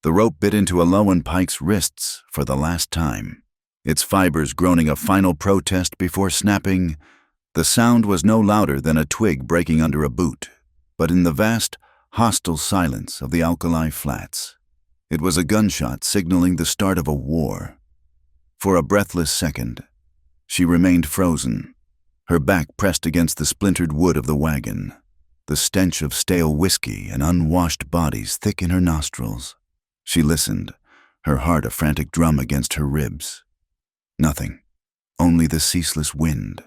The rope bit into Aloan Pike's wrists for the last time, its fibers groaning a final protest before snapping. The sound was no louder than a twig breaking under a boot, but in the vast, hostile silence of the Alkali Flats, it was a gunshot signaling the start of a war. For a breathless second, she remained frozen, her back pressed against the splintered wood of the wagon, the stench of stale whiskey and unwashed bodies thick in her nostrils. She listened, her heart a frantic drum against her ribs. Nothing, only the ceaseless wind,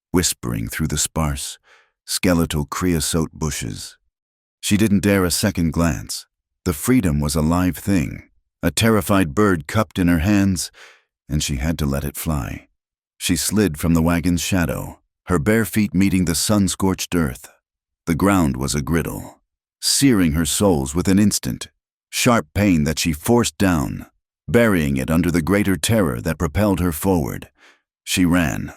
whispering through the sparse, skeletal creosote bushes. She didn't dare a second glance. The freedom was a live thing, a terrified bird cupped in her hands, and she had to let it fly. She slid from the wagon's shadow, her bare feet meeting the sun-scorched earth. The ground was a griddle, searing her soles with an instant, sharp pain that she forced down, burying it under the greater terror that propelled her forward. She ran.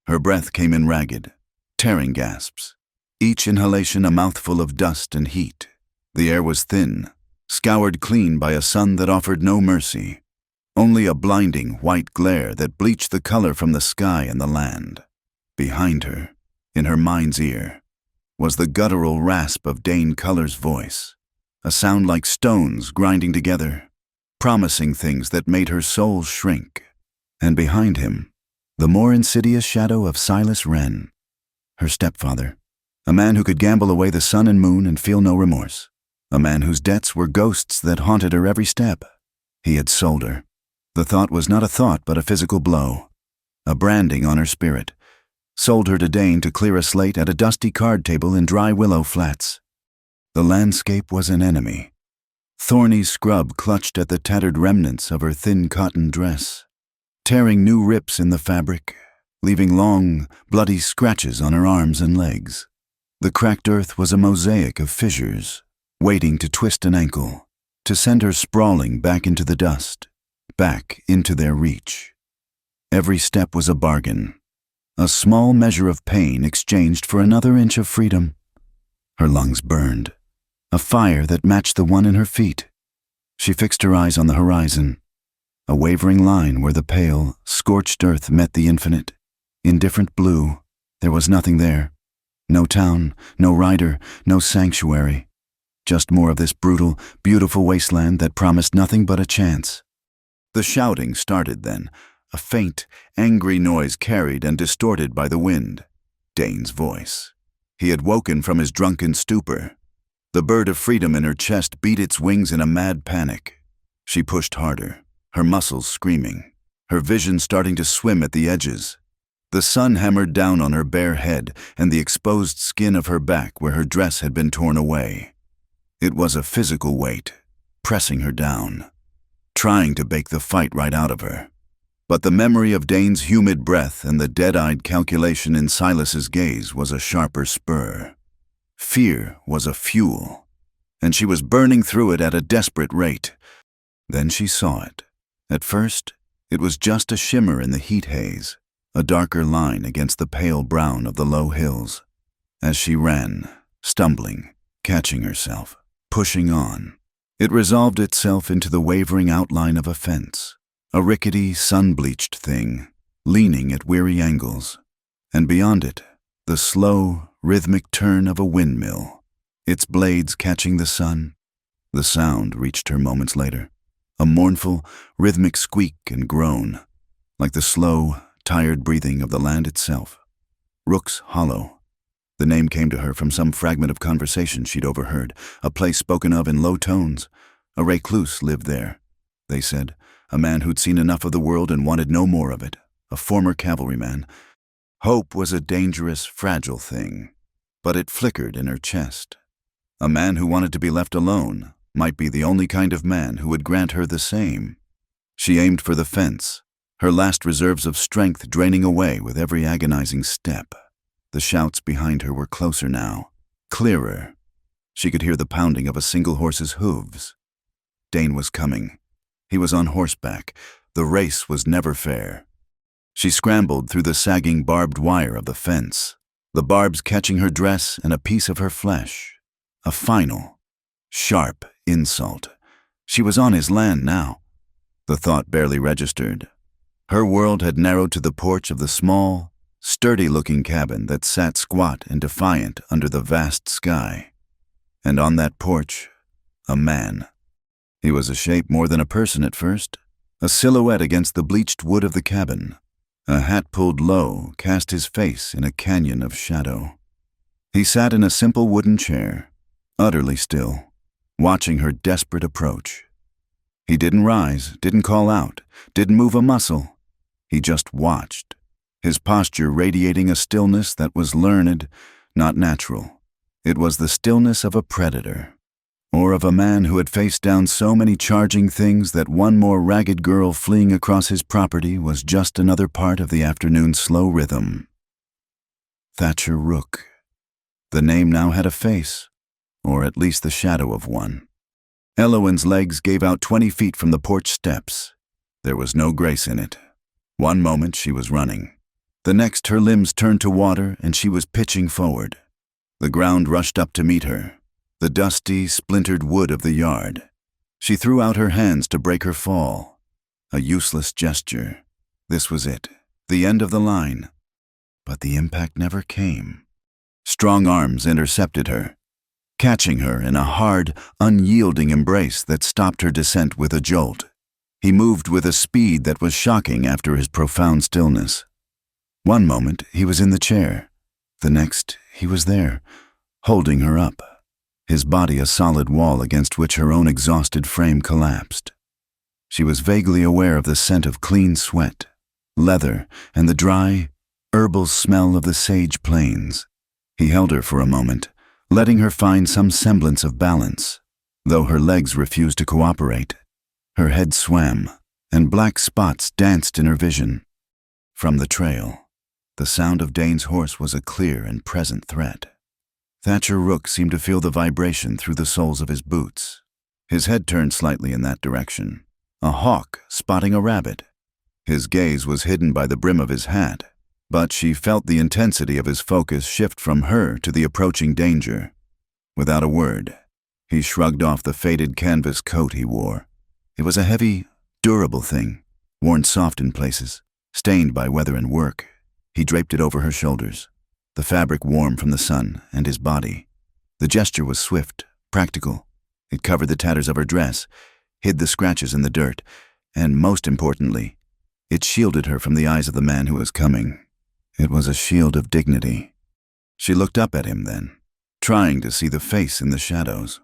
Her breath came in ragged, tearing gasps, each inhalation a mouthful of dust and heat. The air was thin, scoured clean by a sun that offered no mercy, only a blinding white glare that bleached the color from the sky and the land. Behind her, in her mind's ear, was the guttural rasp of Dane Culler's voice, a sound like stones grinding together, promising things that made her soul shrink. And behind him, the more insidious shadow of Silas Wren, her stepfather, a man who could gamble away the sun and moon and feel no remorse, a man whose debts were ghosts that haunted her every step. He had sold her. The thought was not a thought but a physical blow, a branding on her spirit. Sold her to Dane to clear a slate at a dusty card table in Dry Willow Flats. The landscape was an enemy. Thorny scrub clutched at the tattered remnants of her thin cotton dress, tearing new rips in the fabric, leaving long, bloody scratches on her arms and legs. The cracked earth was a mosaic of fissures, waiting to twist an ankle, to send her sprawling back into the dust, back into their reach. Every step was a bargain, a small measure of pain exchanged for another inch of freedom. Her lungs burned, a fire that matched the one in her feet. She fixed her eyes on the horizon, a wavering line where the pale, scorched earth met the infinite. Indifferent blue, there was nothing there. No town, no rider, no sanctuary. Just more of this brutal, beautiful wasteland that promised nothing but a chance. The shouting started then, a faint, angry noise carried and distorted by the wind. Dane's voice. He had woken from his drunken stupor. The bird of freedom in her chest beat its wings in a mad panic. She pushed harder, her muscles screaming, her vision starting to swim at the edges. The sun hammered down on her bare head and the exposed skin of her back where her dress had been torn away. It was a physical weight, pressing her down, trying to bake the fight right out of her. But the memory of Dane's humid breath and the dead-eyed calculation in Silas's gaze was a sharper spur. Fear was a fuel, and she was burning through it at a desperate rate. Then she saw it. At first, it was just a shimmer in the heat haze, a darker line against the pale brown of the low hills. As she ran, stumbling, catching herself, pushing on, it resolved itself into the wavering outline of a fence, a rickety, sun-bleached thing, leaning at weary angles. And beyond it, the slow, rhythmic turn of a windmill, its blades catching the sun. The sound reached her moments later, a mournful, rhythmic squeak and groan, like the slow, tired breathing of the land itself. Rook's Hollow. The name came to her from some fragment of conversation she'd overheard, a place spoken of in low tones. A recluse lived there, they said, a man who'd seen enough of the world and wanted no more of it, a former cavalryman. Hope was a dangerous, fragile thing, but it flickered in her chest. A man who wanted to be left alone might be the only kind of man who would grant her the same. She aimed for the fence, her last reserves of strength draining away with every agonizing step. The shouts behind her were closer now, clearer. She could hear the pounding of a single horse's hooves. Dane was coming. He was on horseback. The race was never fair. She scrambled through the sagging barbed wire of the fence, the barbs catching her dress and a piece of her flesh. A final, sharp insult, She was on his land now. The thought barely registered. Her world had narrowed to the porch of the small, sturdy-looking cabin that sat squat and defiant under the vast sky. And on that porch, a man. He was a shape more than a person at first, a silhouette against the bleached wood of the cabin. A hat pulled low cast his face in a canyon of shadow. He sat in a simple wooden chair, utterly still, watching her desperate approach. He didn't rise, didn't call out, didn't move a muscle. He just watched, his posture radiating a stillness that was learned, not natural. It was the stillness of a predator, or of a man who had faced down so many charging things that one more ragged girl fleeing across his property was just another part of the afternoon's slow rhythm. Thatcher Rook. The name now had a face, or at least the shadow of one. Elowen's legs gave out 20 feet from the porch steps. There was no grace in it. One moment she was running. The next her limbs turned to water and she was pitching forward. The ground rushed up to meet her, the dusty, splintered wood of the yard. She threw out her hands to break her fall. A useless gesture. This was it, the end of the line. But the impact never came. Strong arms intercepted her, catching her in a hard, unyielding embrace that stopped her descent with a jolt. He moved with a speed that was shocking after his profound stillness. One moment he was in the chair. The next he was there, holding her up, his body a solid wall against which her own exhausted frame collapsed. She was vaguely aware of the scent of clean sweat, leather, and the dry, herbal smell of the sage plains. He held her for a moment, letting her find some semblance of balance, though her legs refused to cooperate. Her head swam, and black spots danced in her vision. From the trail, the sound of Dane's horse was a clear and present threat. Thatcher Rook seemed to feel the vibration through the soles of his boots. His head turned slightly in that direction, a hawk spotting a rabbit. His gaze was hidden by the brim of his hat, but she felt the intensity of his focus shift from her to the approaching danger. Without a word, he shrugged off the faded canvas coat he wore. It was a heavy, durable thing, worn soft in places, stained by weather and work. He draped it over her shoulders, the fabric warm from the sun and his body. The gesture was swift, practical. It covered the tatters of her dress, hid the scratches in the dirt, and most importantly, it shielded her from the eyes of the man who was coming. It was a shield of dignity. She looked up at him then, trying to see the face in the shadows.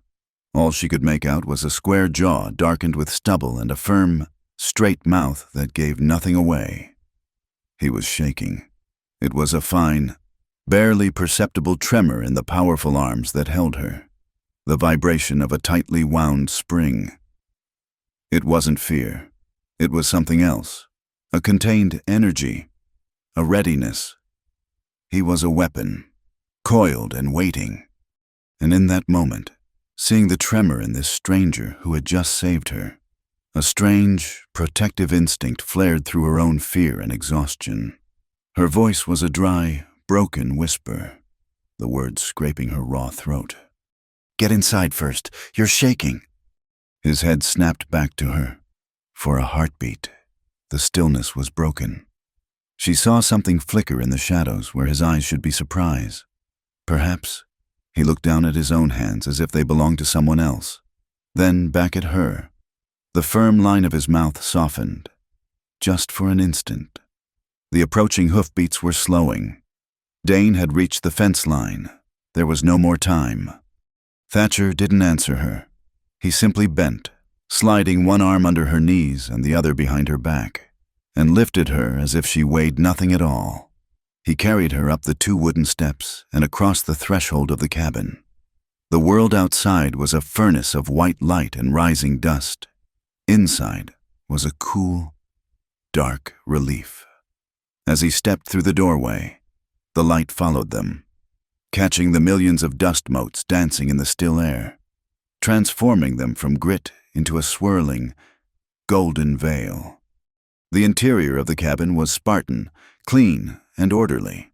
All she could make out was a square jaw darkened with stubble and a firm, straight mouth that gave nothing away. He was shaking. It was a fine, barely perceptible tremor in the powerful arms that held her, the vibration of a tightly wound spring. It wasn't fear. It was something else, a contained energy, a readiness. He was a weapon, coiled and waiting. And in that moment, seeing the tremor in this stranger who had just saved her, a strange, protective instinct flared through her own fear and exhaustion. Her voice was a dry, broken whisper, the words scraping her raw throat. "Get inside first. You're shaking." His head snapped back to her. For a heartbeat, the stillness was broken. She saw something flicker in the shadows where his eyes should be surprise. Perhaps he looked down at his own hands as if they belonged to someone else, then back at her. The firm line of his mouth softened, just for an instant. The approaching hoofbeats were slowing. Dane had reached the fence line. There was no more time. Thatcher didn't answer her. He simply bent, sliding one arm under her knees and the other behind her back, and lifted her as if she weighed nothing at all. He carried her up the 2 wooden steps and across the threshold of the cabin. The world outside was a furnace of white light and rising dust. Inside was a cool, dark relief. As he stepped through the doorway, the light followed them, catching the millions of dust motes dancing in the still air, transforming them from grit into a swirling, golden veil. The interior of the cabin was Spartan, clean, and orderly.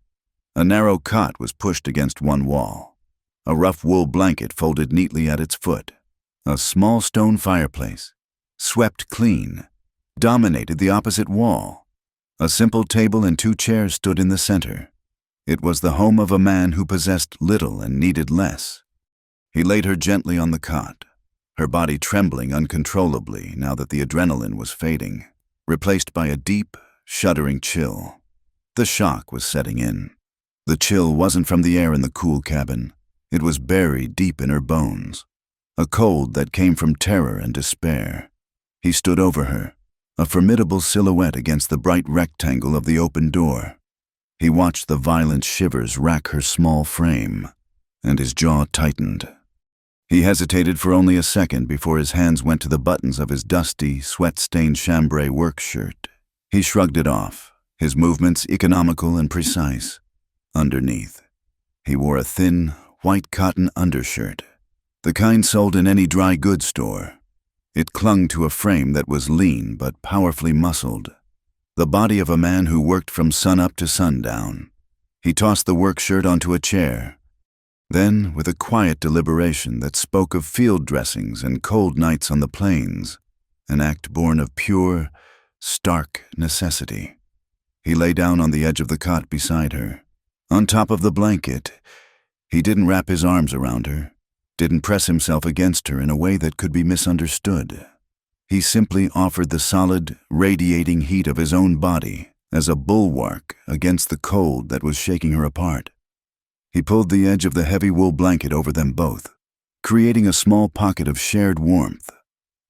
A narrow cot was pushed against one wall, a rough wool blanket folded neatly at its foot. A small stone fireplace, swept clean, dominated the opposite wall. A simple table and 2 chairs stood in the center. It was the home of a man who possessed little and needed less. He laid her gently on the cot, her body trembling uncontrollably now that the adrenaline was fading, replaced by a deep, shuddering chill. The shock was setting in. The chill wasn't from the air in the cool cabin. It was buried deep in her bones. A cold that came from terror and despair. He stood over her, a formidable silhouette against the bright rectangle of the open door. He watched the violent shivers rack her small frame, and his jaw tightened. He hesitated for only a second before his hands went to the buttons of his dusty, sweat-stained chambray work shirt. He shrugged it off, his movements economical and precise. Underneath, he wore a thin, white cotton undershirt, the kind sold in any dry goods store. It clung to a frame that was lean but powerfully muscled, the body of a man who worked from sunup to sundown. He tossed the work shirt onto a chair. Then, with a quiet deliberation that spoke of field dressings and cold nights on the plains, an act born of pure, stark necessity, he lay down on the edge of the cot beside her. On top of the blanket, he didn't wrap his arms around her, didn't press himself against her in a way that could be misunderstood. He simply offered the solid, radiating heat of his own body as a bulwark against the cold that was shaking her apart. He pulled the edge of the heavy wool blanket over them both, creating a small pocket of shared warmth.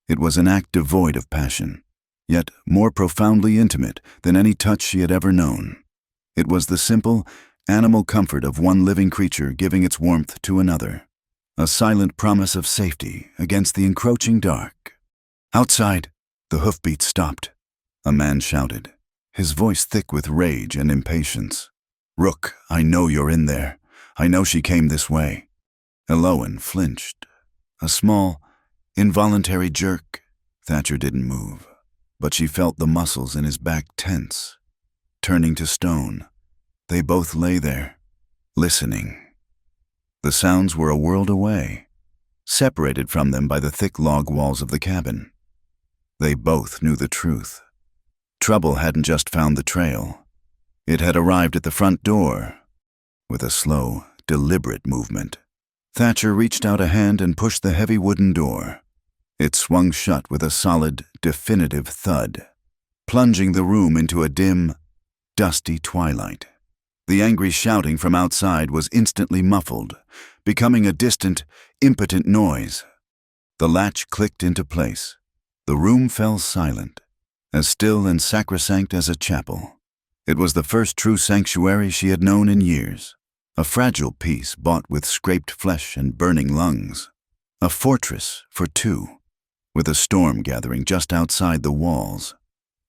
It was an act devoid of passion, yet more profoundly intimate than any touch she had ever known. It was the simple, animal comfort of one living creature giving its warmth to another, a silent promise of safety against the encroaching dark. Outside, the hoofbeats stopped. A man shouted, his voice thick with rage and impatience. "Rook, I know you're in there. I know she came this way." Elowen flinched. A small, involuntary jerk. Thatcher didn't move, but she felt the muscles in his back tense, turning to stone. They both lay there, listening. The sounds were a world away, separated from them by the thick log walls of the cabin. They both knew the truth. Trouble hadn't just found the trail. It had arrived at the front door. With a slow, deliberate movement, Thatcher reached out a hand and pushed the heavy wooden door. It swung shut with a solid, definitive thud, plunging the room into a dim, dusty twilight. The angry shouting from outside was instantly muffled, becoming a distant, impotent noise. The latch clicked into place. The room fell silent, as still and sacrosanct as a chapel. It was the first true sanctuary she had known in years, a fragile piece bought with scraped flesh and burning lungs, a fortress for 2, with a storm gathering just outside the walls.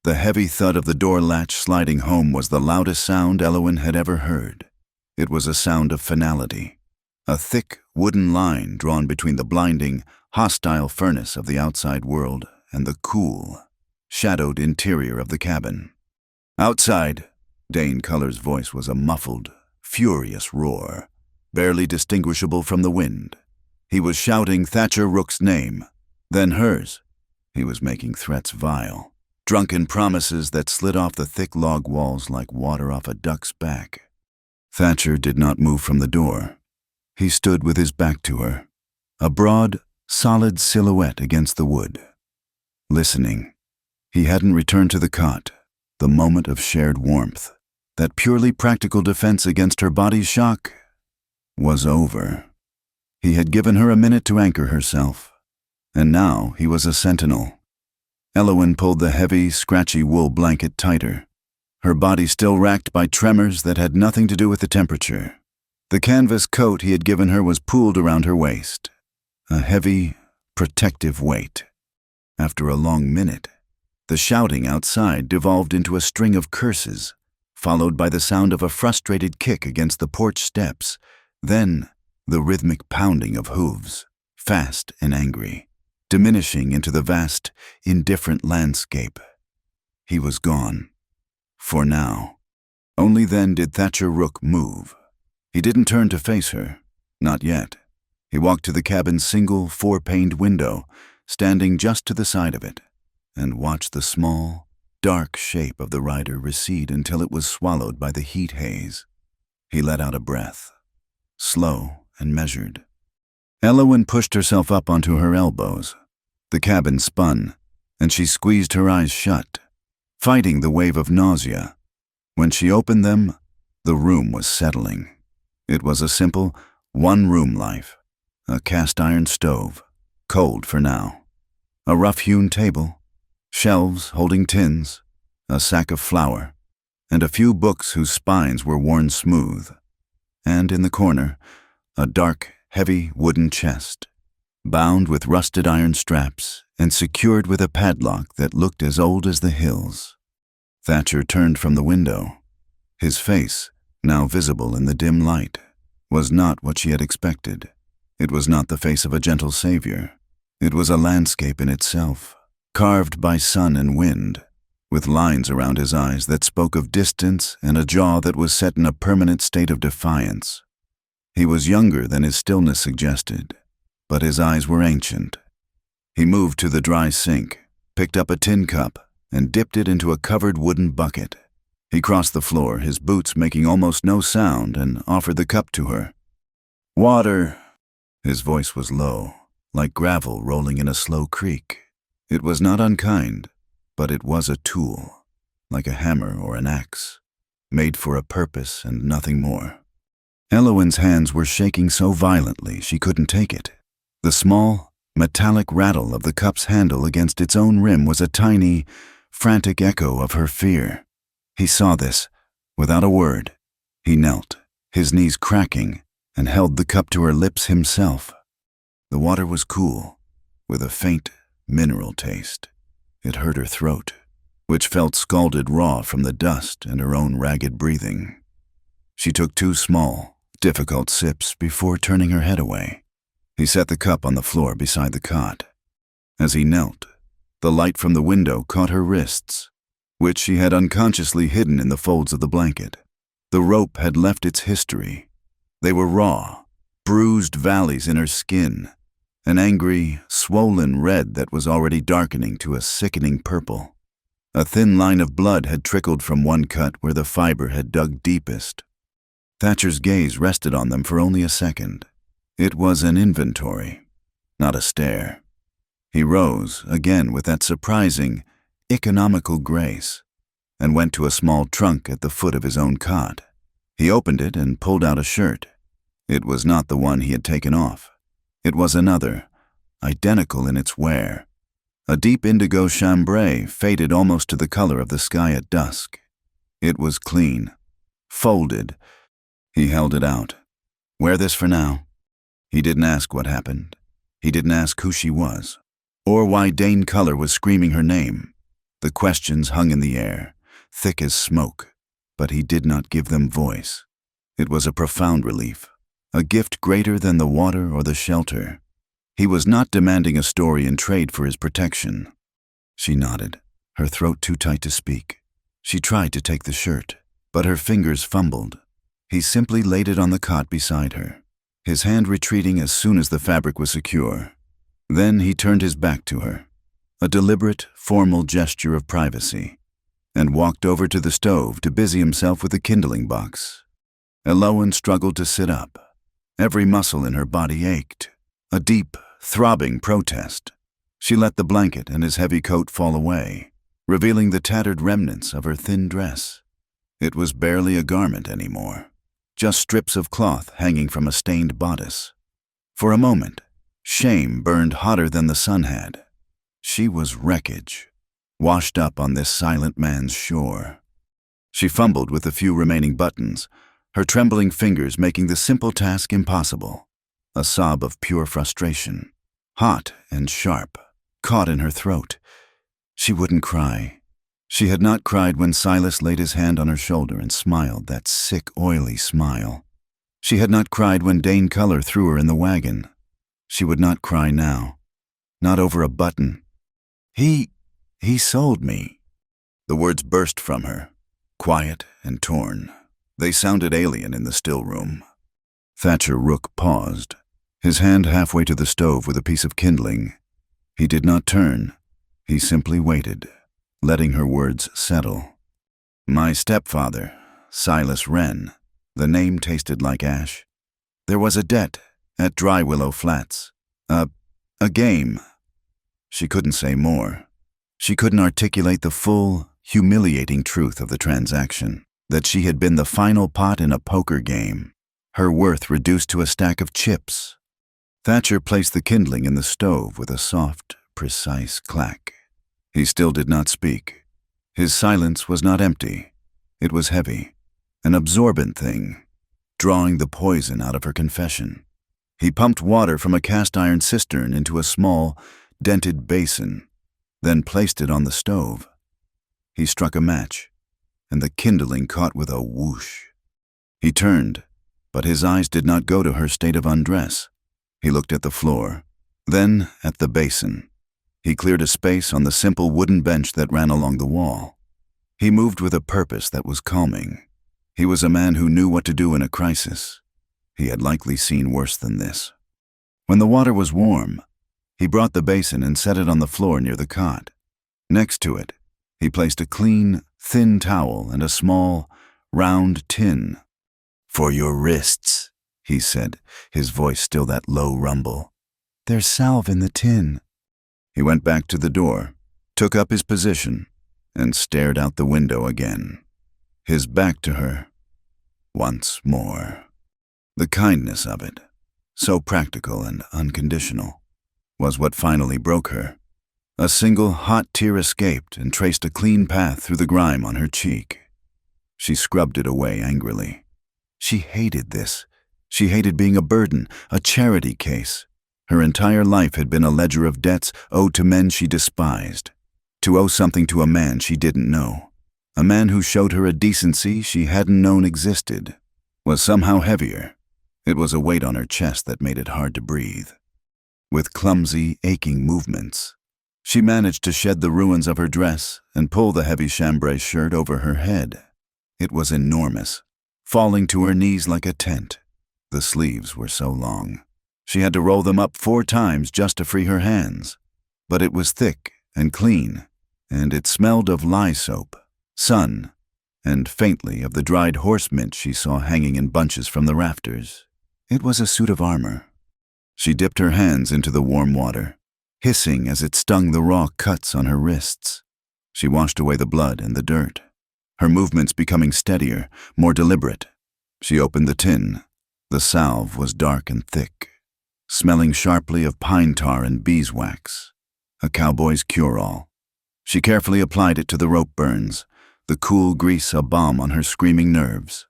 The heavy thud of the door latch sliding home was the loudest sound Elowen had ever heard. It was a sound of finality, a thick wooden line drawn between the blinding, hostile furnace of the outside world and the cool, shadowed interior of the cabin. Outside, Dane Culler's voice was a muffled, furious roar, barely distinguishable from the wind. He was shouting Thatcher Rook's name, then hers. He was making threats vile, drunken promises that slid off the thick log walls like water off a duck's back. Thatcher did not move from the door. He stood with his back to her, a broad, solid silhouette against the wood. Listening, he hadn't returned to the cot, the moment of shared warmth. That purely practical defense against her body's shock was over. He had given her a minute to anchor herself, and now he was a sentinel. Elowen pulled the heavy, scratchy wool blanket tighter, her body still racked by tremors that had nothing to do with the temperature. The canvas coat he had given her was pooled around her waist, a heavy, protective weight. After a long minute, the shouting outside devolved into a string of curses, followed by the sound of a frustrated kick against the porch steps, then the rhythmic pounding of hooves, fast and angry, diminishing into the vast, indifferent landscape. He was gone. For now. Only then did Thatcher Rook move. He didn't turn to face her. Not yet. He walked to the cabin's single, four-paned window, standing just to the side of it, and watched the small, dark shape of the rider recede until it was swallowed by the heat haze. He let out a breath, slow and measured. Elowen pushed herself up onto her elbows. The cabin spun, and she squeezed her eyes shut, fighting the wave of nausea. When she opened them, the room was settling. It was a simple, one-room life. A cast-iron stove, cold for now. A rough-hewn table, shelves holding tins, a sack of flour, and a few books whose spines were worn smooth. And in the corner, a dark, heavy wooden chest, bound with rusted iron straps and secured with a padlock that looked as old as the hills. Thatcher turned from the window. His face, now visible in the dim light, was not what she had expected. It was not the face of a gentle savior. It was a landscape in itself, carved by sun and wind, with lines around his eyes that spoke of distance and a jaw that was set in a permanent state of defiance. He was younger than his stillness suggested, but his eyes were ancient. He moved to the dry sink, picked up a tin cup, and dipped it into a covered wooden bucket. He crossed the floor, his boots making almost no sound, and offered the cup to her. "Water." His voice was low, like gravel rolling in a slow creek. It was not unkind, but it was a tool, like a hammer or an axe, made for a purpose and nothing more. Elowen's hands were shaking so violently she couldn't take it. The small, metallic rattle of the cup's handle against its own rim was a tiny, frantic echo of her fear. He saw this, without a word. He knelt, his knees cracking, and held the cup to her lips himself. The water was cool, with a faint, mineral taste. It hurt her throat, which felt scalded raw from the dust and her own ragged breathing. She took 2 small, difficult sips before turning her head away. He set the cup on the floor beside the cot. As he knelt, the light from the window caught her wrists, which she had unconsciously hidden in the folds of the blanket. The rope had left its history. They were raw, bruised valleys in her skin, an angry, swollen red that was already darkening to a sickening purple. A thin line of blood had trickled from one cut where the fiber had dug deepest. Thatcher's gaze rested on them for only a second. It was an inventory, not a stare. He rose, again with that surprising, economical grace, and went to a small trunk at the foot of his own cot. He opened it and pulled out a shirt. It was not the one he had taken off. It was another, identical in its wear. A deep indigo chambray faded almost to the color of the sky at dusk. It was clean, folded. He held it out. "Wear this for now." He didn't ask what happened. He didn't ask who she was, or why Dane Culler was screaming her name. The questions hung in the air, thick as smoke, but he did not give them voice. It was a profound relief, a gift greater than the water or the shelter. He was not demanding a story in trade for his protection. She nodded, her throat too tight to speak. She tried to take the shirt, but her fingers fumbled. He simply laid it on the cot beside her, his hand retreating as soon as the fabric was secure. Then he turned his back to her, a deliberate, formal gesture of privacy, and walked over to the stove to busy himself with the kindling box. Elowen struggled to sit up. Every muscle in her body ached, a deep, throbbing protest. She let the blanket and his heavy coat fall away, revealing the tattered remnants of her thin dress. It was barely a garment anymore, just strips of cloth hanging from a stained bodice. For a moment, shame burned hotter than the sun had. She was wreckage, washed up on this silent man's shore. She fumbled with the few remaining buttons, her trembling fingers making the simple task impossible. A sob of pure frustration, hot and sharp, caught in her throat. She wouldn't cry. She had not cried when Silas laid his hand on her shoulder and smiled that sick, oily smile. She had not cried when Dane Culler threw her in the wagon. She would not cry now. Not over a button. He sold me. The words burst from her, quiet and torn. They sounded alien in the still room. Thatcher Rook paused. his hand halfway to the stove with a piece of kindling. He did not turn. He simply waited, letting her words settle. My stepfather, Silas Wren. The name tasted like ash. There was a debt at Dry Willow Flats. A game. She couldn't say more. She couldn't articulate the full, humiliating truth of the transaction, that she had been the final pot in a poker game, her worth reduced to a stack of chips. Thatcher placed the kindling in the stove with a soft, precise clack. He still did not speak. His silence was not empty. It was heavy, an absorbent thing, drawing the poison out of her confession. He pumped water from a cast-iron cistern into a small, dented basin, then placed it on the stove. He struck a match, and the kindling caught with a whoosh. He turned, but his eyes did not go to her state of undress. He looked at the floor, then at the basin. He cleared a space on the simple wooden bench that ran along the wall. He moved with a purpose that was calming. He was a man who knew what to do in a crisis. He had likely seen worse than this. When the water was warm, he brought the basin and set it on the floor near the cot. Next to it, he placed a clean, thin towel and a small, round tin. For your wrists, he said, his voice still that low rumble. There's salve in the tin. He went back to the door, took up his position, and stared out the window again, his back to her. Once more. The kindness of it, so practical and unconditional, was what finally broke her. A single hot tear escaped and traced a clean path through the grime on her cheek. She scrubbed it away angrily. She hated this. She hated being a burden, a charity case. Her entire life had been a ledger of debts owed to men she despised. To owe something to a man she didn't know, a man who showed her a decency she hadn't known existed, was somehow heavier. It was a weight on her chest that made it hard to breathe. With clumsy, aching movements, she managed to shed the ruins of her dress and pull the heavy chambray shirt over her head. It was enormous, falling to her knees like a tent. The sleeves were so long. She had to roll them up 4 times just to free her hands. But it was thick and clean, and it smelled of lye soap, sun, and faintly of the dried horse mint she saw hanging in bunches from the rafters. It was a suit of armor. She dipped her hands into the warm water, hissing as it stung the raw cuts on her wrists. She washed away the blood and the dirt, her movements becoming steadier, more deliberate. She opened the tin. The salve was dark and thick, smelling sharply of pine tar and beeswax, a cowboy's cure-all. She carefully applied it to the rope burns, the cool grease a balm on her screaming nerves.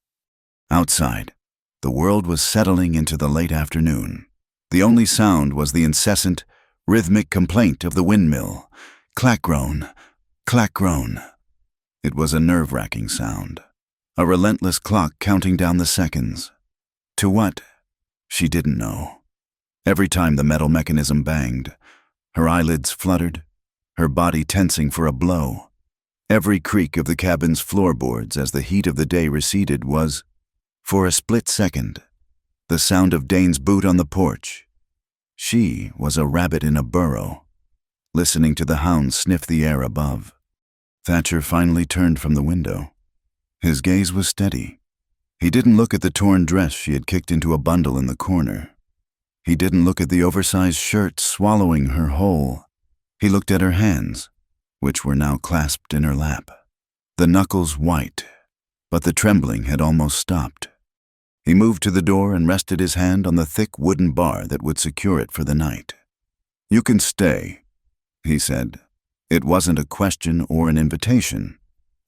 Outside, the world was settling into the late afternoon. The only sound was the incessant, rhythmic complaint of the windmill. Clack-groan, clack-groan. It was a nerve-wracking sound, a relentless clock counting down the seconds. To what? She didn't know. Every time the metal mechanism banged, her eyelids fluttered, her body tensing for a blow. Every creak of the cabin's floorboards as the heat of the day receded was, for a split second, the sound of Dane's boot on the porch. She was a rabbit in a burrow, listening to the hounds sniff the air above. Thatcher finally turned from the window. His gaze was steady. He didn't look at the torn dress she had kicked into a bundle in the corner. He didn't look at the oversized shirt swallowing her whole. He looked at her hands, which were now clasped in her lap, the knuckles white, but the trembling had almost stopped. He moved to the door and rested his hand on the thick wooden bar that would secure it for the night. "You can stay," he said. It wasn't a question or an invitation.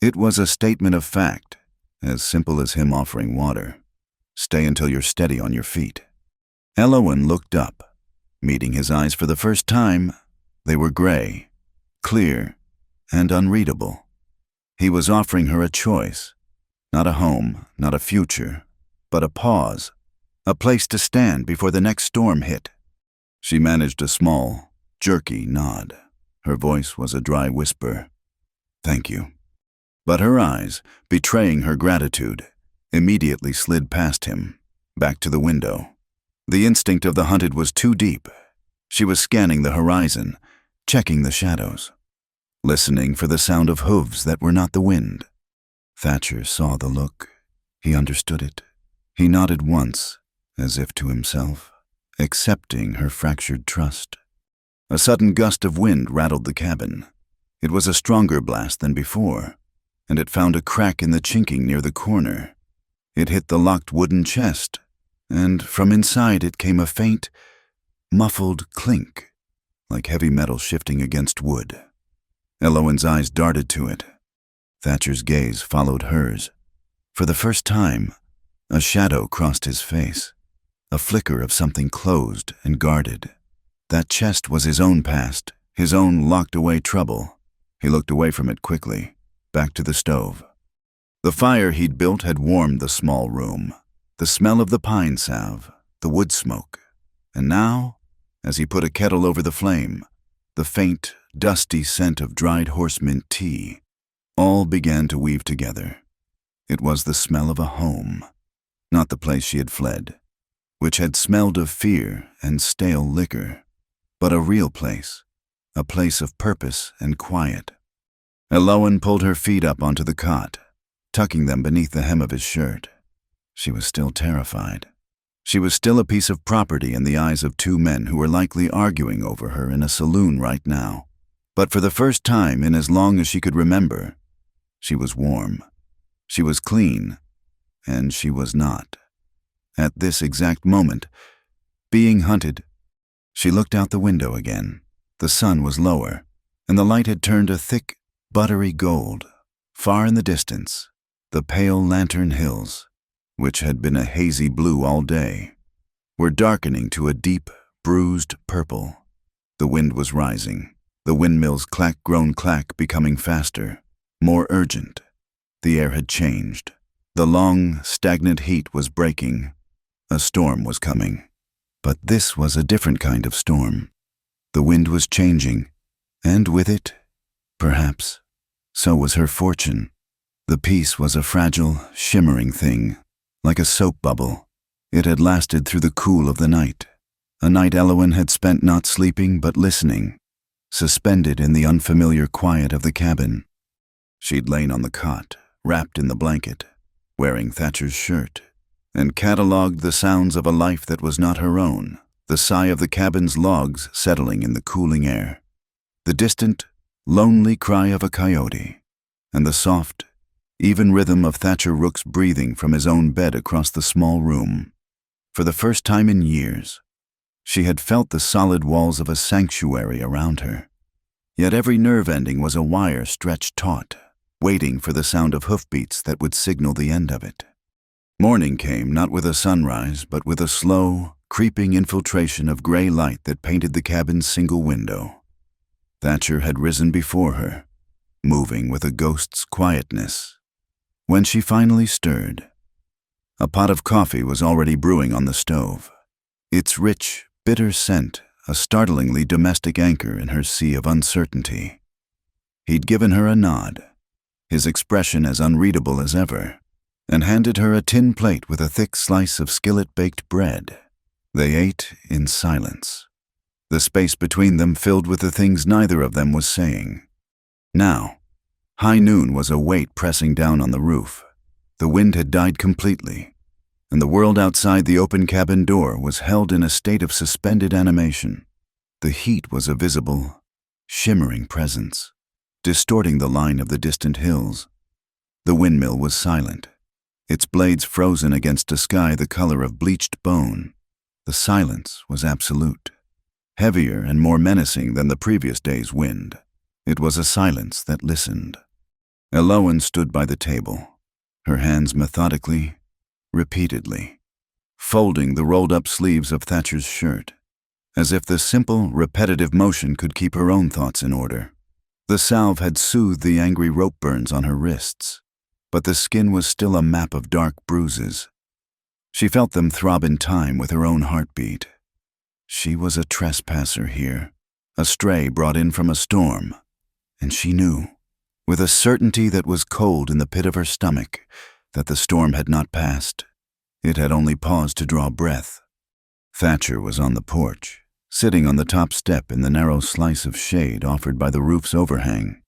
It was a statement of fact, as simple as him offering water. Stay until you're steady on your feet. Elowen looked up, meeting his eyes for the first time. They were gray, clear, and unreadable. He was offering her a choice, not a home, not a future, but a pause, a place to stand before the next storm hit. She managed a small, jerky nod. Her voice was a dry whisper. "Thank you." But her eyes, betraying her gratitude, immediately slid past him, back to the window. The instinct of the hunted was too deep. She was scanning the horizon, checking the shadows, listening for the sound of hooves that were not the wind. Thatcher saw the look. He understood it. He nodded once, as if to himself, accepting her fractured trust. A sudden gust of wind rattled the cabin. It was a stronger blast than before, and it found a crack in the chinking near the corner. It hit the locked wooden chest, and from inside it came a faint, muffled clink, like heavy metal shifting against wood. Elowen's eyes darted to it. Thatcher's gaze followed hers. For the first time, a shadow crossed his face, a flicker of something closed and guarded. That chest was his own past, his own locked-away trouble. He looked away from it quickly, back to the stove. The fire he'd built had warmed the small room, the smell of the pine salve, the wood smoke. And now, as he put a kettle over the flame, the faint, dusty scent of dried horse-mint tea, all began to weave together. It was the smell of a home, not the place she had fled, which had smelled of fear and stale liquor, but a real place, a place of purpose and quiet. Elowen pulled her feet up onto the cot, tucking them beneath the hem of his shirt. She was still terrified. She was still a piece of property in the eyes of two men who were likely arguing over her in a saloon right now. But for the first time in as long as she could remember, she was warm. She was clean, and she was not. At this exact moment, being hunted, she looked out the window again. The sun was lower, and the light had turned a thick, buttery gold. Far in the distance, the pale lantern hills, which had been a hazy blue all day, were darkening to a deep, bruised purple. The wind was rising, the windmill's clack-grown clack becoming faster, more urgent. The air had changed. The long, stagnant heat was breaking. A storm was coming. But this was a different kind of storm. The wind was changing, and with it, perhaps, so was her fortune. The peace was a fragile, shimmering thing, like a soap bubble. It had lasted through the cool of the night, a night Elowen had spent not sleeping but listening, suspended in the unfamiliar quiet of the cabin. She'd lain on the cot, wrapped in the blanket, wearing Thatcher's shirt, and catalogued the sounds of a life that was not her own, the sigh of the cabin's logs settling in the cooling air, the distant, lonely cry of a coyote, and the soft, even rhythm of Thatcher Rook's breathing from his own bed across the small room. For the first time in years, she had felt the solid walls of a sanctuary around her. Yet every nerve ending was a wire stretched taut, waiting for the sound of hoofbeats that would signal the end of it. Morning came not with a sunrise, but with a slow, creeping infiltration of gray light that painted the cabin's single window. Thatcher had risen before her, moving with a ghost's quietness. When she finally stirred, a pot of coffee was already brewing on the stove, its rich, bitter scent a startlingly domestic anchor in her sea of uncertainty. He'd given her a nod, his expression as unreadable as ever, and handed her a tin plate with a thick slice of skillet-baked bread. They ate in silence, the space between them filled with the things neither of them was saying. Now, high noon was a weight pressing down on the roof. The wind had died completely, and the world outside the open cabin door was held in a state of suspended animation. The heat was a visible, shimmering presence, distorting the line of the distant hills. The windmill was silent, its blades frozen against a sky the color of bleached bone. The silence was absolute, heavier and more menacing than the previous day's wind. It was a silence that listened. Elowen stood by the table, her hands methodically, repeatedly, folding the rolled-up sleeves of Thatcher's shirt, as if the simple, repetitive motion could keep her own thoughts in order. The salve had soothed the angry rope burns on her wrists, but the skin was still a map of dark bruises. She felt them throb in time with her own heartbeat. She was a trespasser here, a stray brought in from a storm, and she knew, with a certainty that was cold in the pit of her stomach, that the storm had not passed. It had only paused to draw breath. Thatcher was on the porch, sitting on the top step in the narrow slice of shade offered by the roof's overhang.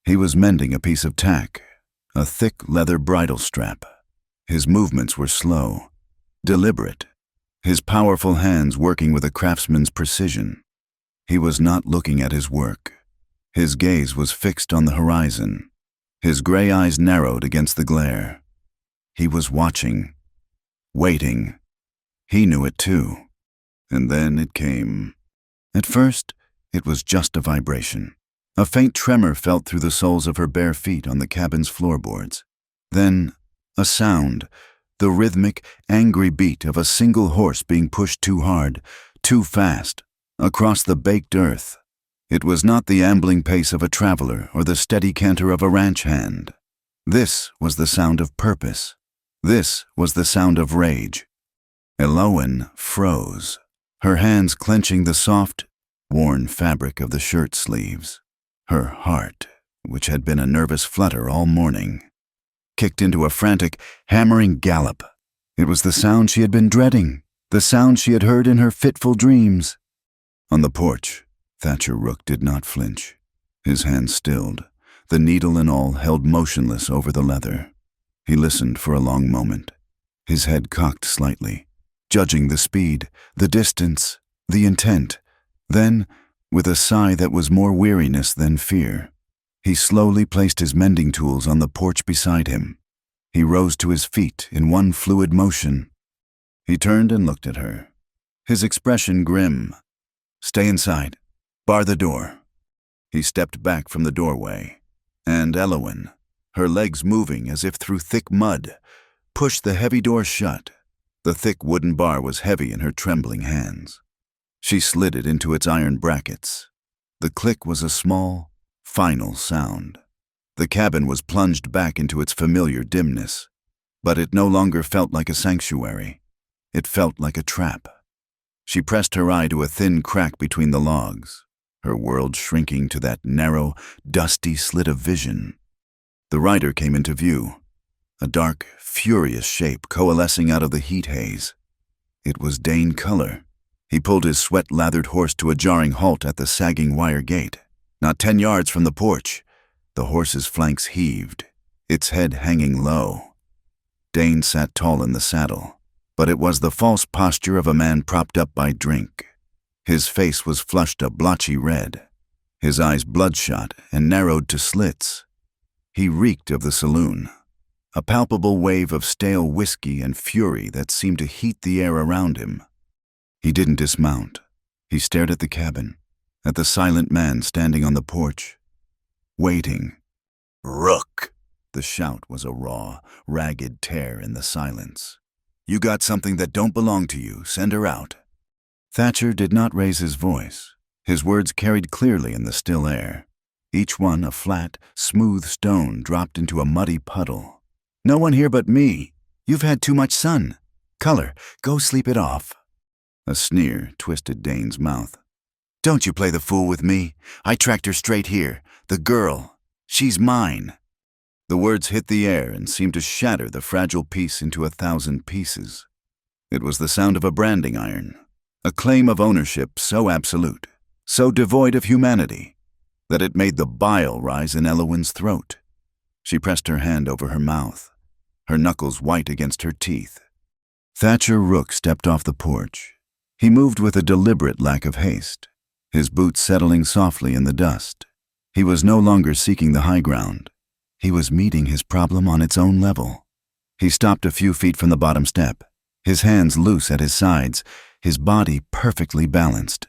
He was mending a piece of tack, a thick leather bridle strap. His movements were slow, deliberate, his powerful hands working with a craftsman's precision. He was not looking at his work. His gaze was fixed on the horizon. His gray eyes narrowed against the glare. He was watching, waiting. He knew it too. And then it came. At first, it was just a vibration. A faint tremor felt through the soles of her bare feet on the cabin's floorboards. Then, a sound, the rhythmic, angry beat of a single horse being pushed too hard, too fast, across the baked earth. It was not the ambling pace of a traveler or the steady canter of a ranch hand. This was the sound of purpose. This was the sound of rage. Elowen froze, her hands clenching the soft, worn fabric of the shirt sleeves. Her heart, which had been a nervous flutter all morning, kicked into a frantic, hammering gallop. It was the sound she had been dreading, the sound she had heard in her fitful dreams. On the porch, Thatcher Rook did not flinch. His hands stilled, the needle and all held motionless over the leather. He listened for a long moment, his head cocked slightly, judging the speed, the distance, the intent. Then, with a sigh that was more weariness than fear, he slowly placed his mending tools on the porch beside him. He rose to his feet in one fluid motion. He turned and looked at her, his expression grim. "Stay inside. Bar the door." He stepped back from the doorway, and Elowen, her legs moving as if through thick mud, pushed the heavy door shut. The thick wooden bar was heavy in her trembling hands. She slid it into its iron brackets. The click was a small, final sound. The cabin was plunged back into its familiar dimness, but it no longer felt like a sanctuary. It felt like a trap. She pressed her eye to a thin crack between the logs, her world shrinking to that narrow, dusty slit of vision. The rider came into view, a dark, furious shape coalescing out of the heat haze. It was Dane Culler. He pulled his sweat-lathered horse to a jarring halt at the sagging wire gate. Not 10 yards from the porch, the horse's flanks heaved, its head hanging low. Dane sat tall in the saddle, but it was the false posture of a man propped up by drink. His face was flushed a blotchy red, his eyes bloodshot and narrowed to slits. He reeked of the saloon, a palpable wave of stale whiskey and fury that seemed to heat the air around him. He didn't dismount. He stared at the cabin, at the silent man standing on the porch, waiting. "Rook!" The shout was a raw, ragged tear in the silence. "You got something that don't belong to you. Send her out." Thatcher did not raise his voice. His words carried clearly in the still air, each one a flat, smooth stone dropped into a muddy puddle. "No one here but me. You've had too much sun. Culler, go sleep it off." A sneer twisted Dane's mouth. "Don't you play the fool with me. I tracked her straight here. The girl. She's mine." The words hit the air and seemed to shatter the fragile piece into 1,000 pieces. It was the sound of a branding iron, a claim of ownership so absolute, so devoid of humanity, that it made the bile rise in Elowen's throat. She pressed her hand over her mouth, her knuckles white against her teeth. Thatcher Rook stepped off the porch. He moved with a deliberate lack of haste, his boots settling softly in the dust. He was no longer seeking the high ground. He was meeting his problem on its own level. He stopped a few feet from the bottom step, his hands loose at his sides, his body perfectly balanced.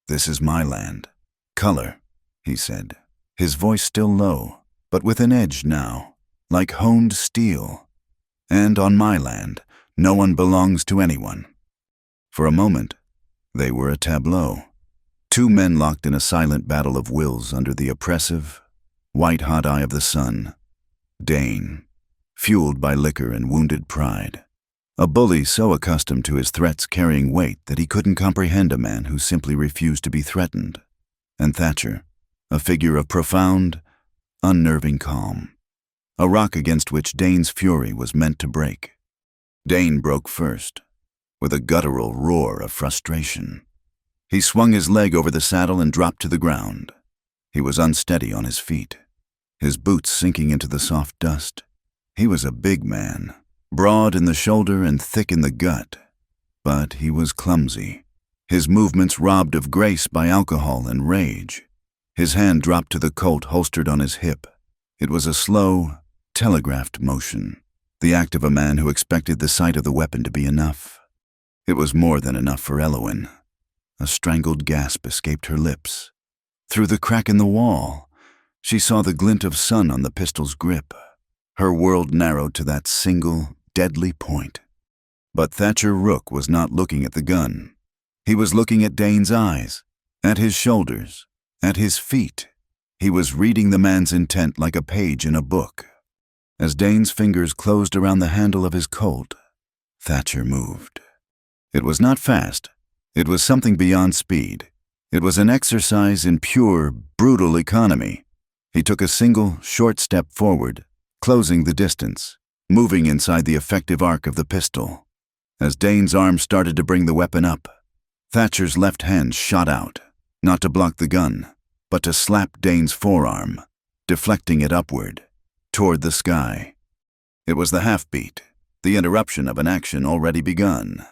"This is my land. Culler," he said, his voice still low, but with an edge now, like honed steel. "And on my land, no one belongs to anyone." For a moment, they were a tableau. Two men locked in a silent battle of wills under the oppressive, white-hot eye of the sun. Dane, fueled by liquor and wounded pride. A bully so accustomed to his threats carrying weight that he couldn't comprehend a man who simply refused to be threatened. And Thatcher, a figure of profound, unnerving calm. A rock against which Dane's fury was meant to break. Dane broke first. with a guttural roar of frustration. He swung his leg over the saddle and dropped to the ground. He was unsteady on his feet, his boots sinking into the soft dust. He was a big man, broad in the shoulder and thick in the gut, but he was clumsy, his movements robbed of grace by alcohol and rage. His hand dropped to the Colt holstered on his hip. It was a slow, telegraphed motion, the act of a man who expected the sight of the weapon to be enough. It was more than enough for Elowen. A strangled gasp escaped her lips. Through the crack in the wall, she saw the glint of sun on the pistol's grip. Her world narrowed to that single, deadly point. But Thatcher Rook was not looking at the gun. He was looking at Dane's eyes, at his shoulders, at his feet. He was reading the man's intent like a page in a book. As Dane's fingers closed around the handle of his Colt, Thatcher moved. It was not fast. It was something beyond speed. It was an exercise in pure, brutal economy. He took a single, short step forward, closing the distance, moving inside the effective arc of the pistol. As Dane's arm started to bring the weapon up, Thatcher's left hand shot out, not to block the gun, but to slap Dane's forearm, deflecting it upward, toward the sky. It was the half-beat, the interruption of an action already begun.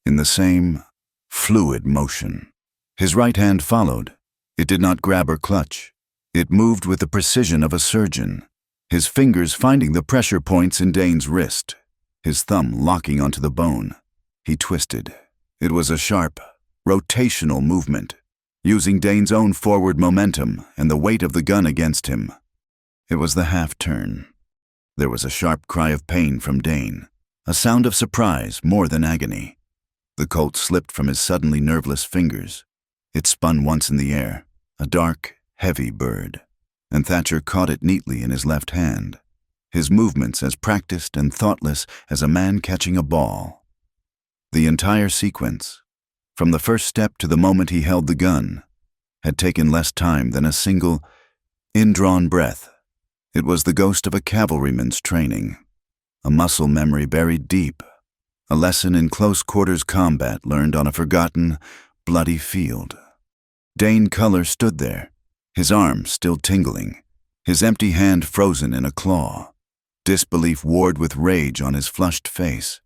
In the same, fluid motion, his right hand followed. It did not grab or clutch. It moved with the precision of a surgeon, his fingers finding the pressure points in Dane's wrist, his thumb locking onto the bone. He twisted. It was a sharp, rotational movement, using Dane's own forward momentum and the weight of the gun against him. It was the half-turn. There was a sharp cry of pain from Dane, a sound of surprise more than agony. The Colt slipped from his suddenly nerveless fingers. It spun once in the air, a dark, heavy bird, and Thatcher caught it neatly in his left hand, his movements as practiced and thoughtless as a man catching a ball. The entire sequence, from the first step to the moment he held the gun, had taken less time than a single, indrawn breath. It was the ghost of a cavalryman's training, a muscle memory buried deep, a lesson in close-quarters combat learned on a forgotten, bloody field. Dane Culler stood there, his arm still tingling, his empty hand frozen in a claw, disbelief warred with rage on his flushed face.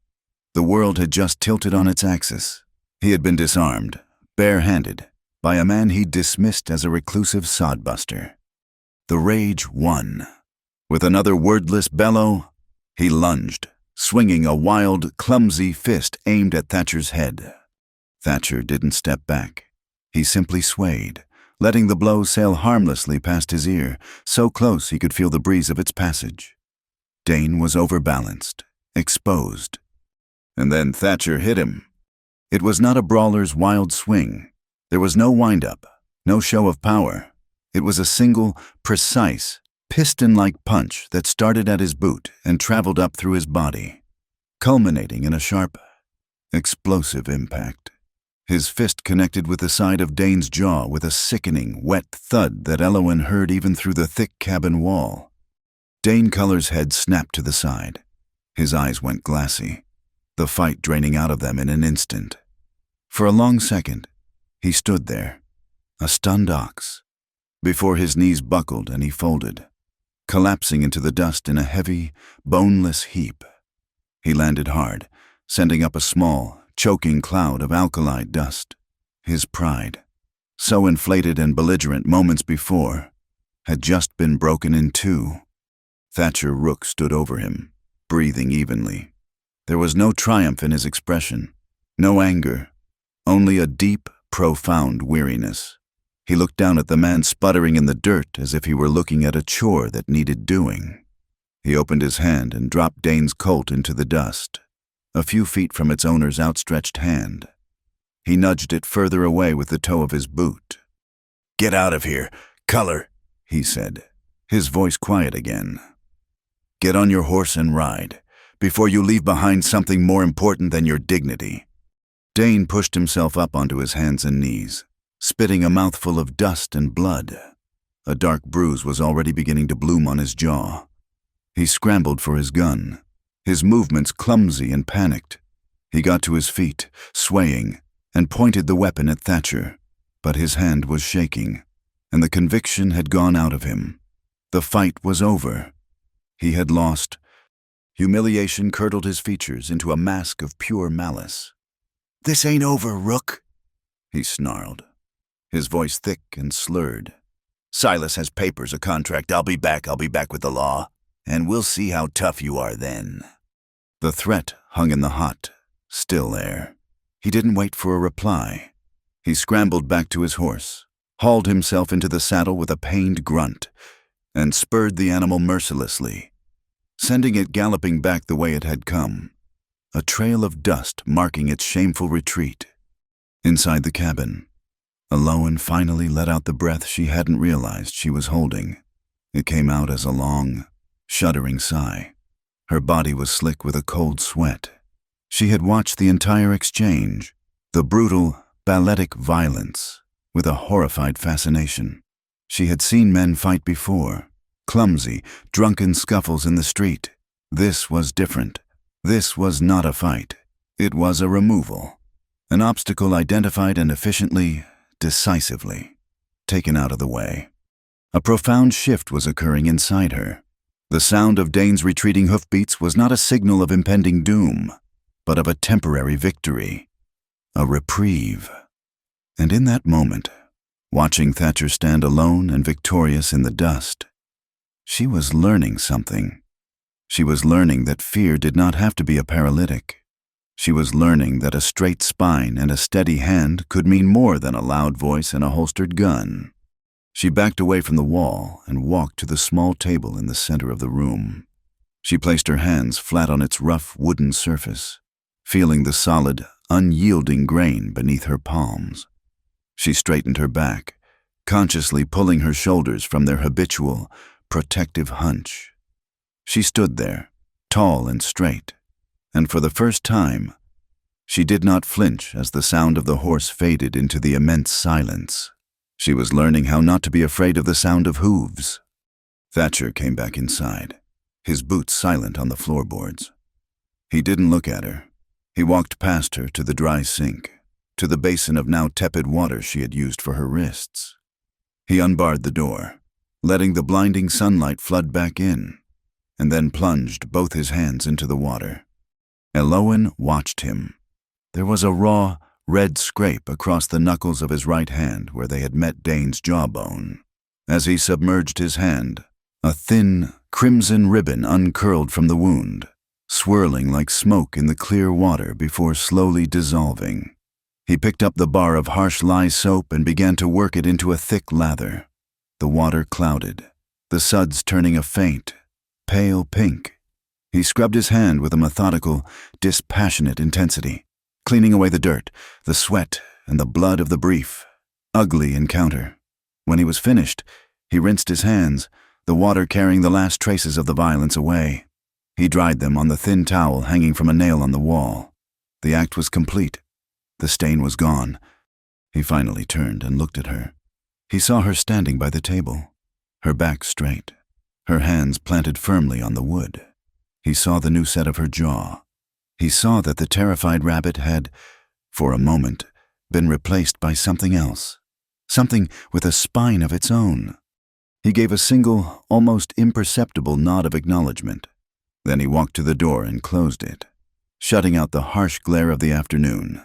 The world had just tilted on its axis. He had been disarmed, bare-handed, by a man he'd dismissed as a reclusive sodbuster. The rage won. With another wordless bellow, he lunged, swinging a wild, clumsy fist aimed at Thatcher's head. Thatcher didn't step back. He simply swayed, letting the blow sail harmlessly past his ear, so close he could feel the breeze of its passage. Dane was overbalanced, exposed. And then Thatcher hit him. It was not a brawler's wild swing. There was no wind-up, no show of power. It was a single, precise, piston-like punch that started at his boot and traveled up through his body, culminating in a sharp, explosive impact. His fist connected with the side of Dane's jaw with a sickening, wet thud that Elowen heard even through the thick cabin wall. Dane Culler's head snapped to the side. His eyes went glassy, the fight draining out of them in an instant. For a long second, he stood there, a stunned ox, before his knees buckled and he folded, collapsing into the dust in a heavy, boneless heap. He landed hard, sending up a small, choking cloud of alkali dust. His pride, so inflated and belligerent moments before, had just been broken in two. Thatcher Rook stood over him, breathing evenly. There was no triumph in his expression, no anger, only a deep, profound weariness. He looked down at the man sputtering in the dirt as if he were looking at a chore that needed doing. He opened his hand and dropped Dane's Colt into the dust, a few feet from its owner's outstretched hand. He nudged it further away with the toe of his boot. "Get out of here, Culler," he said, his voice quiet again. "Get on your horse and ride, before you leave behind something more important than your dignity." Dane pushed himself up onto his hands and knees, spitting a mouthful of dust and blood. A dark bruise was already beginning to bloom on his jaw. He scrambled for his gun, his movements clumsy and panicked. He got to his feet, swaying, and pointed the weapon at Thatcher, but his hand was shaking, and the conviction had gone out of him. The fight was over. He had lost. Humiliation curdled his features into a mask of pure malice. "This ain't over, Rook," he snarled, his voice thick and slurred. "Silas has papers, a contract. I'll be back with the law, and we'll see how tough you are then." The threat hung in the hot, still air. He didn't wait for a reply. He scrambled back to his horse, hauled himself into the saddle with a pained grunt, and spurred the animal mercilessly, sending it galloping back the way it had come, a trail of dust marking its shameful retreat. Inside the cabin, Aloan finally let out the breath she hadn't realized she was holding. It came out as a long, shuddering sigh. Her body was slick with a cold sweat. She had watched the entire exchange, the brutal, balletic violence, with a horrified fascination. She had seen men fight before, clumsy, drunken scuffles in the street. This was different. This was not a fight. It was a removal. An obstacle identified and efficiently, decisively, taken out of the way. A profound shift was occurring inside her. The sound of Dane's retreating hoofbeats was not a signal of impending doom, but of a temporary victory, a reprieve. And in that moment, watching Thatcher stand alone and victorious in the dust, she was learning something. She was learning that fear did not have to be a paralytic. She was learning that a straight spine and a steady hand could mean more than a loud voice and a holstered gun. She backed away from the wall and walked to the small table in the center of the room. She placed her hands flat on its rough wooden surface, feeling the solid, unyielding grain beneath her palms. She straightened her back, consciously pulling her shoulders from their habitual, protective hunch. She stood there, tall and straight, and for the first time, she did not flinch as the sound of the horse faded into the immense silence. She was learning how not to be afraid of the sound of hooves. Thatcher came back inside, his boots silent on the floorboards. He didn't look at her. He walked past her to the dry sink, to the basin of now tepid water she had used for her wrists. He unbarred the door, letting the blinding sunlight flood back in, and then plunged both his hands into the water. Aloan watched him. There was a raw, red scrape across the knuckles of his right hand where they had met Dane's jawbone. As he submerged his hand, a thin, crimson ribbon uncurled from the wound, swirling like smoke in the clear water before slowly dissolving. He picked up the bar of harsh lye soap and began to work it into a thick lather. The water clouded, the suds turning a faint, pale pink. He scrubbed his hand with a methodical, dispassionate intensity, cleaning away the dirt, the sweat, and the blood of the brief, ugly encounter. When he was finished, he rinsed his hands, the water carrying the last traces of the violence away. He dried them on the thin towel hanging from a nail on the wall. The act was complete. The stain was gone. He finally turned and looked at her. He saw her standing by the table, her back straight, her hands planted firmly on the wood. He saw the new set of her jaw. He saw that the terrified rabbit had, for a moment, been replaced by something else, something with a spine of its own. He gave a single, almost imperceptible nod of acknowledgement. Then he walked to the door and closed it, shutting out the harsh glare of the afternoon.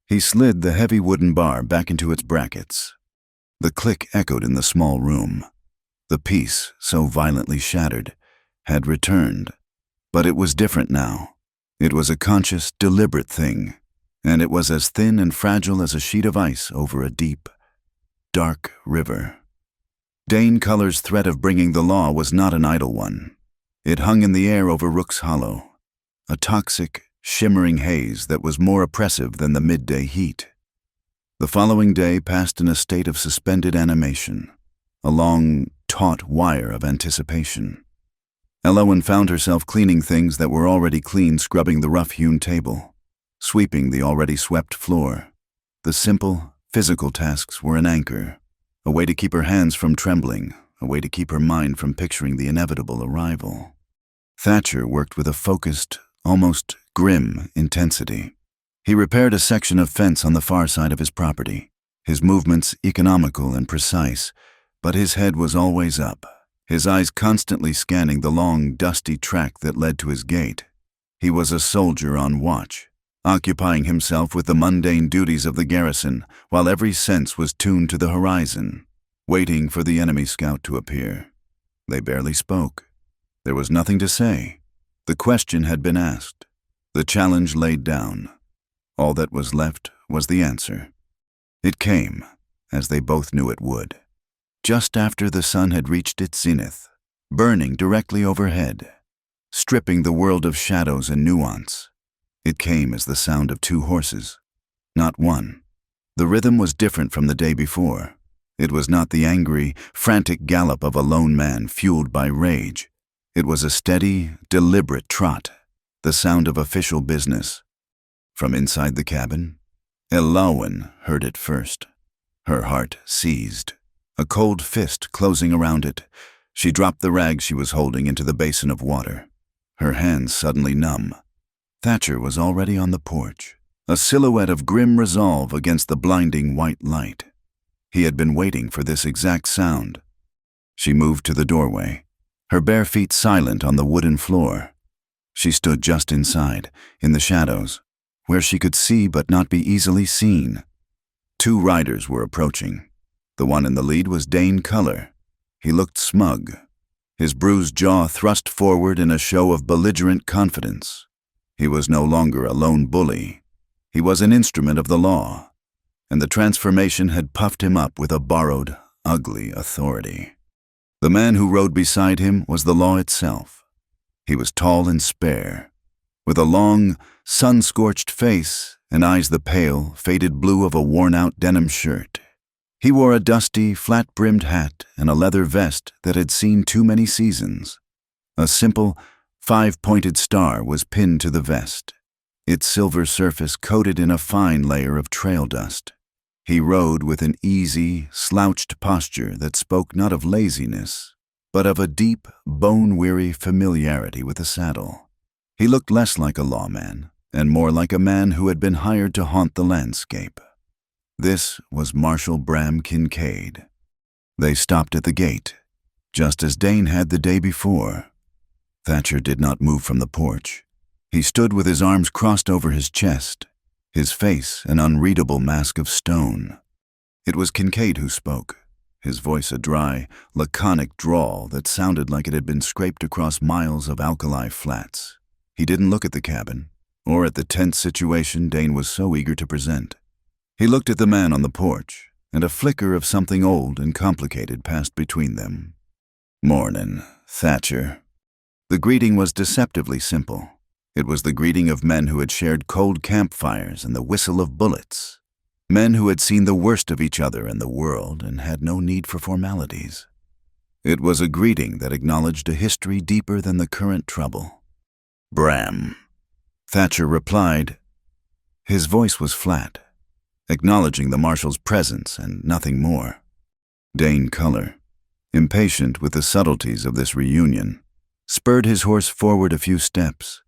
He slid the heavy wooden bar back into its brackets. The click echoed in the small room. The peace, so violently shattered, had returned. But it was different now. It was a conscious, deliberate thing, and it was as thin and fragile as a sheet of ice over a deep, dark river. Dane Culler's threat of bringing the law was not an idle one. It hung in the air over Rook's Hollow, a toxic, shimmering haze that was more oppressive than the midday heat. The following day passed in a state of suspended animation, a long, taut wire of anticipation. Aloan found herself cleaning things that were already clean, scrubbing the rough-hewn table, sweeping the already swept floor. The simple, physical tasks were an anchor, a way to keep her hands from trembling, a way to keep her mind from picturing the inevitable arrival. Thatcher worked with a focused, almost grim intensity. He repaired a section of fence on the far side of his property, his movements economical and precise, but his head was always up, his eyes constantly scanning the long, dusty track that led to his gate. He was a soldier on watch, occupying himself with the mundane duties of the garrison, while every sense was tuned to the horizon, waiting for the enemy scout to appear. They barely spoke. There was nothing to say. The question had been asked, the challenge laid down. All that was left was the answer. It came, as they both knew it would, just after the sun had reached its zenith, burning directly overhead, stripping the world of shadows and nuance. It came as the sound of two horses, not one. The rhythm was different from the day before. It was not the angry, frantic gallop of a lone man fueled by rage. It was a steady, deliberate trot, the sound of official business. From inside the cabin, Elawyn heard it first. Her heart seized, a cold fist closing around it. She dropped the rag she was holding into the basin of water, her hands suddenly numb. Thatcher was already on the porch, a silhouette of grim resolve against the blinding white light. He had been waiting for this exact sound. She moved to the doorway, her bare feet silent on the wooden floor. She stood just inside, in the shadows, where she could see but not be easily seen. Two riders were approaching. The one in the lead was Dane Culler. He looked smug, his bruised jaw thrust forward in a show of belligerent confidence. He was no longer a lone bully. He was an instrument of the law, and the transformation had puffed him up with a borrowed, ugly authority. The man who rode beside him was the law itself. He was tall and spare, with a long, sun-scorched face and eyes the pale, faded blue of a worn-out denim shirt. He wore a dusty, flat-brimmed hat and a leather vest that had seen too many seasons. A simple, five-pointed star was pinned to the vest, its silver surface coated in a fine layer of trail dust. He rode with an easy, slouched posture that spoke not of laziness, but of a deep, bone-weary familiarity with the saddle. He looked less like a lawman, and more like a man who had been hired to haunt the landscape. This was Marshal Bram Kincaid. They stopped at the gate, just as Dane had the day before. Thatcher did not move from the porch. He stood with his arms crossed over his chest, his face an unreadable mask of stone. It was Kincaid who spoke, his voice a dry, laconic drawl that sounded like it had been scraped across miles of alkali flats. He didn't look at the cabin, or at the tense situation Dane was so eager to present. He looked at the man on the porch, and a flicker of something old and complicated passed between them. "Mornin', Thatcher." The greeting was deceptively simple. It was the greeting of men who had shared cold campfires and the whistle of bullets, men who had seen the worst of each other and the world and had no need for formalities. It was a greeting that acknowledged a history deeper than the current trouble. "Bram," Thatcher replied. His voice was flat, acknowledging the marshal's presence and nothing more. Dane Culler, impatient with the subtleties of this reunion, spurred his horse forward a few steps.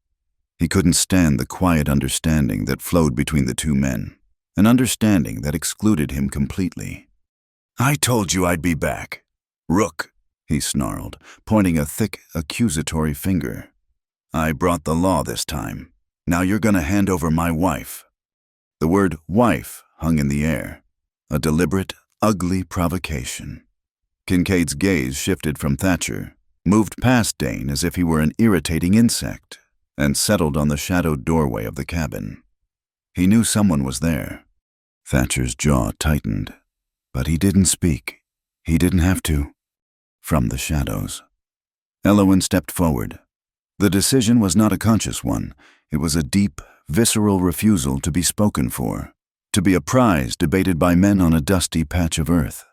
He couldn't stand the quiet understanding that flowed between the two men, an understanding that excluded him completely. "I told you I'd be back. Rook," he snarled, pointing a thick, accusatory finger. "I brought the law this time. Now you're gonna hand over my wife." The word wife hung in the air, a deliberate, ugly provocation. Kincaid's gaze shifted from Thatcher, moved past Dane as if he were an irritating insect, and settled on the shadowed doorway of the cabin. He knew someone was there. Thatcher's jaw tightened, but he didn't speak. He didn't have to. From the shadows, Elawyn stepped forward. The decision was not a conscious one. It was a deep, visceral refusal to be spoken for, to be a prize debated by men on a dusty patch of earth.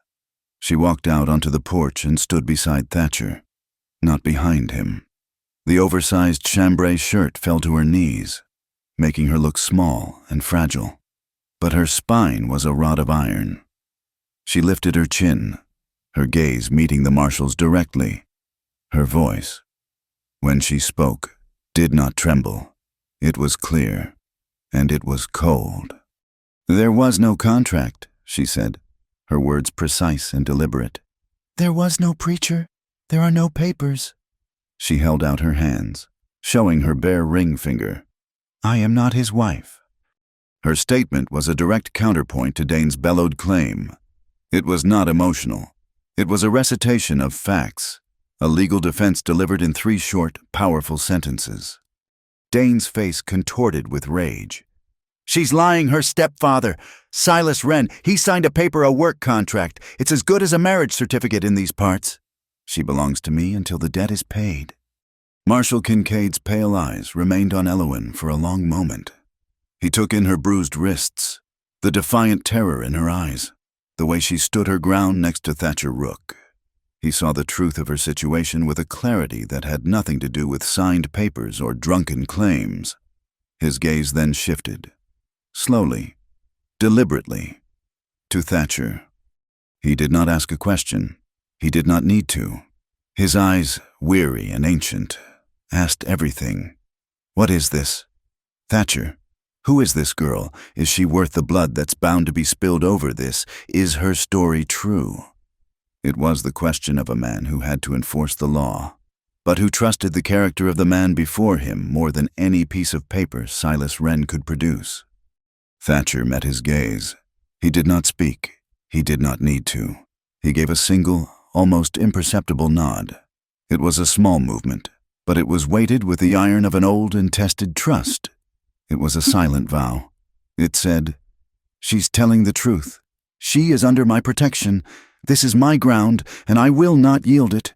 She walked out onto the porch and stood beside Thatcher, not behind him. The oversized chambray shirt fell to her knees, making her look small and fragile, but her spine was a rod of iron. She lifted her chin, her gaze meeting the marshal's directly. Her voice, when she spoke, did not tremble. It was clear, and it was cold. "There was no contract," she said, her words precise and deliberate. "There was no preacher. There are no papers." She held out her hands, showing her bare ring finger. "I am not his wife." Her statement was a direct counterpoint to Dane's bellowed claim. It was not emotional. It was a recitation of facts, a legal defense delivered in 3 short, powerful sentences. Dane's face contorted with rage. "She's lying, her stepfather. Silas Wren, he signed a work contract. It's as good as a marriage certificate in these parts. She belongs to me until the debt is paid." Marshal Kincaid's pale eyes remained on Elowen for a long moment. He took in her bruised wrists, the defiant terror in her eyes, the way she stood her ground next to Thatcher Rook. He saw the truth of her situation with a clarity that had nothing to do with signed papers or drunken claims. His gaze then shifted, slowly, deliberately, to Thatcher. He did not ask a question. He did not need to. His eyes, weary and ancient, asked everything. "What is this? Thatcher, who is this girl? Is she worth the blood that's bound to be spilled over this? Is her story true?" It was the question of a man who had to enforce the law, but who trusted the character of the man before him more than any piece of paper Silas Wren could produce. Thatcher met his gaze. He did not speak. He did not need to. He gave a single, almost imperceptible nod. It was a small movement, but it was weighted with the iron of an old and tested trust. It was a silent vow. It said, "She's telling the truth. She is under my protection. This is my ground, and I will not yield it."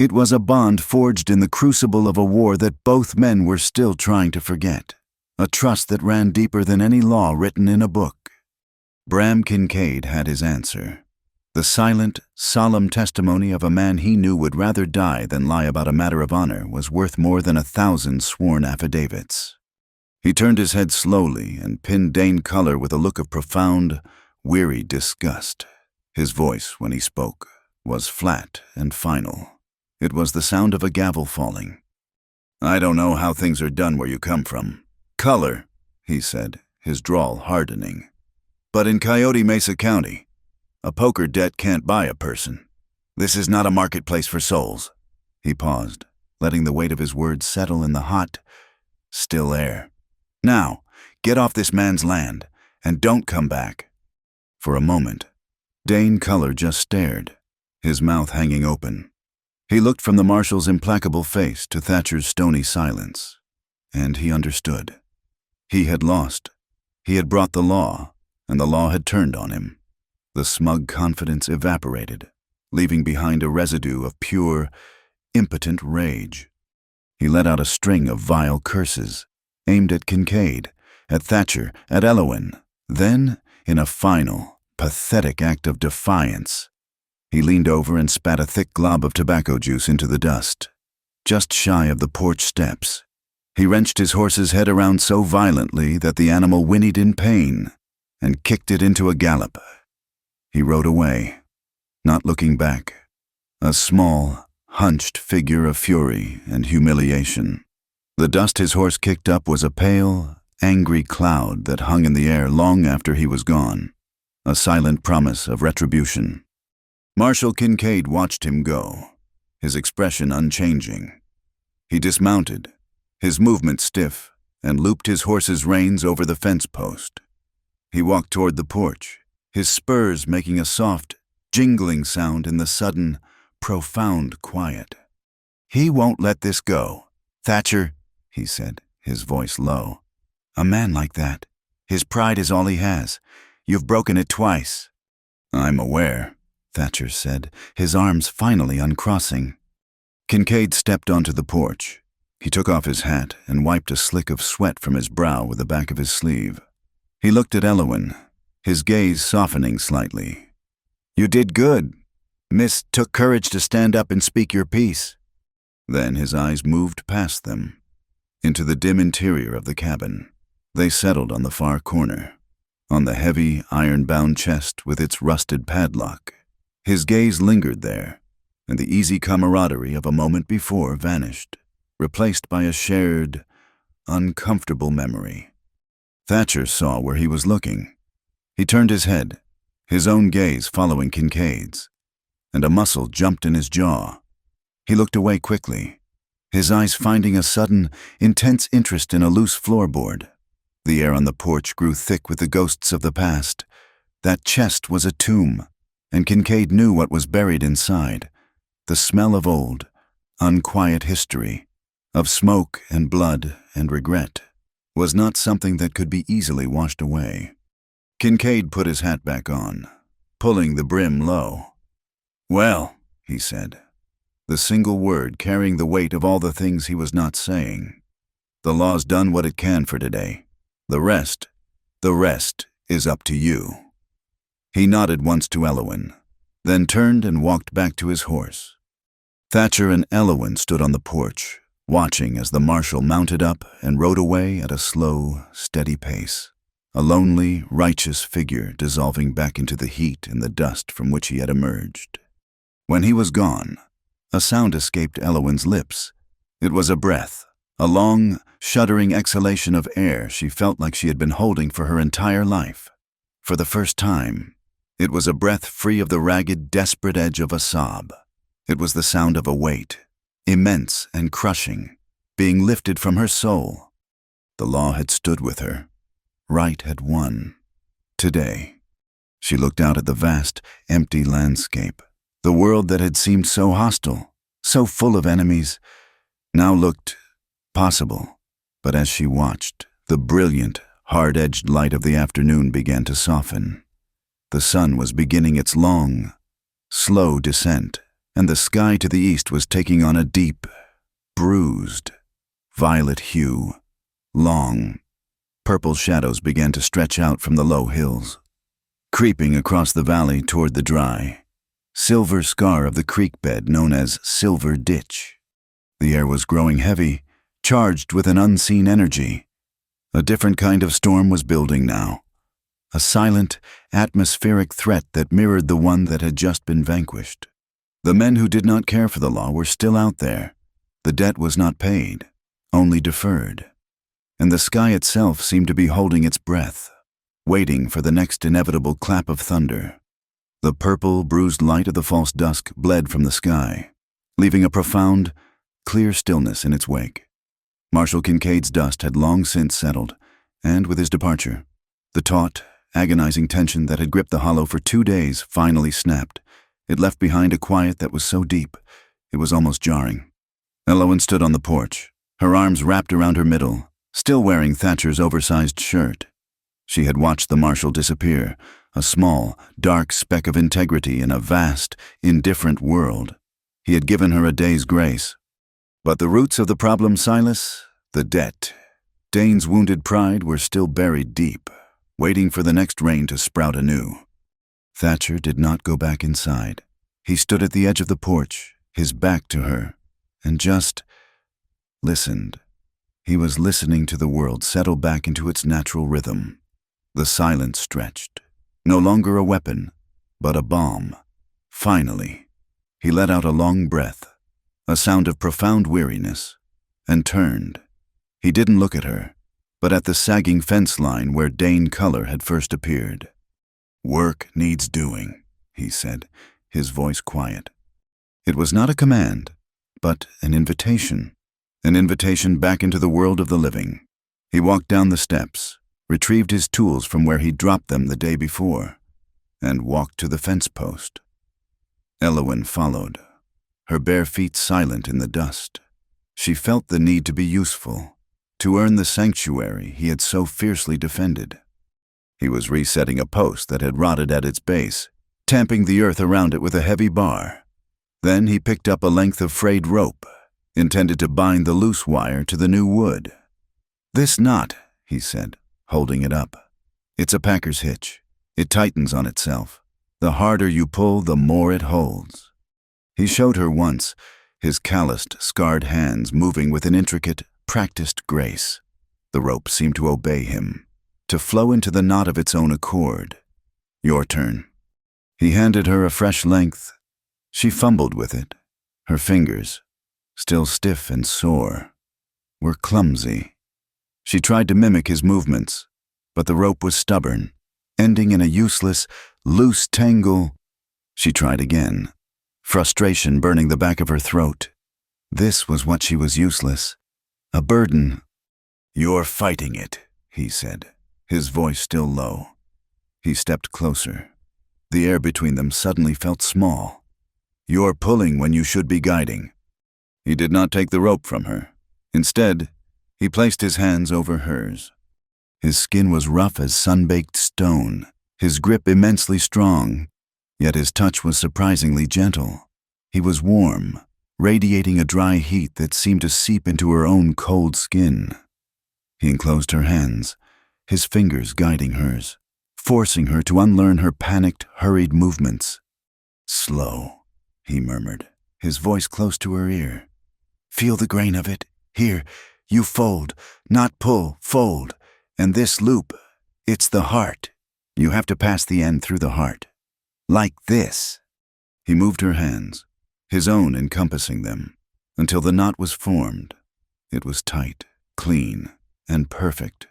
It was a bond forged in the crucible of a war that both men were still trying to forget. A trust that ran deeper than any law written in a book. Bram Kincaid had his answer. The silent, solemn testimony of a man he knew would rather die than lie about a matter of honor was worth more than 1,000 sworn affidavits. He turned his head slowly and pinned Dane Culler with a look of profound, weary disgust. His voice, when he spoke, was flat and final. It was the sound of a gavel falling. "I don't know how things are done where you come from, Culler," he said, his drawl hardening. "But in Coyote Mesa County, a poker debt can't buy a person. This is not a marketplace for souls." He paused, letting the weight of his words settle in the hot, still air. "Now, get off this man's land, and don't come back." For a moment, Dane Culler just stared, his mouth hanging open. He looked from the marshal's implacable face to Thatcher's stony silence, and he understood. He had lost. He had brought the law, and the law had turned on him. The smug confidence evaporated, leaving behind a residue of pure, impotent rage. He let out a string of vile curses, aimed at Kincaid, at Thatcher, at Elowen. Then, in a final, pathetic act of defiance, he leaned over and spat a thick glob of tobacco juice into the dust, just shy of the porch steps. He wrenched his horse's head around so violently that the animal whinnied in pain and kicked it into a gallop. He rode away, not looking back, a small, hunched figure of fury and humiliation. The dust his horse kicked up was a pale, angry cloud that hung in the air long after he was gone, a silent promise of retribution. Marshal Kincaid watched him go, his expression unchanging. He dismounted, his movement stiff, and looped his horse's reins over the fence post. He walked toward the porch, his spurs making a soft, jingling sound in the sudden, profound quiet. "He won't let this go. Thatcher," he said, his voice low. "A man like that, his pride is all he has. You've broken it twice." "I'm aware," Thatcher said, his arms finally uncrossing. Kincaid stepped onto the porch. He took off his hat and wiped a slick of sweat from his brow with the back of his sleeve. He looked at Elowen, his gaze softening slightly. "You did good. Miss took courage to stand up and speak your piece." Then his eyes moved past them, into the dim interior of the cabin. They settled on the far corner, on the heavy, iron-bound chest with its rusted padlock. His gaze lingered there, and the easy camaraderie of a moment before vanished, replaced by a shared, uncomfortable memory. Thatcher saw where he was looking. He turned his head, his own gaze following Kincaid's, and a muscle jumped in his jaw. He looked away quickly, his eyes finding a sudden, intense interest in a loose floorboard. The air on the porch grew thick with the ghosts of the past. That chest was a tomb, and Kincaid knew what was buried inside. The smell of old, unquiet history, of smoke and blood and regret, was not something that could be easily washed away. Kincaid put his hat back on, pulling the brim low. "Well," he said, the single word carrying the weight of all the things he was not saying. "The law's done what it can for today. The rest is up to you." He nodded once to Elowin, then turned and walked back to his horse. Thatcher and Elowin stood on the porch, watching as the marshal mounted up and rode away at a slow, steady pace, a lonely, righteous figure dissolving back into the heat and the dust from which he had emerged. When he was gone, a sound escaped Elowin's lips. It was a breath, a long, shuddering exhalation of air she felt like she had been holding for her entire life. For the first time, it was a breath free of the ragged, desperate edge of a sob. It was the sound of a weight, immense and crushing, being lifted from her soul. The law had stood with her. Right had won. Today, she looked out at the vast, empty landscape. The world that had seemed so hostile, so full of enemies, now looked possible. But as she watched, the brilliant, hard-edged light of the afternoon began to soften. The sun was beginning its long, slow descent, and the sky to the east was taking on a deep, bruised, violet hue. Long, purple shadows began to stretch out from the low hills, creeping across the valley toward the dry, silver scar of the creek bed known as Silver Ditch. The air was growing heavy, charged with an unseen energy. A different kind of storm was building now, a silent, atmospheric threat that mirrored the one that had just been vanquished. The men who did not care for the law were still out there. The debt was not paid, only deferred. And the sky itself seemed to be holding its breath, waiting for the next inevitable clap of thunder. The purple, bruised light of the false dusk bled from the sky, leaving a profound, clear stillness in its wake. Marshal Kincaid's dust had long since settled, and with his departure, the taut, agonizing tension that had gripped the hollow for 2 days finally snapped. It left behind a quiet that was so deep, it was almost jarring. Elowin stood on the porch, her arms wrapped around her middle, still wearing Thatcher's oversized shirt. She had watched the marshal disappear, a small, dark speck of integrity in a vast, indifferent world. He had given her a day's grace. But the roots of the problem, Silas, the debt, Dane's wounded pride were still buried deep, waiting for the next rain to sprout anew. Thatcher did not go back inside. He stood at the edge of the porch, his back to her, and just listened. He was listening to the world settle back into its natural rhythm. The silence stretched, no longer a weapon, but a balm. Finally, he let out a long breath, a sound of profound weariness, and turned. He didn't look at her, but at the sagging fence line where Dane Color had first appeared. "Work needs doing," he said, his voice quiet. It was not a command, but an invitation back into the world of the living. He walked down the steps, retrieved his tools from where he'd dropped them the day before, and walked to the fence post. Elowin followed, her bare feet silent in the dust. She felt the need to be useful, to earn the sanctuary he had so fiercely defended. He was resetting a post that had rotted at its base, tamping the earth around it with a heavy bar. Then he picked up a length of frayed rope, intended to bind the loose wire to the new wood. "This knot," he said, holding it up. "It's a packer's hitch. It tightens on itself. The harder you pull, the more it holds." He showed her once, his calloused, scarred hands moving with an intricate, practiced grace. The rope seemed to obey him, to flow into the knot of its own accord. "Your turn." He handed her a fresh length. She fumbled with it. Her fingers, still stiff and sore, were clumsy. She tried to mimic his movements, but the rope was stubborn, ending in a useless, loose tangle. She tried again, frustration burning the back of her throat. This was what she was useless. A burden. "You're fighting it," he said, his voice still low. He stepped closer. The air between them suddenly felt small. "You're pulling when you should be guiding." He did not take the rope from her. Instead, he placed his hands over hers. His skin was rough as sun-baked stone, his grip immensely strong, yet his touch was surprisingly gentle. He was warm, radiating a dry heat that seemed to seep into her own cold skin. He enclosed her hands, his fingers guiding hers, forcing her to unlearn her panicked, hurried movements. "Slow," he murmured, his voice close to her ear. "Feel the grain of it. Here, you fold, not pull, fold. And this loop, it's the heart. You have to pass the end through the heart. Like this." He moved her hands, his own encompassing them, until the knot was formed. It was tight, clean, and perfect.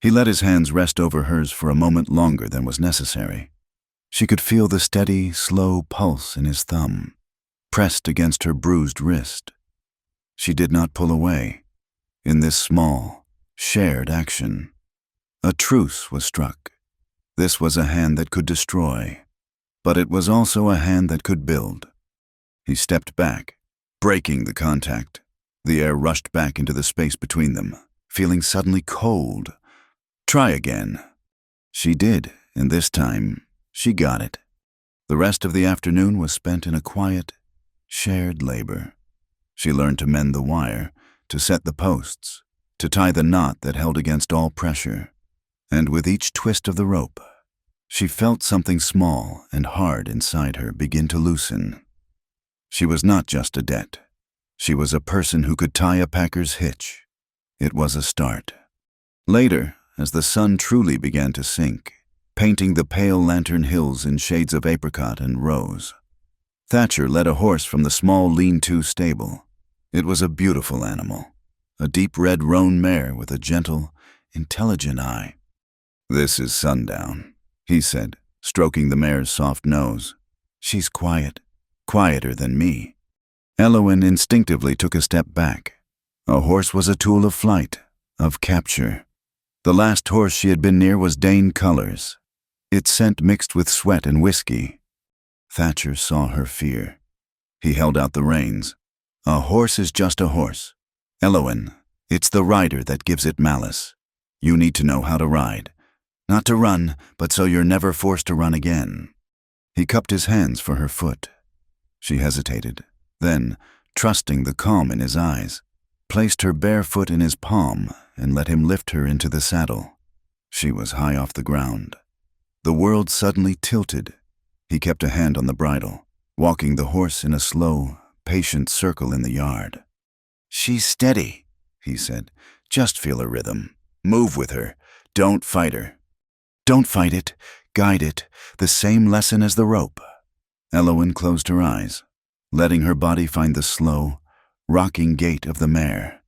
He let his hands rest over hers for a moment longer than was necessary. She could feel the steady, slow pulse in his thumb, pressed against her bruised wrist. She did not pull away. In this small, shared action, a truce was struck. This was a hand that could destroy, but it was also a hand that could build. He stepped back, breaking the contact. The air rushed back into the space between them, feeling suddenly cold. "Try again." She did, and this time, she got it. The rest of the afternoon was spent in a quiet, shared labor. She learned to mend the wire, to set the posts, to tie the knot that held against all pressure. And with each twist of the rope, she felt something small and hard inside her begin to loosen. She was not just a debt. She was a person who could tie a packer's hitch. It was a start. Later, as the sun truly began to sink, painting the pale lantern hills in shades of apricot and rose, Thatcher led a horse from the small lean-to stable. It was a beautiful animal, a deep red roan mare with a gentle, intelligent eye. "This is Sundown," he said, stroking the mare's soft nose. "She's quiet, quieter than me." Elowen instinctively took a step back. A horse was a tool of flight, of capture. The last horse she had been near was Dane Colors, its scent mixed with sweat and whiskey. Thatcher saw her fear. He held out the reins. "A horse is just a horse. Elowen, it's the rider that gives it malice. You need to know how to ride. Not to run, but so you're never forced to run again." He cupped his hands for her foot. She hesitated, then, trusting the calm in his eyes, placed her bare foot in his palm and let him lift her into the saddle. She was high off the ground. The world suddenly tilted. He kept a hand on the bridle, walking the horse in a slow, patient circle in the yard. "She's steady," he said. "Just feel her rhythm. Move with her. Don't fight her." "Don't fight it. Guide it. The same lesson as the rope." Elowen closed her eyes, letting her body find the slow, rocking gait of the mare.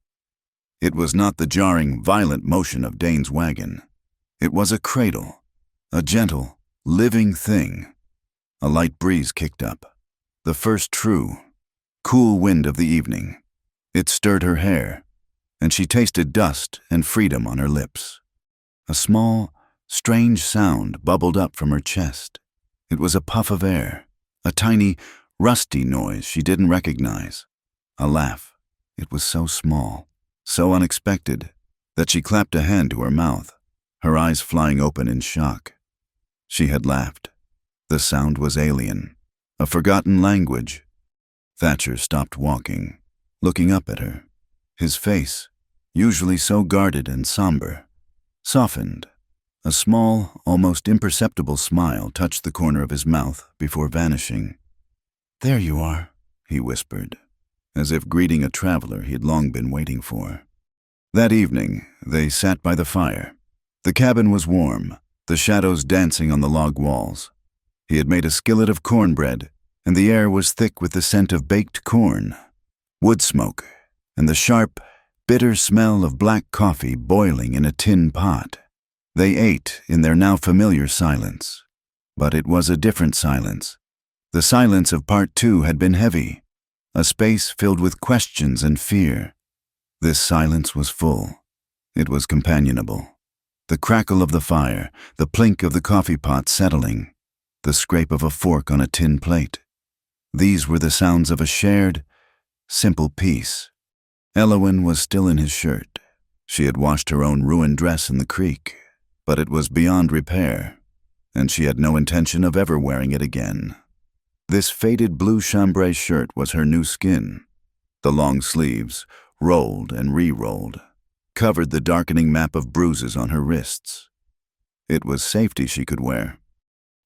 It was not the jarring, violent motion of Dane's wagon. It was a cradle, a gentle, living thing. A light breeze kicked up, the first true, cool wind of the evening. It stirred her hair, and she tasted dust and freedom on her lips. A small, strange sound bubbled up from her chest. It was a puff of air, a tiny, rusty noise she didn't recognize. A laugh. It was so small, so unexpected, that she clapped a hand to her mouth, her eyes flying open in shock. She had laughed. The sound was alien, a forgotten language. Thatcher stopped walking, looking up at her. His face, usually so guarded and somber, softened. A small, almost imperceptible smile touched the corner of his mouth before vanishing. "There you are," he whispered, as if greeting a traveler he had long been waiting for. That evening, they sat by the fire. The cabin was warm, the shadows dancing on the log walls. He had made a skillet of cornbread, and the air was thick with the scent of baked corn, wood smoke, and the sharp, bitter smell of black coffee boiling in a tin pot. They ate in their now familiar silence. But it was a different silence. The silence of part 2 had been heavy, a space filled with questions and fear. This silence was full. It was companionable. The crackle of the fire, the plink of the coffee pot settling, the scrape of a fork on a tin plate. These were the sounds of a shared, simple peace. Elowen was still in his shirt. She had washed her own ruined dress in the creek, but it was beyond repair, and she had no intention of ever wearing it again. This faded blue chambray shirt was her new skin. The long sleeves, rolled and re-rolled, covered the darkening map of bruises on her wrists. It was safety she could wear.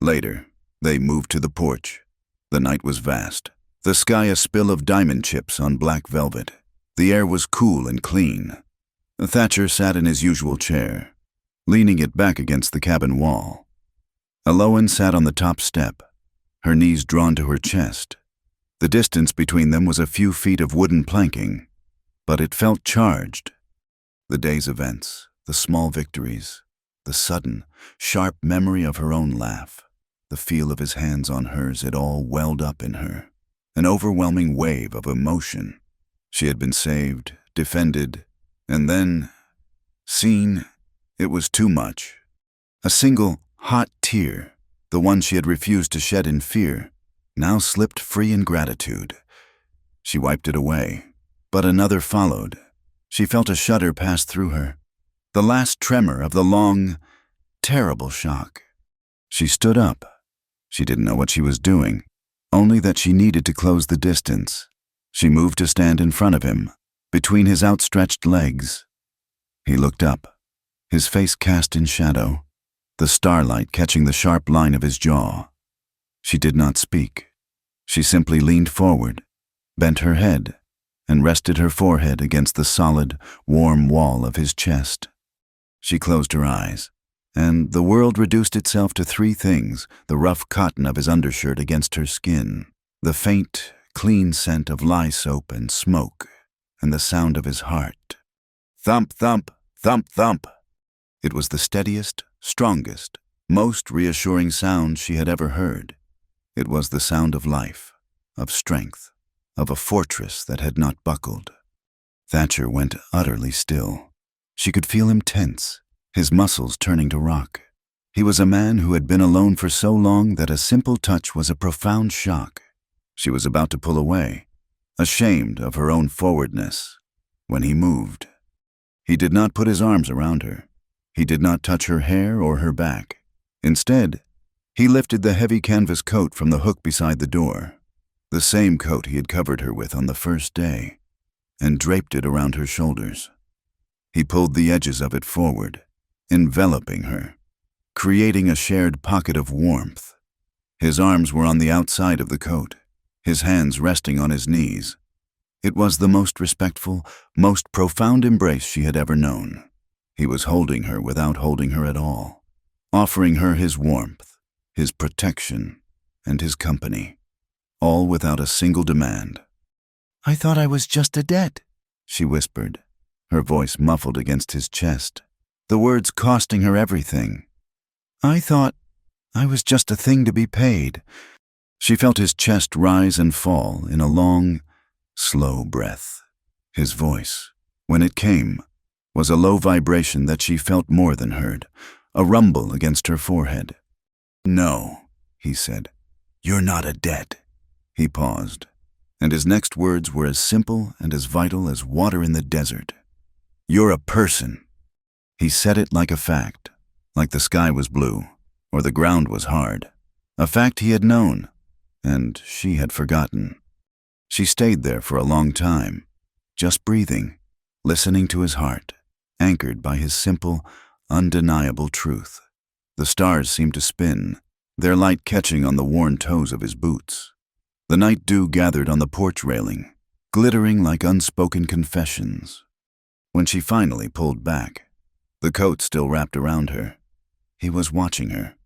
Later, they moved to the porch. The night was vast, the sky a spill of diamond chips on black velvet. The air was cool and clean. Thatcher sat in his usual chair, leaning it back against the cabin wall. Elowen sat on the top step, her knees drawn to her chest. The distance between them was a few feet of wooden planking, but it felt charged. The day's events, the small victories, the sudden, sharp memory of her own laugh, the feel of his hands on hers, it all welled up in her. An overwhelming wave of emotion. She had been saved, defended, and then, seen. It was too much. A single, hot tear, the one she had refused to shed in fear, now slipped free in gratitude. She wiped it away, but another followed. She felt a shudder pass through her, the last tremor of the long, terrible shock. She stood up. She didn't know what she was doing, only that she needed to close the distance. She moved to stand in front of him, between his outstretched legs. He looked up, his face cast in shadow, the starlight catching the sharp line of his jaw. She did not speak. She simply leaned forward, bent her head, and rested her forehead against the solid, warm wall of his chest. She closed her eyes, and the world reduced itself to 3 things: the rough cotton of his undershirt against her skin, the faint, clean scent of lye soap and smoke, and the sound of his heart. Thump, thump, thump, thump. It was the steadiest, strongest, most reassuring sound she had ever heard. It was the sound of life, of strength, of a fortress that had not buckled. Thatcher went utterly still. She could feel him tense, his muscles turning to rock. He was a man who had been alone for so long that a simple touch was a profound shock. She was about to pull away, ashamed of her own forwardness, when he moved. He did not put his arms around her. He did not touch her hair or her back. Instead, he lifted the heavy canvas coat from the hook beside the door, the same coat he had covered her with on the first day, and draped it around her shoulders. He pulled the edges of it forward, enveloping her, creating a shared pocket of warmth. His arms were on the outside of the coat, his hands resting on his knees. It was the most respectful, most profound embrace she had ever known. He was holding her without holding her at all, offering her his warmth, his protection, and his company, all without a single demand. "I thought I was just a debt," she whispered, her voice muffled against his chest, the words costing her everything. "I thought I was just a thing to be paid." She felt his chest rise and fall in a long, slow breath. His voice, when it came, was a low vibration that she felt more than heard, a rumble against her forehead. "No," he said, "you're not a debt." He paused, and his next words were as simple and as vital as water in the desert. "You're a person." He said it like a fact, like the sky was blue, or the ground was hard, a fact he had known, and she had forgotten. She stayed there for a long time, just breathing, listening to his heart, anchored by his simple, undeniable truth. The stars seemed to spin, their light catching on the worn toes of his boots. The night dew gathered on the porch railing, glittering like unspoken confessions. When she finally pulled back, the coat still wrapped around her, he was watching her,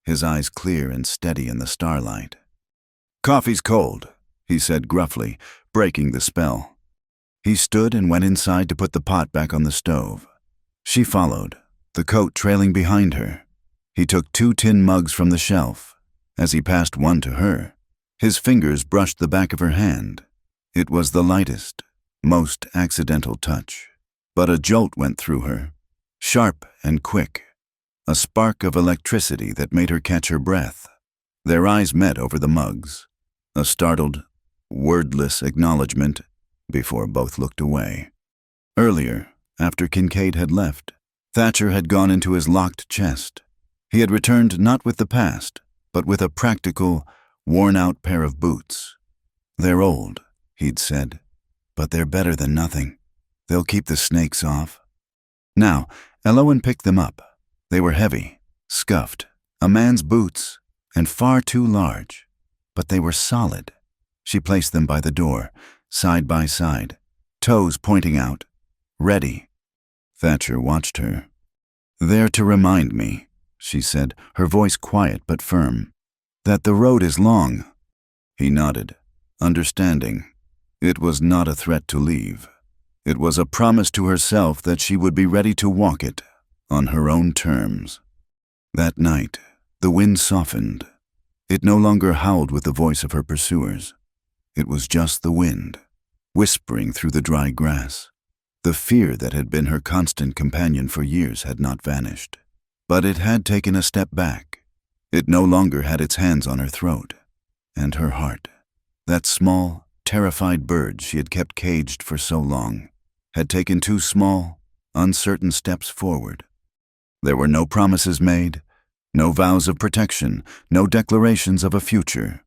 his eyes clear and steady in the starlight. "Coffee's cold," he said gruffly, breaking the spell. He stood and went inside to put the pot back on the stove. She followed, the coat trailing behind her. He took 2 tin mugs from the shelf. As he passed one to her, his fingers brushed the back of her hand. It was the lightest, most accidental touch. But a jolt went through her, sharp and quick, a spark of electricity that made her catch her breath. Their eyes met over the mugs, a startled, wordless acknowledgement before both looked away. Earlier, after Kincaid had left, Thatcher had gone into his locked chest. He had returned not with the past, but with a practical, worn-out pair of boots. "They're old," he'd said, "but they're better than nothing. They'll keep the snakes off." Now, Elowen picked them up. They were heavy, scuffed, a man's boots, and far too large, but they were solid. She placed them by the door, side by side, toes pointing out, ready. Thatcher watched her. "They're to remind me," she said, her voice quiet but firm, "that the road is long." He nodded, understanding. It was not a threat to leave. It was a promise to herself that she would be ready to walk it on her own terms. That night, the wind softened. It no longer howled with the voice of her pursuers. It was just the wind, whispering through the dry grass. The fear that had been her constant companion for years had not vanished, but it had taken a step back. It no longer had its hands on her throat, and her heart. That small, terrified bird she had kept caged for so long had taken 2 small, uncertain steps forward. There were no promises made, no vows of protection, no declarations of a future.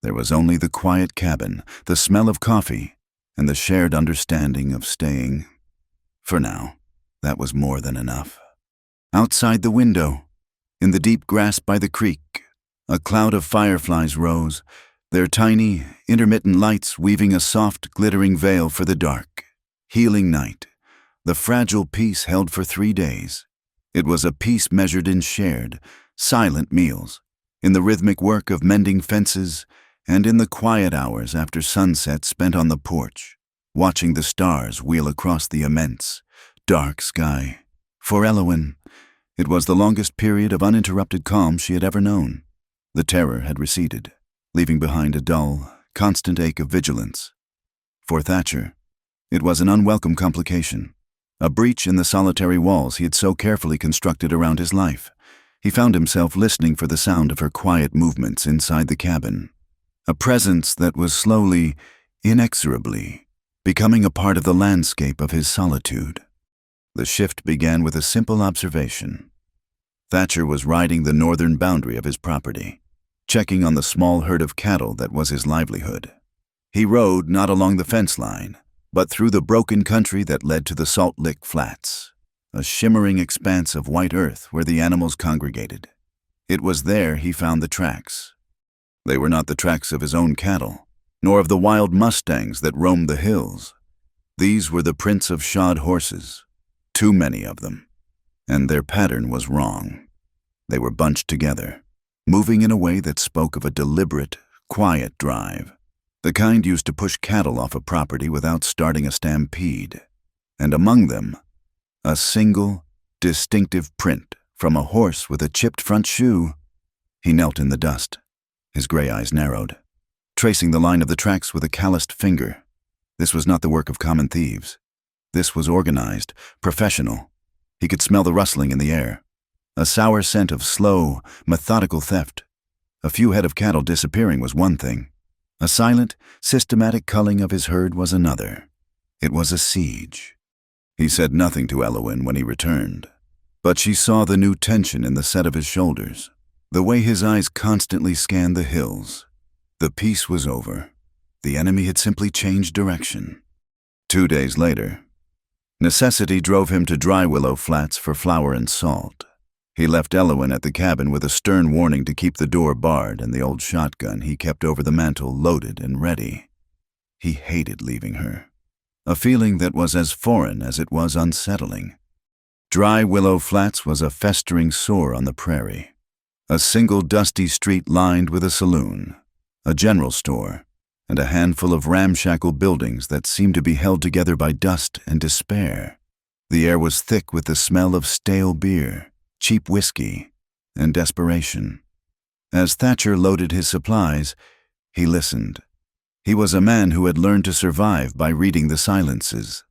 There was only the quiet cabin, the smell of coffee, and the shared understanding of staying. For now, that was more than enough. Outside the window, in the deep grass by the creek, a cloud of fireflies rose, their tiny, intermittent lights weaving a soft, glittering veil for the dark, healing night, the fragile peace held for 3 days. It was a peace measured in shared, silent meals, in the rhythmic work of mending fences, and in the quiet hours after sunset spent on the porch, watching the stars wheel across the immense, dark sky. For Elowen, it was the longest period of uninterrupted calm she had ever known. The terror had receded, leaving behind a dull, constant ache of vigilance. For Thatcher, it was an unwelcome complication, a breach in the solitary walls he had so carefully constructed around his life. He found himself listening for the sound of her quiet movements inside the cabin, a presence that was slowly, inexorably, becoming a part of the landscape of his solitude. The shift began with a simple observation. Thatcher was riding the northern boundary of his property, checking on the small herd of cattle that was his livelihood. He rode not along the fence line, but through the broken country that led to the Salt Lick Flats, a shimmering expanse of white earth where the animals congregated. It was there he found the tracks. They were not the tracks of his own cattle, nor of the wild mustangs that roamed the hills. These were the prints of shod horses, too many of them, and their pattern was wrong. They were bunched together, moving in a way that spoke of a deliberate, quiet drive, the kind used to push cattle off a property without starting a stampede. And among them, a single, distinctive print from a horse with a chipped front shoe. He knelt in the dust, his gray eyes narrowed, tracing the line of the tracks with a calloused finger. This was not the work of common thieves. This was organized, professional. He could smell the rustling in the air, a sour scent of slow, methodical theft. A few head of cattle disappearing was one thing. A silent, systematic culling of his herd was another. It was a siege. He said nothing to Elowen when he returned, but she saw the new tension in the set of his shoulders, the way his eyes constantly scanned the hills. The peace was over. The enemy had simply changed direction. 2 days later, necessity drove him to Dry Willow Flats for flour and salt. He left Elowen at the cabin with a stern warning to keep the door barred and the old shotgun he kept over the mantel loaded and ready. He hated leaving her, a feeling that was as foreign as it was unsettling. Dry Willow Flats was a festering sore on the prairie, a single dusty street lined with a saloon, a general store, and a handful of ramshackle buildings that seemed to be held together by dust and despair. The air was thick with the smell of stale beer, cheap whiskey, and desperation. As Thatcher loaded his supplies, he listened. He was a man who had learned to survive by reading the silences,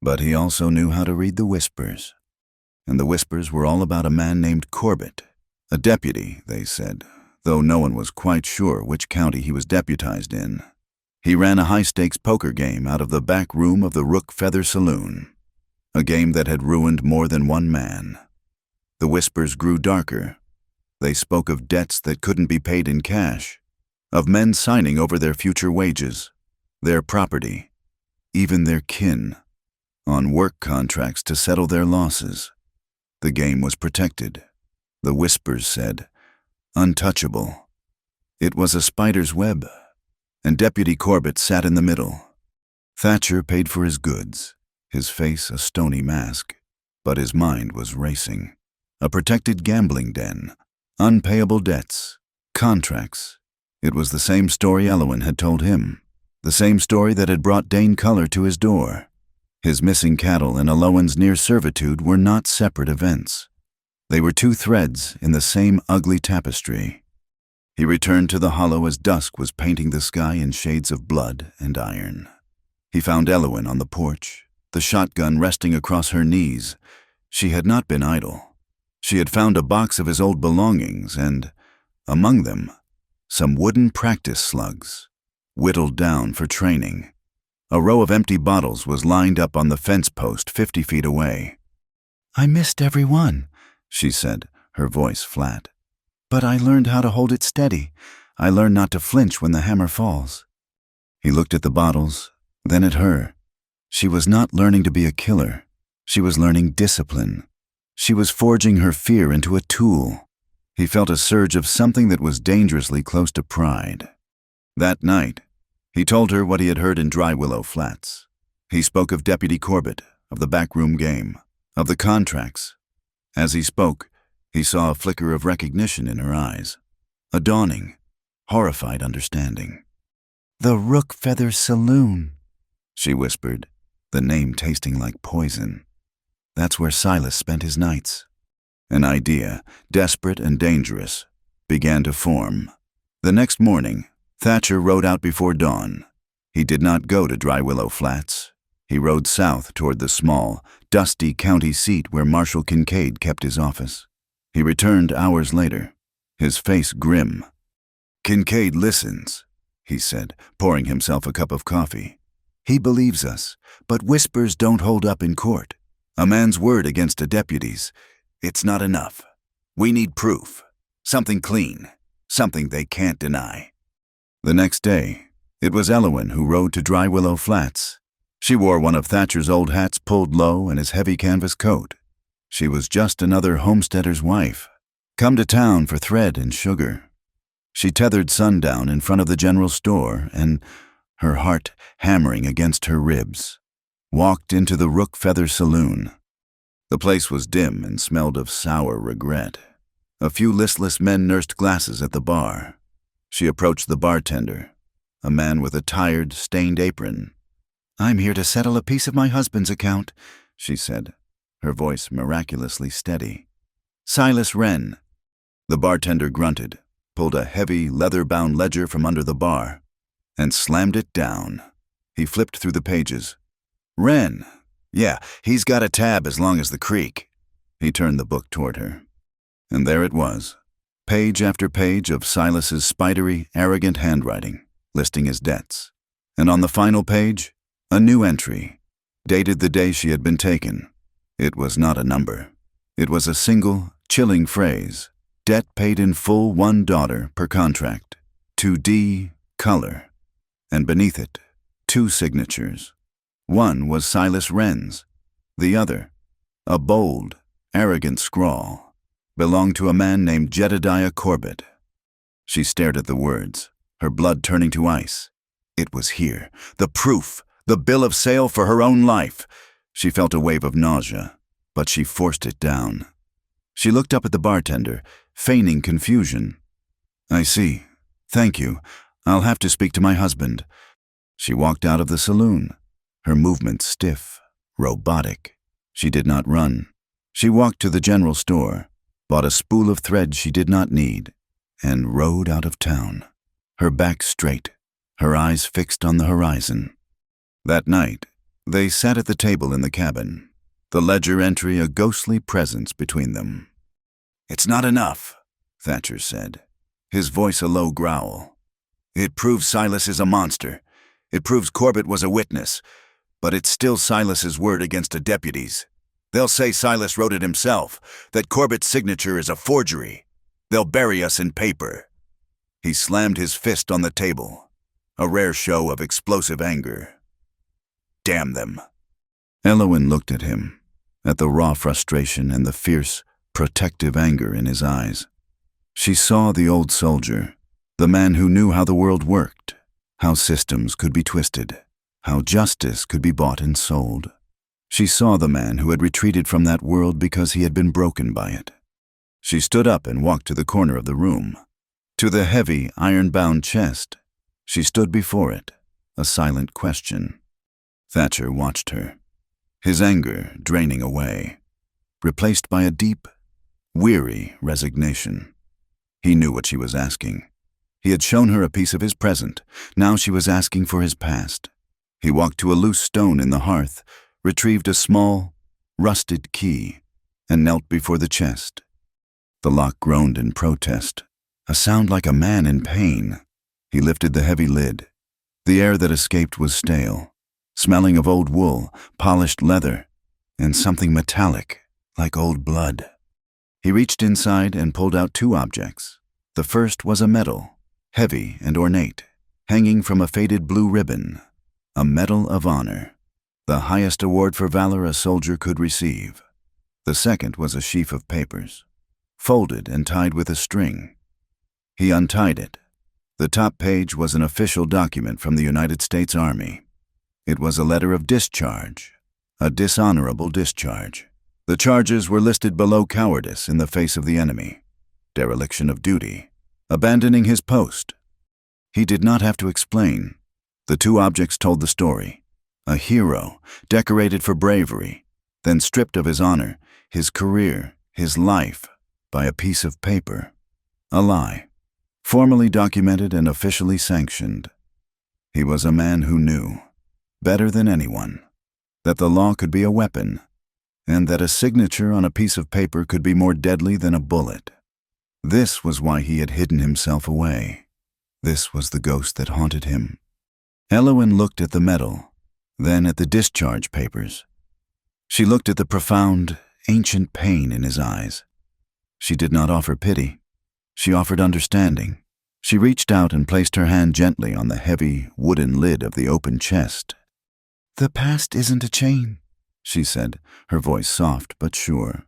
but he also knew how to read the whispers. And the whispers were all about a man named Corbett, a deputy, they said, though no one was quite sure which county he was deputized in. He ran a high-stakes poker game out of the back room of the Rook Feather Saloon, a game that had ruined more than one man. The whispers grew darker. They spoke of debts that couldn't be paid in cash, of men signing over their future wages, their property, even their kin, on work contracts to settle their losses. The game was protected. The whispers said, untouchable. It was a spider's web, and Deputy Corbett sat in the middle. Thatcher paid for his goods, his face a stony mask, but his mind was racing. A protected gambling den, unpayable debts, contracts. It was the same story Elwyn had told him, the same story that had brought Dane Culler to his door. His missing cattle and Elwyn's near servitude were not separate events. They were two threads in the same ugly tapestry. He returned to the hollow as dusk was painting the sky in shades of blood and iron. He found Elwyn on the porch, the shotgun resting across her knees. She had not been idle. She had found a box of his old belongings and, among them, some wooden practice slugs, whittled down for training. A row of empty bottles was lined up on the fence post 50 feet away. "I missed every one," she said, her voice flat. "But I learned how to hold it steady. I learned not to flinch when the hammer falls." He looked at the bottles, then at her. She was not learning to be a killer. She was learning discipline. She was forging her fear into a tool. He felt a surge of something that was dangerously close to pride. That night, he told her what he had heard in Dry Willow Flats. He spoke of Deputy Corbett, of the backroom game, of the contracts. As he spoke, he saw a flicker of recognition in her eyes, a dawning, horrified understanding. "The Rook Feather Saloon," she whispered, the name tasting like poison. "That's where Silas spent his nights." An idea, desperate and dangerous, began to form. The next morning, Thatcher rode out before dawn. He did not go to Dry Willow Flats. He rode south toward the small, dusty county seat where Marshal Kincaid kept his office. He returned hours later, his face grim. "Kincaid listens," he said, pouring himself a cup of coffee. "He believes us, but whispers don't hold up in court. A man's word against a deputy's, it's not enough. We need proof, something clean, something they can't deny." The next day, it was Elwyn who rode to Dry Willow Flats. She wore one of Thatcher's old hats pulled low and his heavy canvas coat. She was just another homesteader's wife, come to town for thread and sugar. She tethered Sundown in front of the general store and, her heart hammering against her ribs, walked into the Rook Feather Saloon. The place was dim and smelled of sour regret. A few listless men nursed glasses at the bar. She approached the bartender, a man with a tired, stained apron. "I'm here to settle a piece of my husband's account," she said, her voice miraculously steady. "Silas Wren." The bartender grunted, pulled a heavy, leather-bound ledger from under the bar, and slammed it down. He flipped through the pages. "Wren. Yeah, he's got a tab as long as the creek." He turned the book toward her. And there it was, page after page of Silas's spidery, arrogant handwriting, listing his debts. And on the final page, a new entry, dated the day she had been taken. It was not a number. It was a single, chilling phrase, debt paid in full, one daughter per contract, to D. Culler. And beneath it, two signatures. One was Silas Wren's. The other, a bold, arrogant scrawl, belonged to a man named Jedediah Corbett. She stared at the words, her blood turning to ice. It was here, the proof, the bill of sale for her own life. She felt a wave of nausea, but she forced it down. She looked up at the bartender, feigning confusion. "I see. Thank you. I'll have to speak to my husband." She walked out of the saloon, her movements stiff, robotic. She did not run. She walked to the general store, bought a spool of thread she did not need, and rode out of town, her back straight, her eyes fixed on the horizon. That night, they sat at the table in the cabin, the ledger entry a ghostly presence between them. "It's not enough," Thatcher said, his voice a low growl. "It proves Silas is a monster. It proves Corbett was a witness, but it's still Silas's word against a deputy's. They'll say Silas wrote it himself, that Corbett's signature is a forgery. They'll bury us in paper." He slammed his fist on the table, a rare show of explosive anger. "Damn them." Elowen looked at him, at the raw frustration and the fierce, protective anger in his eyes. She saw the old soldier, the man who knew how the world worked, how systems could be twisted, how justice could be bought and sold. She saw the man who had retreated from that world because he had been broken by it. She stood up and walked to the corner of the room. To the heavy, iron-bound chest. She stood before it, a silent question. Thatcher watched her, his anger draining away, replaced by a deep, weary resignation. He knew what she was asking. He had shown her a piece of his present. Now she was asking for his past. He walked to a loose stone in the hearth, retrieved a small, rusted key, and knelt before the chest. The lock groaned in protest, a sound like a man in pain. He lifted the heavy lid. The air that escaped was stale, smelling of old wool, polished leather, and something metallic, like old blood. He reached inside and pulled out two objects. The first was a medal, heavy and ornate, hanging from a faded blue ribbon, a Medal of Honor, the highest award for valor a soldier could receive. The second was a sheaf of papers, folded and tied with a string. He untied it. The top page was an official document from the United States Army. It was a letter of discharge, a dishonorable discharge. The charges were listed below: cowardice in the face of the enemy, dereliction of duty, abandoning his post. He did not have to explain. The two objects told the story. A hero, decorated for bravery, then stripped of his honor, his career, his life, by a piece of paper. A lie, formally documented and officially sanctioned. He was a man who knew, better than anyone, that the law could be a weapon, and that a signature on a piece of paper could be more deadly than a bullet. This was why he had hidden himself away. This was the ghost that haunted him. Elowen looked at the medal, then at the discharge papers. She looked at the profound, ancient pain in his eyes. She did not offer pity. She offered understanding. She reached out and placed her hand gently on the heavy, wooden lid of the open chest. "The past isn't a chain," she said, her voice soft but sure.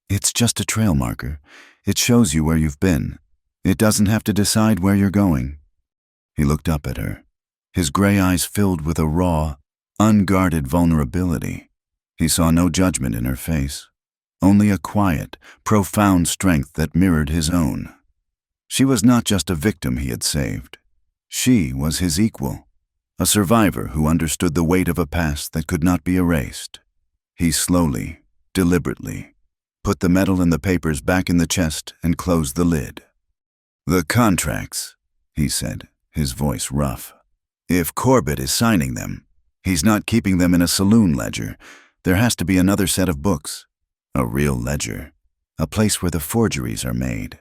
"It's just a trail marker. It shows you where you've been. It doesn't have to decide where you're going." He looked up at her, his gray eyes filled with a raw, unguarded vulnerability. He saw no judgment in her face, only a quiet, profound strength that mirrored his own. She was not just a victim he had saved. She was his equal, a survivor who understood the weight of a past that could not be erased. He slowly, deliberately, put the medal and the papers back in the chest and closed the lid. "The contracts," he said, his voice rough. "If Corbett is signing them, he's not keeping them in a saloon ledger. There has to be another set of books, a real ledger, a place where the forgeries are made."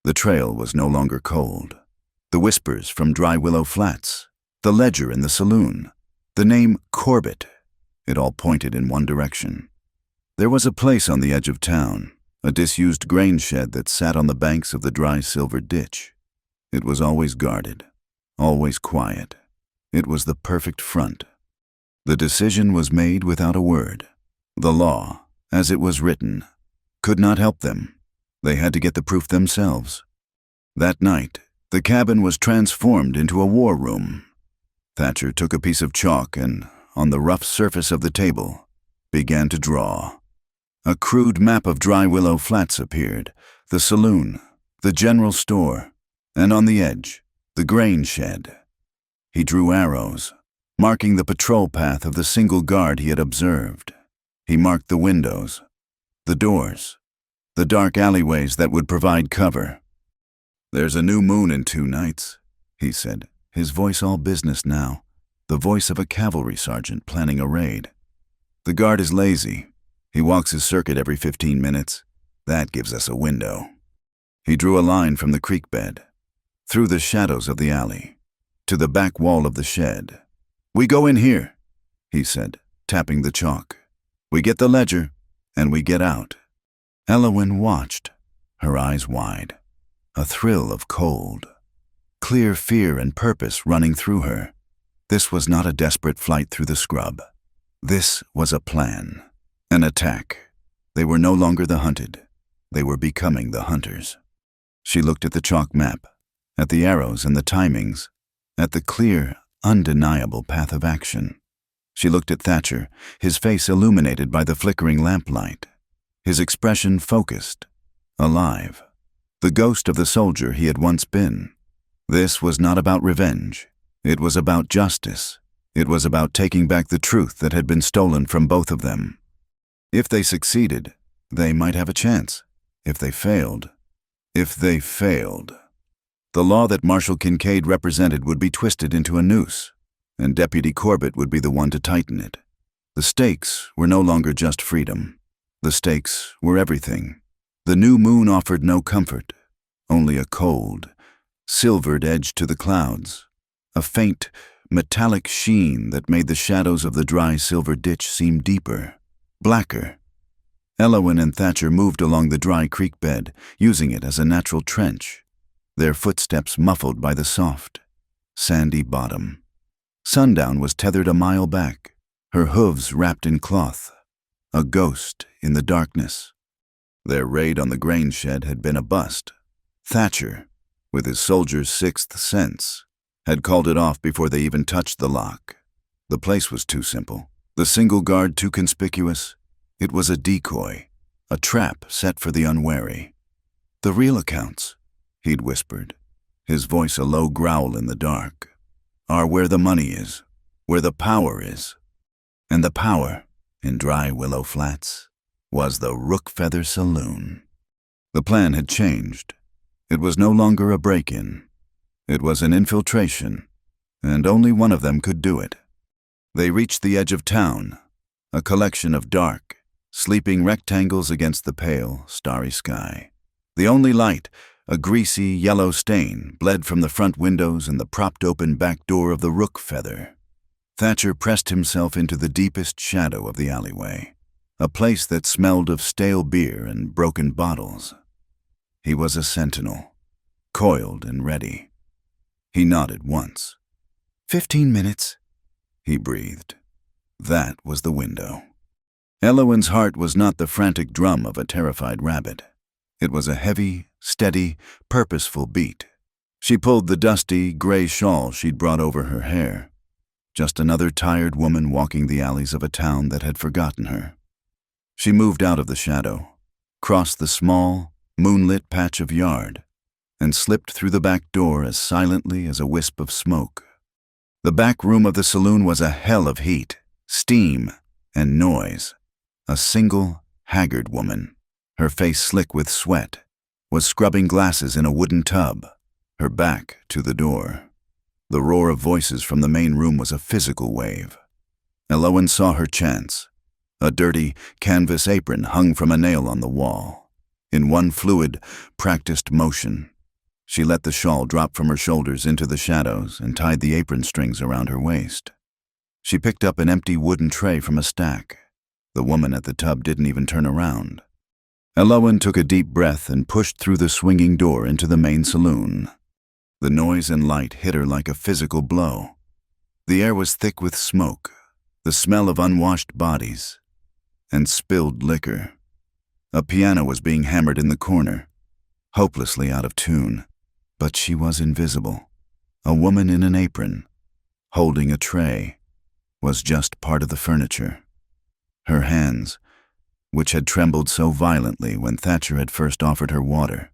The trail was no longer cold. The whispers from Dry Willow Flats, the ledger in the saloon, the name Corbett, it all pointed in one direction. There was a place on the edge of town, a disused grain shed that sat on the banks of the dry silver ditch. It was always guarded, always quiet. It was the perfect front. The decision was made without a word. The law, as it was written, could not help them. They had to get the proof themselves. That night, the cabin was transformed into a war room. Thatcher took a piece of chalk and, on the rough surface of the table, began to draw. A crude map of Dry Willow Flats appeared, the saloon, the general store, and on the edge, The grain shed. He drew arrows, marking the patrol path of the single guard he had observed. He marked the windows, the doors, the dark alleyways that would provide cover. "There's a new moon in 2 nights," he said, his voice all business now, the voice of a cavalry sergeant planning a raid. "The guard is lazy. He walks his circuit every 15 minutes. That gives us a window." He drew a line from the creek bed, through the shadows of the alley, to the back wall of the shed. "We go in here," he said, tapping the chalk. "We get the ledger, and we get out." Elowyn watched, her eyes wide, a thrill of cold, clear fear and purpose running through her. This was not a desperate flight through the scrub. This was a plan, an attack. They were no longer the hunted. They were becoming the hunters. She looked at the chalk map, at the arrows and the timings, at the clear, undeniable path of action. She looked at Thatcher, his face illuminated by the flickering lamplight, his expression focused, alive, the ghost of the soldier he had once been. This was not about revenge. It was about justice. It was about taking back the truth that had been stolen from both of them. If they succeeded, they might have a chance. If they failed, the law that Marshal Kincaid represented would be twisted into a noose, and Deputy Corbett would be the one to tighten it. The stakes were no longer just freedom. The stakes were everything. The new moon offered no comfort, only a cold, silvered edge to the clouds, a faint, metallic sheen that made the shadows of the dry silver ditch seem deeper, blacker. Elowyn and Thatcher moved along the dry creek bed, using it as a natural trench, their footsteps muffled by the soft, sandy bottom. Sundown was tethered a mile back, her hooves wrapped in cloth, a ghost in the darkness. Their raid on the grain shed had been a bust. Thatcher, with his soldier's sixth sense, had called it off before they even touched the lock. The place was too simple, the single guard too conspicuous. It was a decoy, a trap set for the unwary. "The real accounts," he'd whispered, his voice a low growl in the dark, "are where the money is, where the power is." And the power, in Dry Willow Flats, was the Rook Feather Saloon. The plan had changed. It was no longer a break-in. It was an infiltration, and only one of them could do it. They reached the edge of town, a collection of dark, sleeping rectangles against the pale, starry sky. The only light, a greasy yellow stain, bled from the front windows and the propped-open back door of the Rook Feather. Thatcher pressed himself into the deepest shadow of the alleyway, a place that smelled of stale beer and broken bottles. He was a sentinel, coiled and ready. He nodded once. 15 minutes, he breathed. That was the window. Elowyn's heart was not the frantic drum of a terrified rabbit. It was a heavy, steady, purposeful beat. She pulled the dusty, gray shawl she'd brought over her hair. Just another tired woman walking the alleys of a town that had forgotten her. She moved out of the shadow, crossed the small, moonlit patch of yard, and slipped through the back door as silently as a wisp of smoke. The back room of the saloon was a hell of heat, steam, and noise. A single, haggard woman, her face slick with sweat, was scrubbing glasses in a wooden tub, her back to the door. The roar of voices from the main room was a physical wave. Elowyn saw her chance. A dirty, canvas apron hung from a nail on the wall. In one fluid, practiced motion, she let the shawl drop from her shoulders into the shadows and tied the apron strings around her waist. She picked up an empty wooden tray from a stack. The woman at the tub didn't even turn around. Elowyn took a deep breath and pushed through the swinging door into the main saloon. The noise and light hit her like a physical blow. The air was thick with smoke, the smell of unwashed bodies, and spilled liquor. A piano was being hammered in the corner, hopelessly out of tune, but she was invisible. A woman in an apron, holding a tray, was just part of the furniture. Her hands, which had trembled so violently when Thatcher had first offered her water,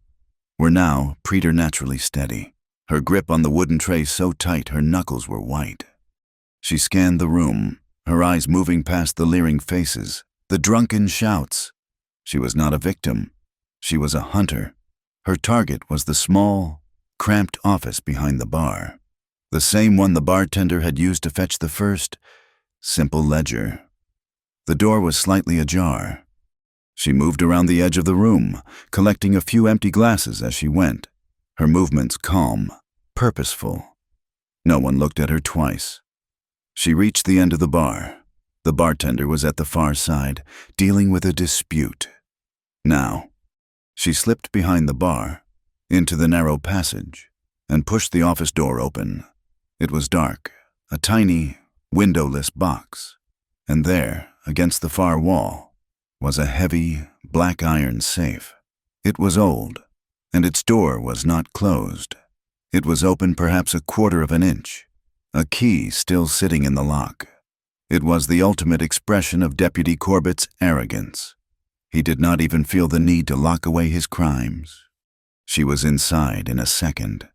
were now preternaturally steady. her grip on the wooden tray so tight her knuckles were white. She scanned the room, her eyes moving past the leering faces, the drunken shouts. She was not a victim. She was a hunter. Her target was the small, cramped office behind the bar, the same one the bartender had used to fetch the first simple ledger. The door was slightly ajar. She moved around the edge of the room, collecting a few empty glasses as she went, her movements calm, purposeful. No one looked at her twice. She reached the end of the bar. The bartender was at the far side, dealing with a dispute. Now, she slipped behind the bar, into the narrow passage, and pushed the office door open. It was dark, a tiny, windowless box, and there, against the far wall, was a heavy, black iron safe. It was old, and its door was not closed. It was open perhaps a quarter of an inch, a key still sitting in the lock. It was the ultimate expression of Deputy Corbett's arrogance. He did not even feel the need to lock away his crimes. She was inside in a second.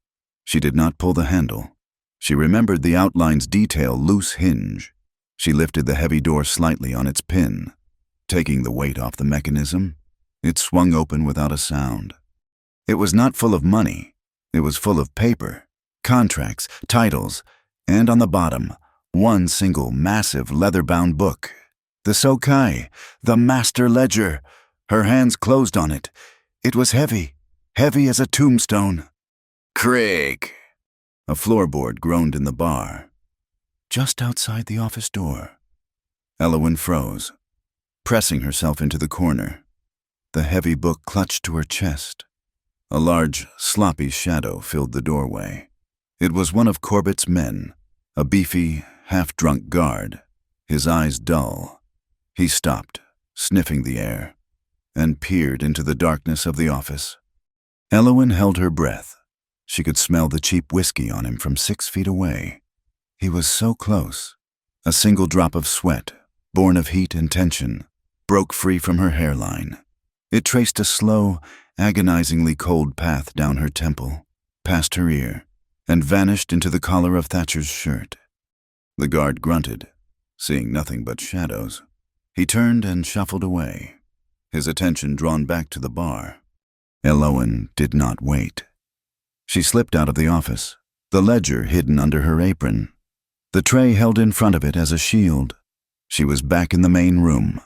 She did not pull the handle. She remembered the outline's detail loose hinge. She lifted the heavy door slightly on its pin. Taking the weight off the mechanism, it swung open without a sound. It was not full of money. It was full of paper, contracts, titles, and on the bottom, one single massive leather-bound book. The Sokai, the Master Ledger. Her hands closed on it. It was heavy, heavy as a tombstone. Craig! A floorboard groaned in the bar, just outside the office door. Elowen froze, pressing herself into the corner. The heavy book clutched to her chest. A large, sloppy shadow filled the doorway. It was one of Corbett's men, a beefy, half-drunk guard, his eyes dull. He stopped, sniffing the air, and peered into the darkness of the office. Elowen held her breath. She could smell the cheap whiskey on him from 6 feet away. He was so close. A single drop of sweat, born of heat and tension, broke free from her hairline. It traced a slow, agonizingly cold path down her temple, past her ear, and vanished into the collar of Thatcher's shirt. The guard grunted, seeing nothing but shadows. He turned and shuffled away, his attention drawn back to the bar. Elowen did not wait. She slipped out of the office, the ledger hidden under her apron, the tray held in front of it as a shield. She was back in the main room.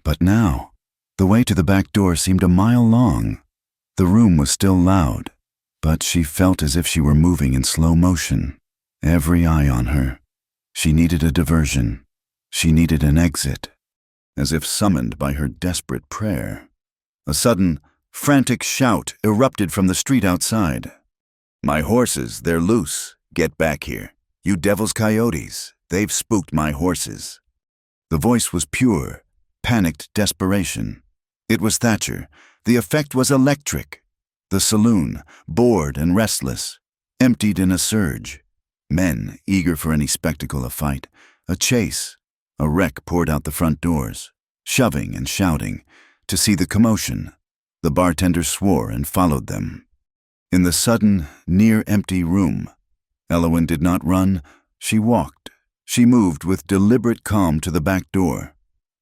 But now, the way to the back door seemed a mile long. The room was still loud, but she felt as if she were moving in slow motion, every eye on her. She needed a diversion. She needed an exit, as if summoned by her desperate prayer. A sudden, frantic shout erupted from the street outside. "My horses, they're loose. Get back here. You devil's coyotes, they've spooked my horses." The voice was pure, panicked desperation. It was Thatcher. The effect was electric. The saloon, bored and restless, emptied in a surge. Men, eager for any spectacle of fight, a chase. A wreck poured out the front doors, shoving and shouting, to see the commotion. The bartender swore and followed them. In the sudden, near-empty room, Elowen did not run, she walked. She moved with deliberate calm to the back door,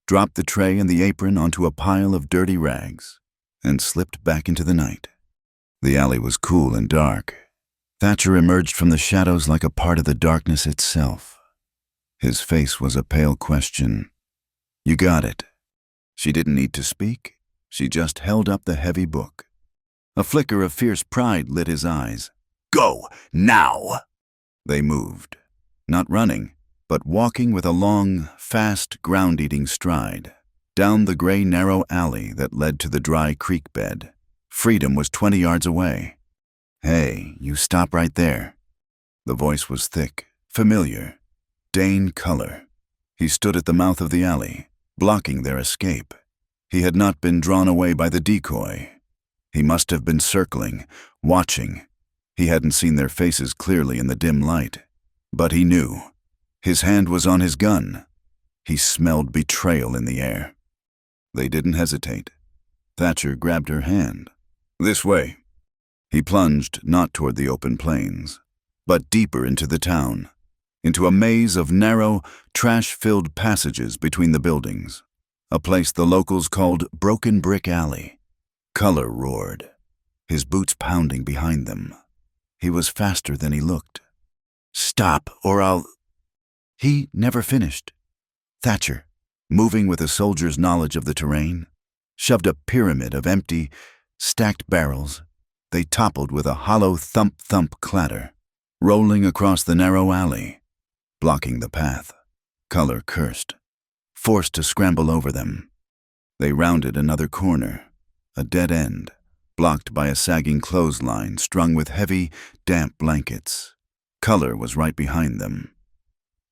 dropped the tray and the apron onto a pile of dirty rags, and slipped back into the night. The alley was cool and dark. Thatcher emerged from the shadows like a part of the darkness itself. His face was a pale question. "You got it." She didn't need to speak. She just held up the heavy book. A flicker of fierce pride lit his eyes. "Go, now!" They moved, not running, but walking with a long, fast, ground-eating stride, down the gray, narrow alley that led to the dry creek bed. Freedom was 20 yards away. "Hey, you stop right there." The voice was thick, familiar. Dane Culler. He stood at the mouth of the alley, blocking their escape. He had not been drawn away by the decoy. He must have been circling, watching. He hadn't seen their faces clearly in the dim light, but he knew. His hand was on his gun. He smelled betrayal in the air. They didn't hesitate. Thatcher grabbed her hand. "This way." He plunged not toward the open plains, but deeper into the town, into a maze of narrow, trash-filled passages between the buildings, a place the locals called Broken Brick Alley. Color roared, his boots pounding behind them. He was faster than he looked. "Stop, or I'll—" He never finished. Thatcher, moving with a soldier's knowledge of the terrain, shoved a pyramid of empty, stacked barrels. They toppled with a hollow thump-thump clatter, rolling across the narrow alley, blocking the path. Color cursed, forced to scramble over them. They rounded another corner, a dead end, blocked by a sagging clothesline strung with heavy, damp blankets. Color was right behind them.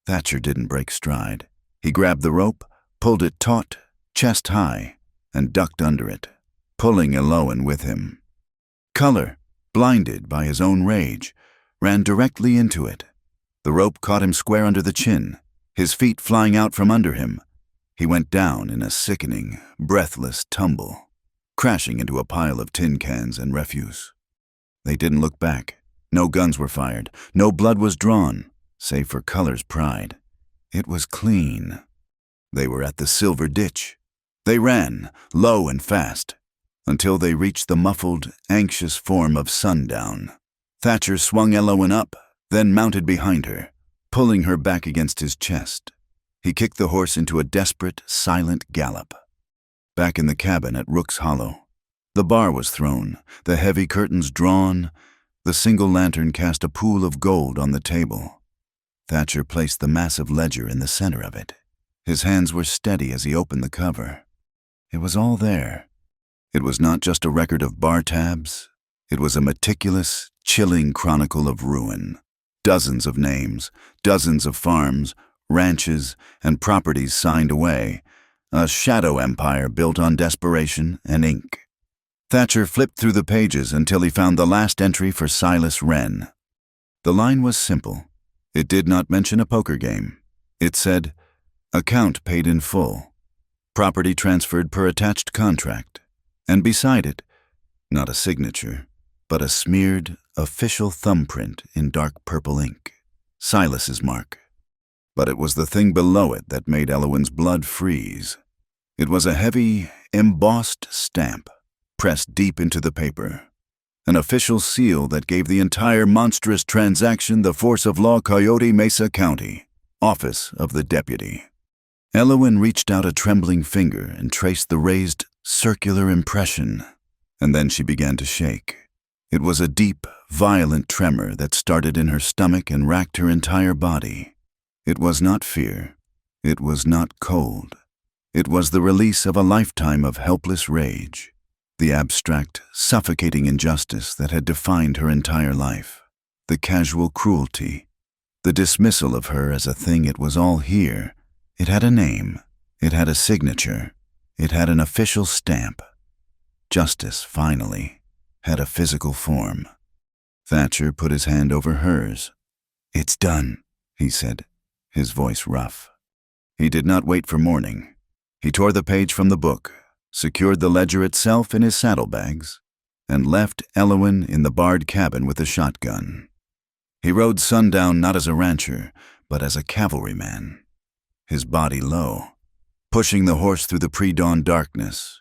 Thatcher didn't break stride. He grabbed the rope, pulled it taut, chest high, and ducked under it, pulling Elowen with him. Color, blinded by his own rage, ran directly into it. The rope caught him square under the chin, his feet flying out from under him. He went down in a sickening, breathless tumble, crashing into a pile of tin cans and refuse. They didn't look back. No guns were fired. No blood was drawn, save for Color's pride. It was clean. They were at the silver ditch. They ran, low and fast, until they reached the muffled, anxious form of Sundown. Thatcher swung Elowen up, then mounted behind her, pulling her back against his chest. He kicked the horse into a desperate, silent gallop. Back in the cabin at Rook's Hollow, the bar was thrown, the heavy curtains drawn. The single lantern cast a pool of gold on the table. Thatcher placed the massive ledger in the center of it. His hands were steady as he opened the cover. It was all there. It was not just a record of bar tabs. It was a meticulous, chilling chronicle of ruin. Dozens of names, dozens of farms, ranches, and properties signed away. A shadow empire built on desperation and ink. Thatcher flipped through the pages until he found the last entry for Silas Wren. The line was simple. It did not mention a poker game. It said, "Account paid in full. Property transferred per attached contract." And beside it, not a signature, but a smeared, official thumbprint in dark purple ink. Silas's mark. But it was the thing below it that made Elowen's blood freeze. It was a heavy, embossed stamp, pressed deep into the paper. An official seal that gave the entire monstrous transaction the force of law, Coyote Mesa County, Office of the Deputy. Elowen reached out a trembling finger and traced the raised, circular impression, and then she began to shake. It was a deep, violent tremor that started in her stomach and racked her entire body. It was not fear. It was not cold. It was the release of a lifetime of helpless rage, the abstract, suffocating injustice that had defined her entire life, the casual cruelty, the dismissal of her as a thing. It was all here. It had a name. It had a signature. It had an official stamp. Justice, finally, had a physical form. Thatcher put his hand over hers. "It's done," he said, his voice rough. He did not wait for morning. He tore the page from the book, secured the ledger itself in his saddlebags, and left Elowen in the barred cabin with a shotgun. He rode Sundown not as a rancher, but as a cavalryman, his body low, pushing the horse through the pre-dawn darkness.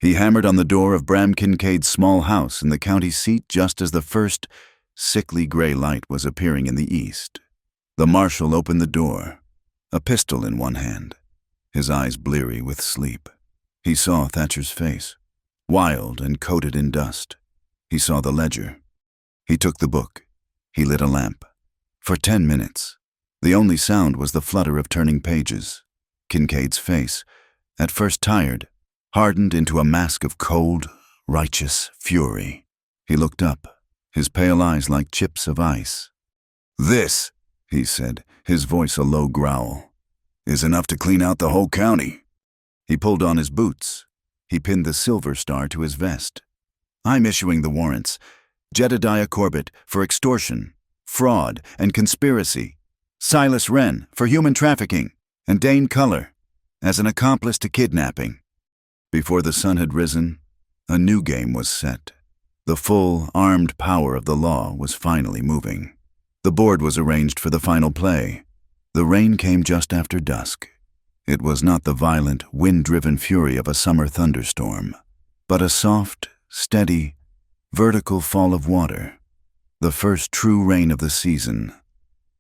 He hammered on the door of Bram Kincaid's small house in the county seat just as the first sickly gray light was appearing in the east. The marshal opened the door, a pistol in one hand, his eyes bleary with sleep. He saw Thatcher's face, wild and coated in dust. He saw the ledger. He took the book. He lit a lamp. For 10 minutes, the only sound was the flutter of turning pages. Kincaid's face, at first tired, hardened into a mask of cold, righteous fury. He looked up, his pale eyes like chips of ice. "This," he said, his voice a low growl, "is enough to clean out the whole county." He pulled on his boots. He pinned the silver star to his vest. "I'm issuing the warrants. Jedediah Corbett for extortion, fraud, and conspiracy. Silas Wren for human trafficking, and Dane Color as an accomplice to kidnapping." Before the sun had risen, a new game was set. The full, armed power of the law was finally moving. The board was arranged for the final play. The rain came just after dusk. It was not the violent, wind-driven fury of a summer thunderstorm, but a soft, steady, vertical fall of water. The first true rain of the season.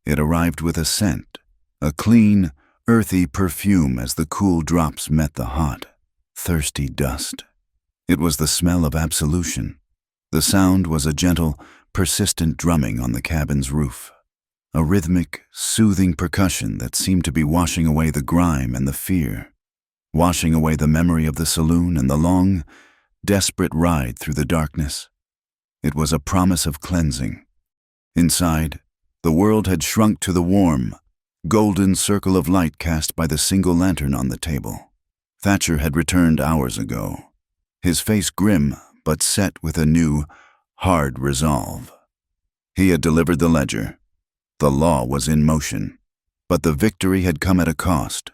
It arrived with a scent, a clean, earthy perfume as the cool drops met the hot, thirsty dust. It was the smell of absolution. The sound was a gentle, persistent drumming on the cabin's roof, a rhythmic, soothing percussion that seemed to be washing away the grime and the fear, washing away the memory of the saloon and the long, desperate ride through the darkness. It was a promise of cleansing. Inside, the world had shrunk to the warm, golden circle of light cast by the single lantern on the table. Thatcher had returned hours ago, his face grim but set with a new, hard resolve. He had delivered the ledger. The law was in motion, but the victory had come at a cost.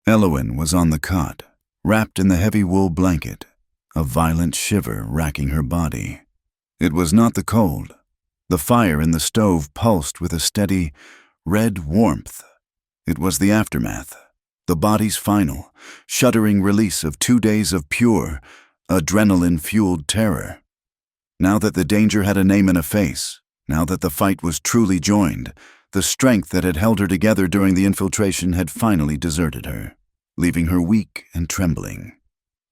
Elowen was on the cot, wrapped in the heavy wool blanket, a violent shiver racking her body. It was not the cold. The fire in the stove pulsed with a steady, red warmth. It was the aftermath, the body's final, shuddering release of 2 days of pure, adrenaline-fueled terror. Now that the danger had a name and a face, now that the fight was truly joined, the strength that had held her together during the infiltration had finally deserted her, leaving her weak and trembling,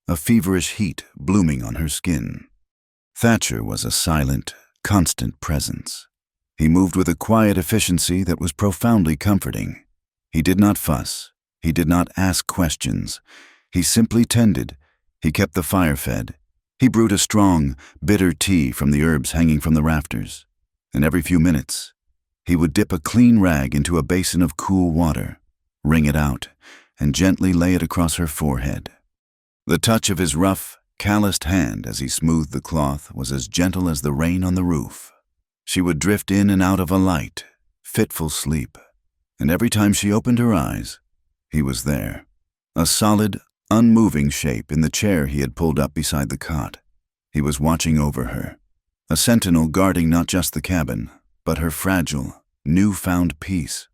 a feverish heat blooming on her skin. Thatcher was a silent, constant presence. He moved with a quiet efficiency that was profoundly comforting. He did not fuss. He did not ask questions. He simply tended. He kept the fire fed. He brewed a strong, bitter tea from the herbs hanging from the rafters. And every few minutes, he would dip a clean rag into a basin of cool water, wring it out, and gently lay it across her forehead. The touch of his rough, calloused hand as he smoothed the cloth was as gentle as the rain on the roof. She would drift in and out of a light, fitful sleep, and every time she opened her eyes, he was there, a solid, unmoving shape in the chair he had pulled up beside the cot. He was watching over her, a sentinel guarding not just the cabin, but her fragile, new-found peace.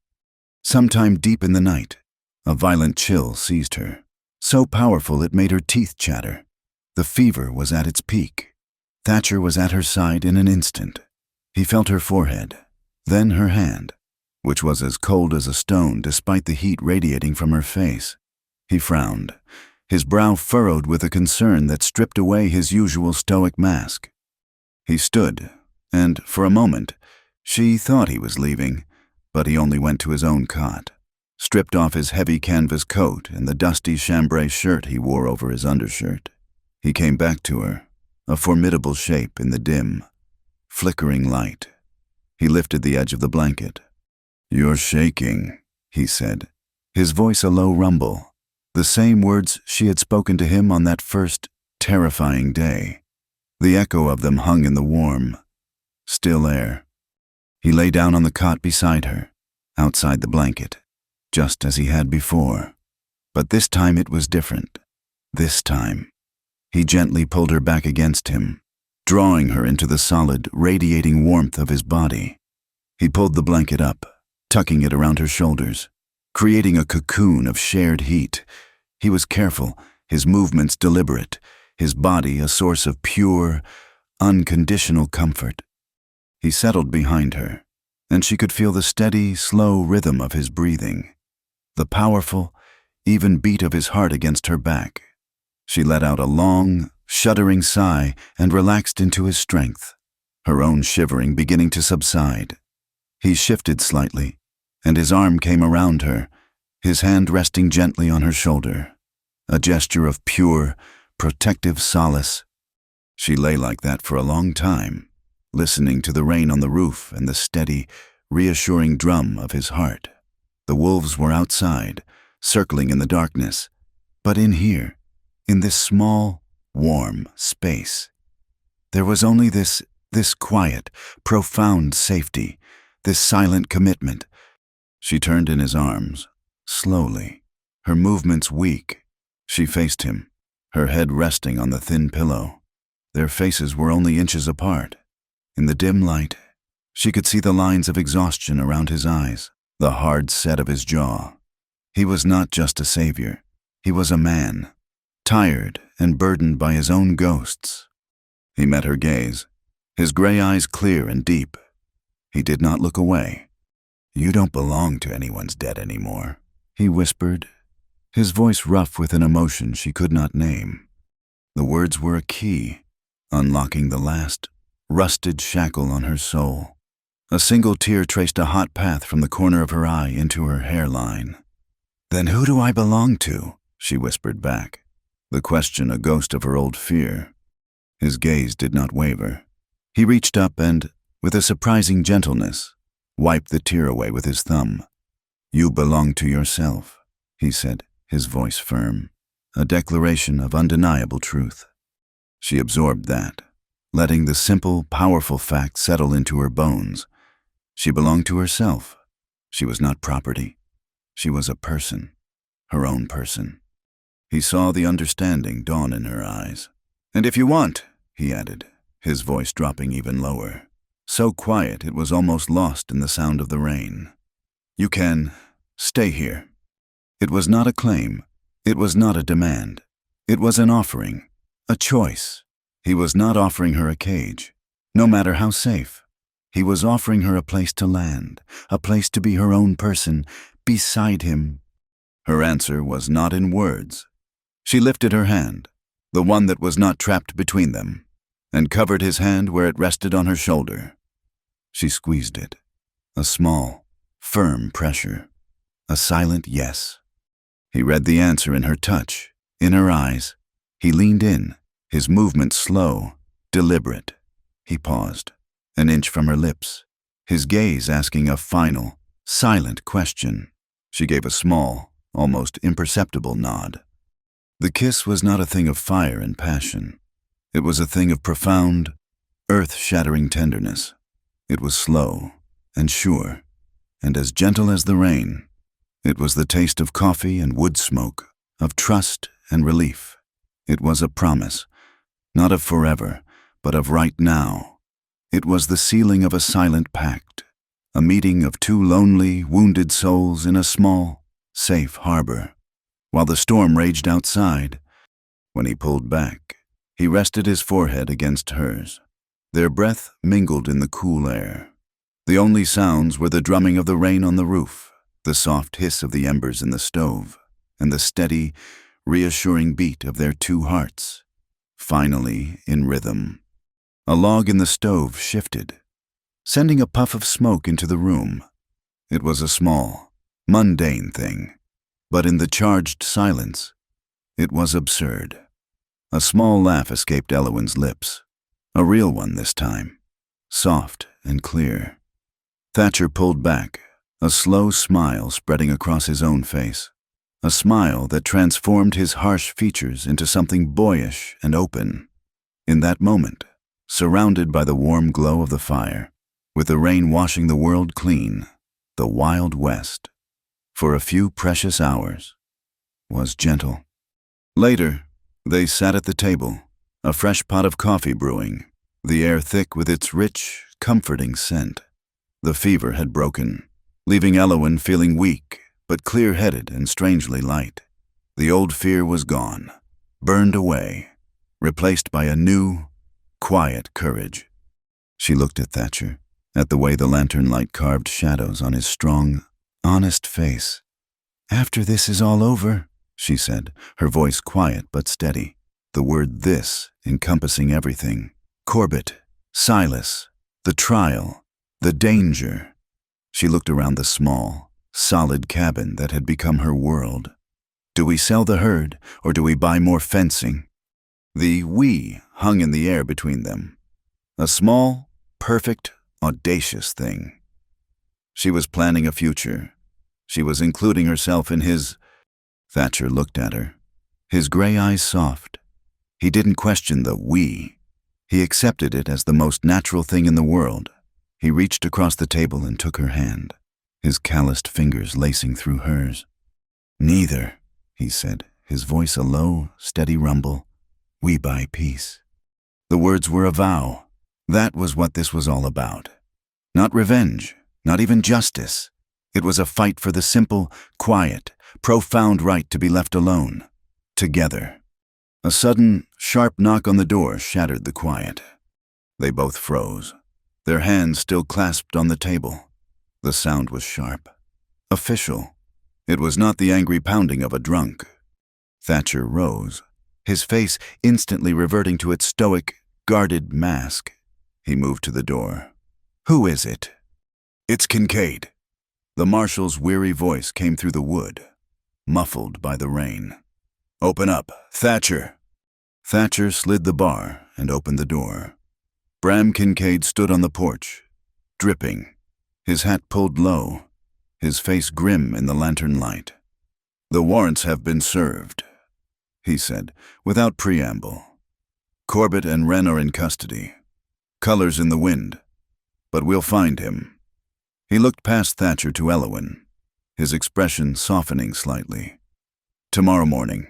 Sometime deep in the night, a violent chill seized her, so powerful it made her teeth chatter. The fever was at its peak. Thatcher was at her side in an instant. He felt her forehead, then her hand, which was as cold as a stone despite the heat radiating from her face. He frowned, his brow furrowed with a concern that stripped away his usual stoic mask. He stood, and, for a moment, she thought he was leaving, but he only went to his own cot, stripped off his heavy canvas coat and the dusty chambray shirt he wore over his undershirt. He came back to her, a formidable shape in the dim, flickering light. He lifted the edge of the blanket. "You're shaking," he said, his voice a low rumble, the same words she had spoken to him on that first, terrifying day. The echo of them hung in the warm, still air. He lay down on the cot beside her, outside the blanket, just as he had before. But this time it was different. This time. He gently pulled her back against him, drawing her into the solid, radiating warmth of his body. He pulled the blanket up, tucking it around her shoulders, creating a cocoon of shared heat. He was careful, his movements deliberate, his body a source of pure, unconditional comfort. He settled behind her, and she could feel the steady, slow rhythm of his breathing, the powerful, even beat of his heart against her back. She let out a long, shuddering sigh and relaxed into his strength, her own shivering beginning to subside. He shifted slightly, and his arm came around her, his hand resting gently on her shoulder, a gesture of pure, protective solace. She lay like that for a long time, listening to the rain on the roof and the steady, reassuring drum of his heart. The wolves were outside, circling in the darkness, but in here, in this small, warm space, there was only this quiet, profound safety, this silent commitment. She turned in his arms, slowly, her movements weak. She faced him, her head resting on the thin pillow. Their faces were only inches apart. In the dim light, she could see the lines of exhaustion around his eyes, the hard set of his jaw. He was not just a savior. He was a man, tired and burdened by his own ghosts. He met her gaze, his gray eyes clear and deep. He did not look away. "You don't belong to anyone's dead anymore," he whispered, his voice rough with an emotion she could not name. The words were a key, unlocking the last, rusted shackle on her soul. A single tear traced a hot path from the corner of her eye into her hairline. "Then who do I belong to?" she whispered back, the question a ghost of her old fear. His gaze did not waver. He reached up and, with a surprising gentleness, wiped the tear away with his thumb. "You belong to yourself," he said, his voice firm, a declaration of undeniable truth. She absorbed that, letting the simple, powerful fact settle into her bones. She belonged to herself. She was not property. She was a person, her own person. He saw the understanding dawn in her eyes. "And if you want," he added, his voice dropping even lower, so quiet it was almost lost in the sound of the rain, "you can stay here." It was not a claim. It was not a demand. It was an offering, a choice. He was not offering her a cage, no matter how safe. He was offering her a place to land, a place to be her own person, beside him. Her answer was not in words. She lifted her hand, the one that was not trapped between them, and covered his hand where it rested on her shoulder. She squeezed it, a small, firm pressure, a silent yes. He read the answer in her touch, in her eyes. He leaned in, his movement slow, deliberate. He paused, an inch from her lips, his gaze asking a final, silent question. She gave a small, almost imperceptible nod. The kiss was not a thing of fire and passion. It was a thing of profound, earth-shattering tenderness. It was slow and sure, and as gentle as the rain. It was the taste of coffee and wood smoke, of trust and relief. It was a promise, not of forever, but of right now. It was the sealing of a silent pact, a meeting of two lonely, wounded souls in a small, safe harbor. While the storm raged outside, when he pulled back, he rested his forehead against hers. Their breath mingled in the cool air. The only sounds were the drumming of the rain on the roof, the soft hiss of the embers in the stove, and the steady, reassuring beat of their two hearts, finally in rhythm. A log in the stove shifted, sending a puff of smoke into the room. It was a small, mundane thing, but in the charged silence, it was absurd. A small laugh escaped Elowen's lips, a real one this time, soft and clear. Thatcher pulled back, a slow smile spreading across his own face, a smile that transformed his harsh features into something boyish and open. In that moment, surrounded by the warm glow of the fire, with the rain washing the world clean, the Wild West, for a few precious hours, was gentle. Later, they sat at the table, a fresh pot of coffee brewing, the air thick with its rich, comforting scent. The fever had broken, leaving Elowen feeling weak, but clear-headed and strangely light. The old fear was gone, burned away, replaced by a new, quiet courage. She looked at Thatcher, at the way the lantern light carved shadows on his strong, honest face. "After this is all over," she said, her voice quiet but steady, the word "this" encompassing everything. Corbett, Silas, the trial, the danger. She looked around the small, solid cabin that had become her world. "Do we sell the herd, or do we buy more fencing?" The "we" hung in the air between them. A small, perfect, audacious thing. She was planning a future. She was including herself in his. Thatcher looked at her, his gray eyes soft. He didn't question the "we." He accepted it as the most natural thing in the world. He reached across the table and took her hand, his calloused fingers lacing through hers. "Neither," he said, his voice a low, steady rumble. "We buy peace." The words were a vow. That was what this was all about. Not revenge, not even justice. It was a fight for the simple, quiet, profound right to be left alone, together. A sudden, sharp knock on the door shattered the quiet. They both froze, their hands still clasped on the table. The sound was sharp, official. It was not the angry pounding of a drunk. Thatcher rose, his face instantly reverting to its stoic, guarded mask. He moved to the door. "Who is it?" "It's Kincaid." The marshal's weary voice came through the wood, muffled by the rain. "Open up, Thatcher." Thatcher slid the bar and opened the door. Bram Kincaid stood on the porch, dripping, his hat pulled low, his face grim in the lantern light. "The warrants have been served," he said, without preamble. "Corbett and Wren are in custody. Colors in the wind, but we'll find him." He looked past Thatcher to Elowin, his expression softening slightly. "Tomorrow morning,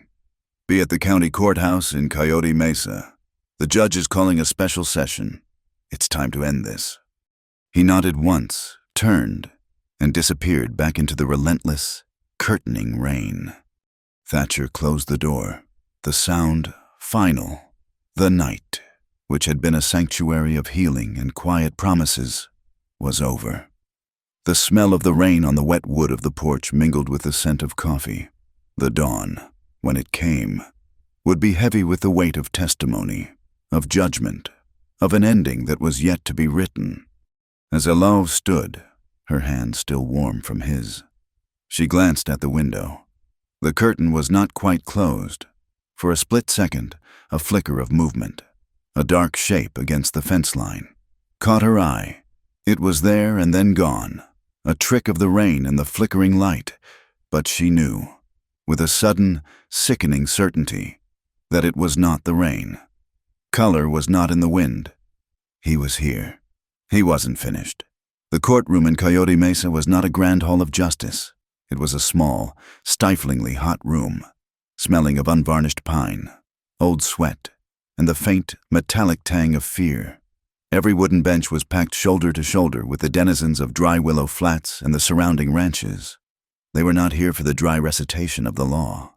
be at the county courthouse in Coyote Mesa. The judge is calling a special session. It's time to end this." He nodded once, turned, and disappeared back into the relentless, curtaining rain. Thatcher closed the door. The sound, final. The night, which had been a sanctuary of healing and quiet promises, was over. The smell of the rain on the wet wood of the porch mingled with the scent of coffee. The dawn, when it came, would be heavy with the weight of testimony, of judgment, of an ending that was yet to be written. As Elov stood, her hand still warm from his, she glanced at the window. The curtain was not quite closed. For a split second, a flicker of movement, a dark shape against the fence line, caught her eye. It was there and then gone, a trick of the rain and the flickering light, but she knew, with a sudden, sickening certainty, that it was not the rain. Color was not in the wind. He was here. He wasn't finished. The courtroom in Coyote Mesa was not a grand hall of justice. It was a small, stiflingly hot room, smelling of unvarnished pine, old sweat, and the faint, metallic tang of fear. Every wooden bench was packed shoulder to shoulder with the denizens of Dry Willow Flats and the surrounding ranches. They were not here for the dry recitation of the law.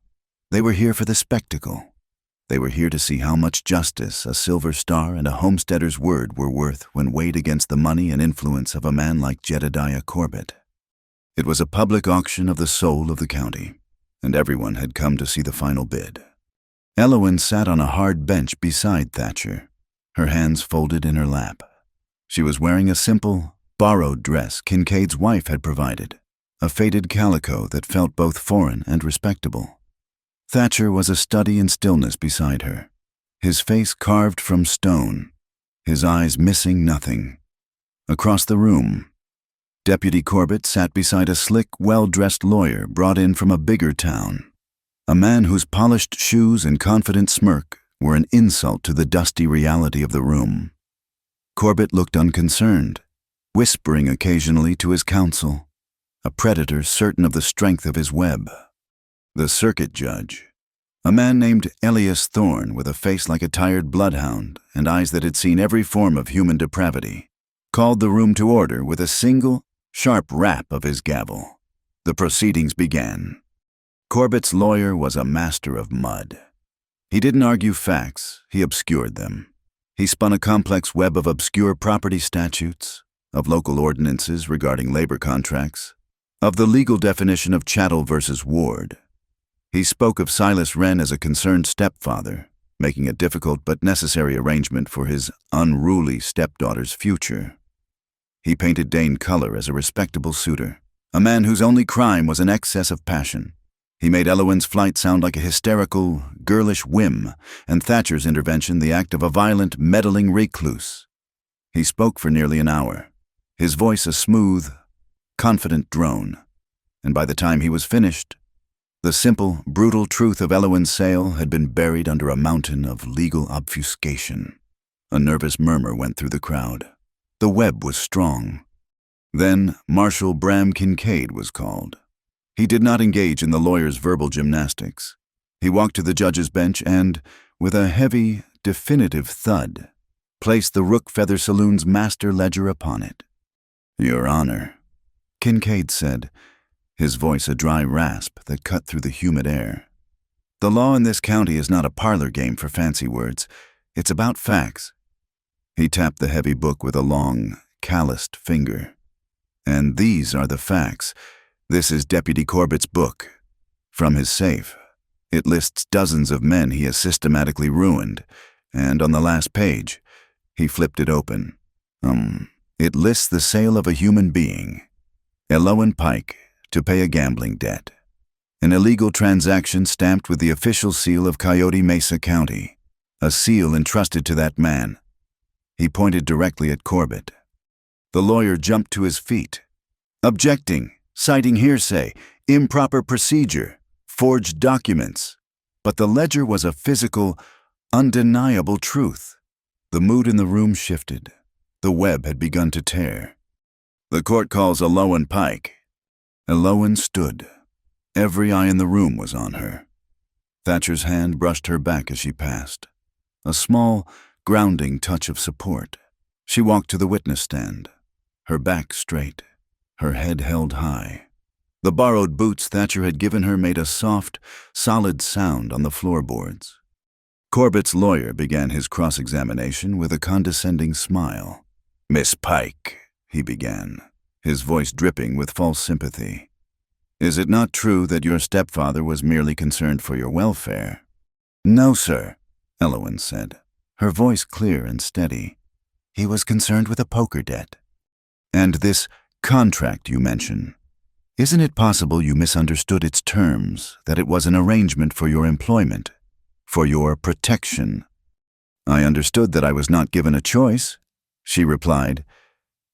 They were here for the spectacle. They were here to see how much justice a silver star and a homesteader's word were worth when weighed against the money and influence of a man like Jedediah Corbett. It was a public auction of the soul of the county, and everyone had come to see the final bid. Elowin sat on a hard bench beside Thatcher, her hands folded in her lap. She was wearing a simple, borrowed dress Kincaid's wife had provided, a faded calico that felt both foreign and respectable. Thatcher was a study in stillness beside her, his face carved from stone, his eyes missing nothing. Across the room, Deputy Corbett sat beside a slick, well-dressed lawyer brought in from a bigger town, a man whose polished shoes and confident smirk were an insult to the dusty reality of the room. Corbett looked unconcerned, whispering occasionally to his counsel, a predator certain of the strength of his web. The circuit judge, a man named Elias Thorne with a face like a tired bloodhound and eyes that had seen every form of human depravity, called the room to order with a single, sharp rap of his gavel. The proceedings began. Corbett's lawyer was a master of mud. He didn't argue facts, he obscured them. He spun a complex web of obscure property statutes, of local ordinances regarding labor contracts, of the legal definition of chattel versus ward. He spoke of Silas Wren as a concerned stepfather, making a difficult but necessary arrangement for his unruly stepdaughter's future. He painted Dane Culler as a respectable suitor, a man whose only crime was an excess of passion. He made Elowin's flight sound like a hysterical, girlish whim, and Thatcher's intervention the act of a violent, meddling recluse. He spoke for nearly an hour, his voice a smooth, confident drone, and by the time he was finished, the simple, brutal truth of Elowin's sale had been buried under a mountain of legal obfuscation. A nervous murmur went through the crowd. The web was strong. Then Marshal Bram Kincaid was called. He did not engage in the lawyer's verbal gymnastics. He walked to the judge's bench and, with a heavy, definitive thud, placed the Rook Feather Saloon's master ledger upon it. "Your Honor," Kincaid said, his voice a dry rasp that cut through the humid air. "The law in this county is not a parlor game for fancy words. It's about facts." He tapped the heavy book with a long, calloused finger. "And these are the facts. This is Deputy Corbett's book. From his safe, it lists dozens of men he has systematically ruined, and on the last page, he flipped it open. It lists the sale of a human being, Elowen Pike, to pay a gambling debt. An illegal transaction stamped with the official seal of Coyote Mesa County, a seal entrusted to that man." He pointed directly at Corbett. The lawyer jumped to his feet. "Objecting, citing hearsay, improper procedure, forged documents." But the ledger was a physical, undeniable truth. The mood in the room shifted. The web had begun to tear. "The court calls Elowen Pike." Elowen stood. Every eye in the room was on her. Thatcher's hand brushed her back as she passed. A small, grounding touch of support. She walked to the witness stand, her back straight, her head held high. The borrowed boots Thatcher had given her made a soft, solid sound on the floorboards. Corbett's lawyer began his cross-examination with a condescending smile. "Miss Pike," he began, his voice dripping with false sympathy, "is it not true that your stepfather was merely concerned for your welfare?" "No, sir," Elowen said, her voice clear and steady. "He was concerned with a poker debt." "And this contract you mention, isn't it possible you misunderstood its terms, that it was an arrangement for your employment, for your protection?" "I understood that I was not given a choice," she replied.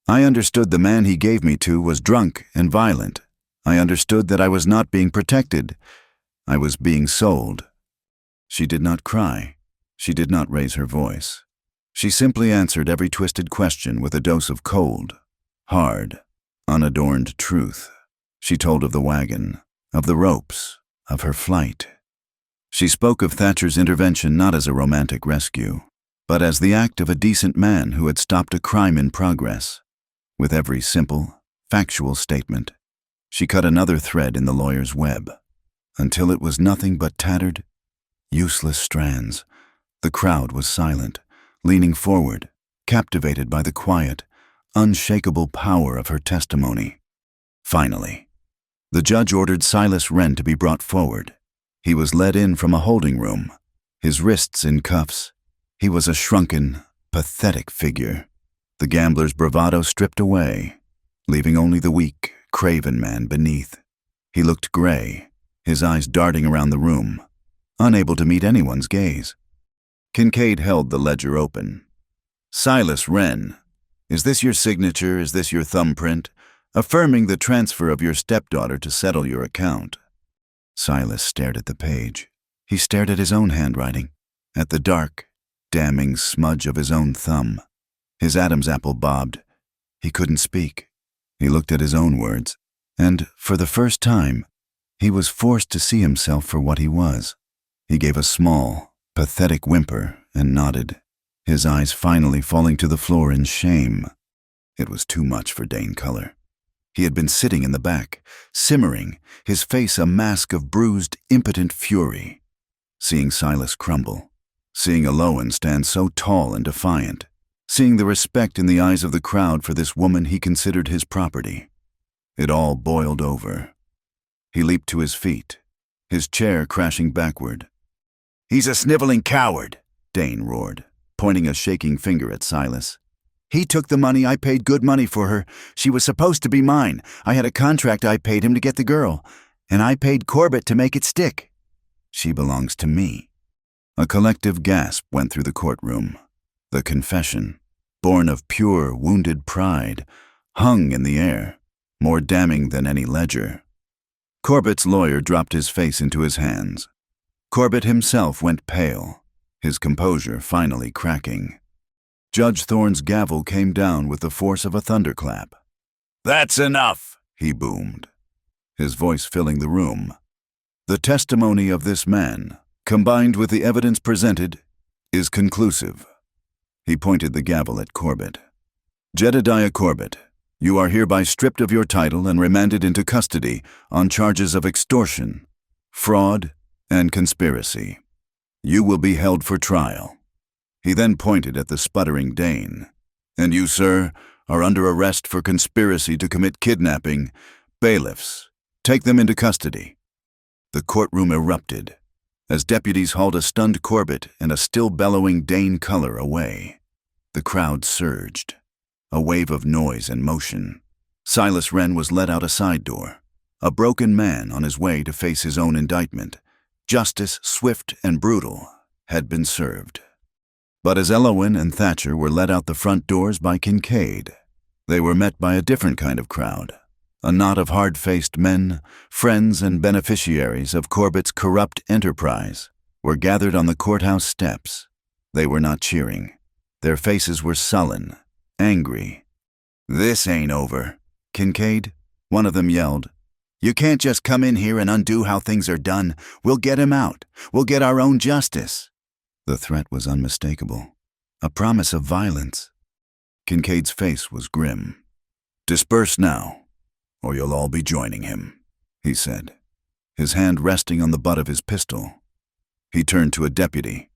"I understood the man he gave me to was drunk and violent. I understood that I was not being protected. I was being sold." She did not cry. She did not raise her voice. She simply answered every twisted question with a dose of cold, hard, unadorned truth. She told of the wagon, of the ropes, of her flight. She spoke of Thatcher's intervention not as a romantic rescue, but as the act of a decent man who had stopped a crime in progress. With every simple, factual statement, she cut another thread in the lawyer's web, until it was nothing but tattered, useless strands. The crowd was silent, leaning forward, captivated by the quiet, unshakable power of her testimony. Finally, the judge ordered Silas Wren to be brought forward. He was led in from a holding room, his wrists in cuffs. He was a shrunken, pathetic figure, the gambler's bravado stripped away, leaving only the weak, craven man beneath. He looked gray, his eyes darting around the room, unable to meet anyone's gaze. Kincaid held the ledger open. "Silas Wren, is this your signature, is this your thumbprint, affirming the transfer of your stepdaughter to settle your account?" Silas stared at the page. He stared at his own handwriting, at the dark, damning smudge of his own thumb. His Adam's apple bobbed. He couldn't speak. He looked at his own words, and, for the first time, he was forced to see himself for what he was. He gave a small, pathetic whimper and nodded, his eyes finally falling to the floor in shame. It was too much for Dane Culler. He had been sitting in the back, simmering, his face a mask of bruised, impotent fury. Seeing Silas crumble, seeing Elowen stand so tall and defiant, seeing the respect in the eyes of the crowd for this woman he considered his property, it all boiled over. He leaped to his feet, his chair crashing backward. "He's a sniveling coward," Dane roared, pointing a shaking finger at Silas. "He took the money. I paid good money for her. She was supposed to be mine. I had a contract. I paid him to get the girl, and I paid Corbett to make it stick. She belongs to me." A collective gasp went through the courtroom. The confession, born of pure, wounded pride, hung in the air, more damning than any ledger. Corbett's lawyer dropped his face into his hands. Corbett himself went pale, his composure finally cracking. Judge Thorne's gavel came down with the force of a thunderclap. "That's enough," he boomed, his voice filling the room. "The testimony of this man, combined with the evidence presented, is conclusive." He pointed the gavel at Corbett. "Jedediah Corbett, you are hereby stripped of your title and remanded into custody on charges of extortion, fraud, and conspiracy. You will be held for trial." He then pointed at the sputtering Dane. "And you, sir, are under arrest for conspiracy to commit kidnapping. Bailiffs, take them into custody." The courtroom erupted as deputies hauled a stunned Corbett and a still bellowing Dane Color away. The crowd surged, a wave of noise and motion. Silas Wren was led out a side door, a broken man on his way to face his own indictment. Justice, swift and brutal, had been served. But as Elowin and Thatcher were led out the front doors by Kincaid, they were met by a different kind of crowd. A knot of hard-faced men, friends and beneficiaries of Corbett's corrupt enterprise, were gathered on the courthouse steps. They were not cheering. Their faces were sullen, angry. "This ain't over, Kincaid," one of them yelled. "You can't just come in here and undo how things are done. We'll get him out. We'll get our own justice." The threat was unmistakable, a promise of violence. Kincaid's face was grim. "Disperse now, or you'll all be joining him," he said, his hand resting on the butt of his pistol. He turned to a deputy.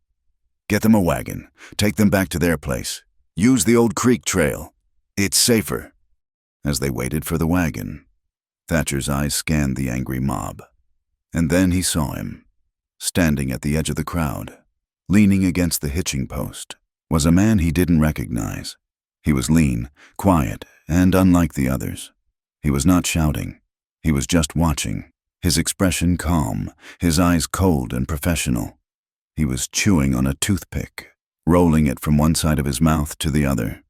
"Get them a wagon. Take them back to their place. Use the old creek trail. It's safer." As they waited for the wagon, Thatcher's eyes scanned the angry mob. And then he saw him. Standing at the edge of the crowd, leaning against the hitching post, was a man he didn't recognize. He was lean, quiet, and unlike the others. He was not shouting. He was just watching, his expression calm, his eyes cold and professional. He was chewing on a toothpick, rolling it from one side of his mouth to the other.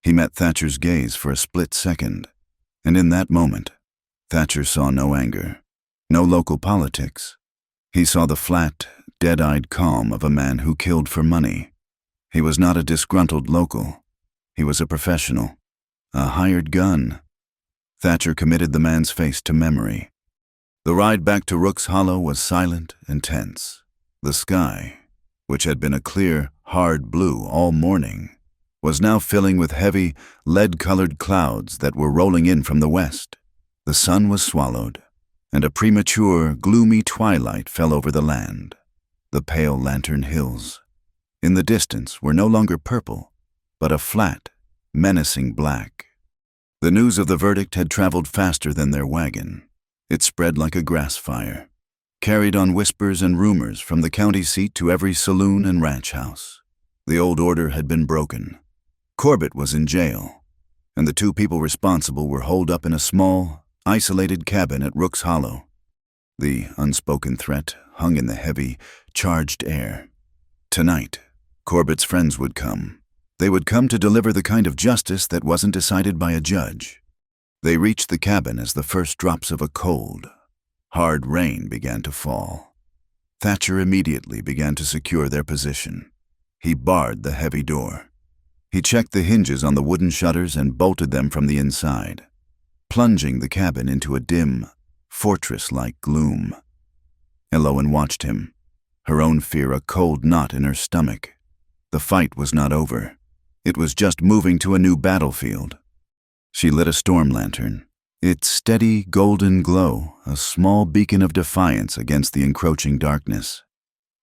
He met Thatcher's gaze for a split second, and in that moment, Thatcher saw no anger, no local politics. He saw the flat, dead-eyed calm of a man who killed for money. He was not a disgruntled local. He was a professional, a hired gun. Thatcher committed the man's face to memory. The ride back to Rook's Hollow was silent and tense. The sky, which had been a clear, hard blue all morning, was now filling with heavy, lead-colored clouds that were rolling in from the west. The sun was swallowed, and a premature, gloomy twilight fell over the land. The pale lantern hills, in the distance, were no longer purple, but a flat, menacing black. The news of the verdict had traveled faster than their wagon. It spread like a grass fire, carried on whispers and rumors from the county seat to every saloon and ranch house. The old order had been broken. Corbett was in jail, and the two people responsible were holed up in a small, isolated cabin at Rook's Hollow. The unspoken threat hung in the heavy, charged air. Tonight, Corbett's friends would come. They would come to deliver the kind of justice that wasn't decided by a judge. They reached the cabin as the first drops of a cold, hard rain began to fall. Thatcher immediately began to secure their position. He barred the heavy door. He checked the hinges on the wooden shutters and bolted them from the inside, plunging the cabin into a dim, fortress-like gloom. Elowin watched him, her own fear a cold knot in her stomach. The fight was not over. It was just moving to a new battlefield. She lit a storm lantern, its steady golden glow a small beacon of defiance against the encroaching darkness.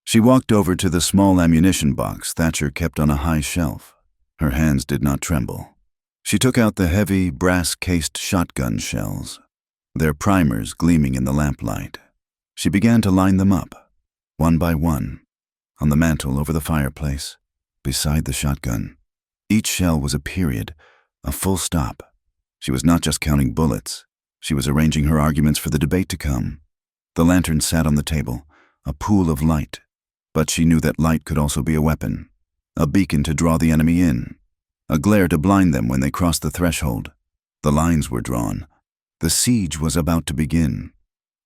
She walked over to the small ammunition box Thatcher kept on a high shelf. Her hands did not tremble. She took out the heavy, brass-cased shotgun shells, their primers gleaming in the lamplight. She began to line them up, one by one, on the mantel over the fireplace, beside the shotgun. Each shell was a period, a full stop. She was not just counting bullets. She was arranging her arguments for the debate to come. The lantern sat on the table, a pool of light. But she knew that light could also be a weapon, a beacon to draw the enemy in, a glare to blind them when they crossed the threshold. The lines were drawn. The siege was about to begin.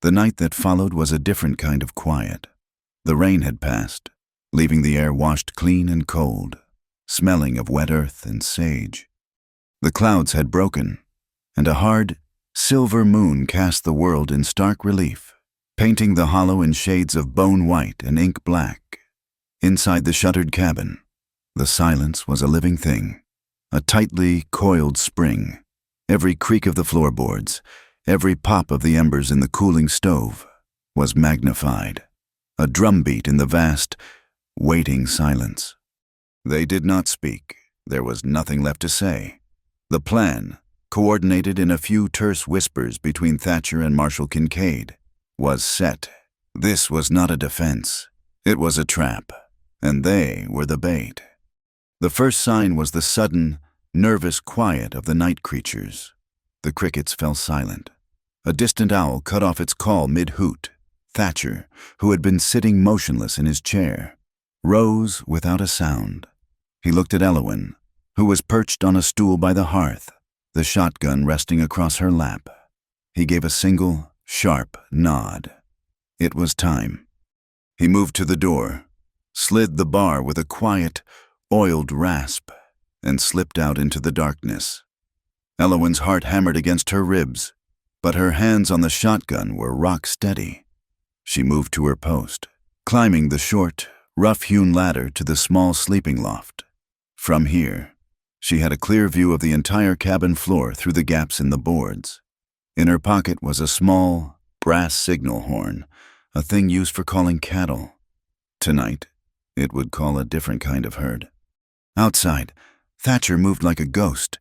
The night that followed was a different kind of quiet. The rain had passed, leaving the air washed clean and cold, smelling of wet earth and sage. The clouds had broken, and a hard, silver moon cast the world in stark relief, painting the hollow in shades of bone white and ink black. Inside the shuttered cabin, The silence was a living thing, a tightly coiled spring. Every creak of the floorboards, every pop of the embers in the cooling stove was magnified, a drumbeat in the vast, waiting silence. They did not speak. There was nothing left to say. The plan, coordinated in a few terse whispers between Thatcher and Marshal Kincaid, was set. This was not a defense. It was a trap, and they were the bait. The first sign was the sudden, nervous quiet of the night creatures. The crickets fell silent. A distant owl cut off its call mid-hoot. Thatcher, who had been sitting motionless in his chair, rose without a sound. He looked at Elowen, who was perched on a stool by the hearth, the shotgun resting across her lap. He gave a single, sharp nod. It was time. He moved to the door, slid the bar with a quiet, oiled rasp, and slipped out into the darkness. Elowen's heart hammered against her ribs, but her hands on the shotgun were rock steady. She moved to her post, climbing the short, rough-hewn ladder to the small sleeping loft. From here, she had a clear view of the entire cabin floor through the gaps in the boards. In her pocket was a small, brass signal horn, a thing used for calling cattle. Tonight, it would call a different kind of herd. Outside, Thatcher moved like a ghost.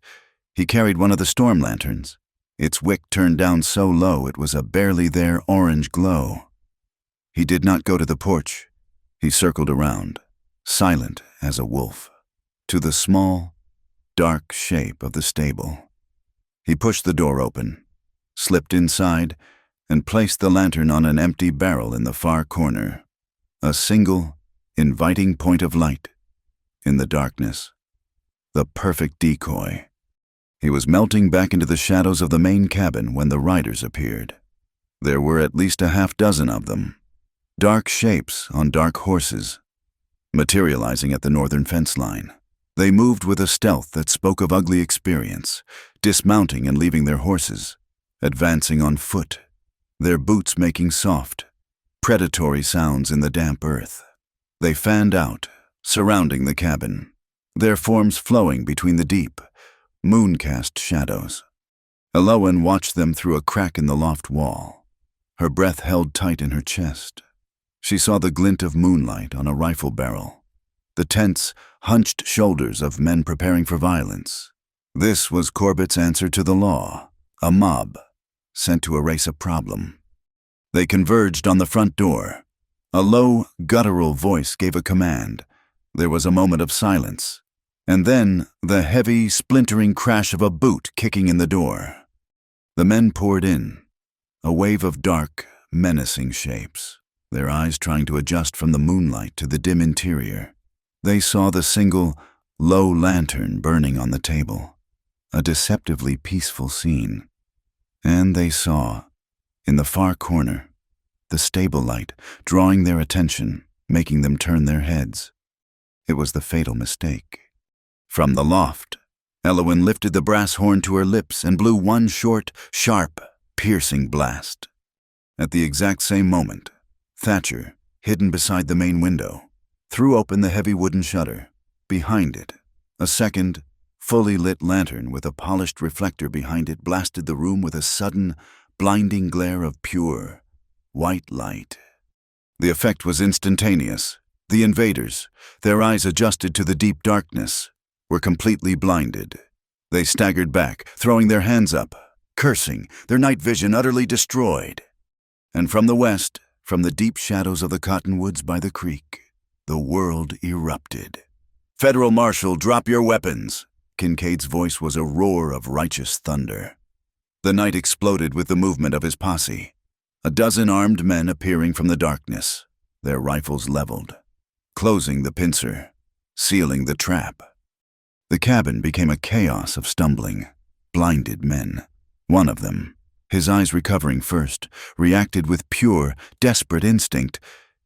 He carried one of the storm lanterns. Its wick turned down so low it was a barely there orange glow. He did not go to the porch. He circled around, silent as a wolf, to the small, dark shape of the stable. He pushed the door open, slipped inside, and placed the lantern on an empty barrel in the far corner. A single, inviting point of light in the darkness. The perfect decoy. He was melting back into the shadows of the main cabin when the riders appeared. There were at least a half dozen of them. Dark shapes on dark horses, materializing at the northern fence line. They moved with a stealth that spoke of ugly experience, dismounting and leaving their horses, advancing on foot, their boots making soft, predatory sounds in the damp earth. They fanned out, surrounding the cabin, their forms flowing between the deep, moon-cast shadows. Elowen watched them through a crack in the loft wall, her breath held tight in her chest. She saw the glint of moonlight on a rifle barrel, the tense, hunched shoulders of men preparing for violence. This was Corbett's answer to the law, a mob, sent to erase a problem. They converged on the front door. A low, guttural voice gave a command. There was a moment of silence, and then the heavy, splintering crash of a boot kicking in the door. The men poured in, a wave of dark, menacing shapes, their eyes trying to adjust from the moonlight to the dim interior. They saw the single, low lantern burning on the table, a deceptively peaceful scene. And they saw, in the far corner, the stable light drawing their attention, making them turn their heads. It was the fatal mistake. From the loft, Elowen lifted the brass horn to her lips and blew one short, sharp, piercing blast. At the exact same moment, Thatcher, hidden beside the main window, threw open the heavy wooden shutter. Behind it, a second, fully lit lantern with a polished reflector behind it blasted the room with a sudden, blinding glare of pure, white light. The effect was instantaneous. The invaders, their eyes adjusted to the deep darkness, were completely blinded. They staggered back, throwing their hands up, cursing, their night vision utterly destroyed. And from the west, from the deep shadows of the cottonwoods by the creek, the world erupted. "Federal Marshal, drop your weapons!" Kincaid's voice was a roar of righteous thunder. The night exploded with the movement of his posse, a dozen armed men appearing from the darkness, their rifles leveled, closing the pincer, sealing the trap. The cabin became a chaos of stumbling, blinded men. One of them, his eyes recovering first, reacted with pure, desperate instinct.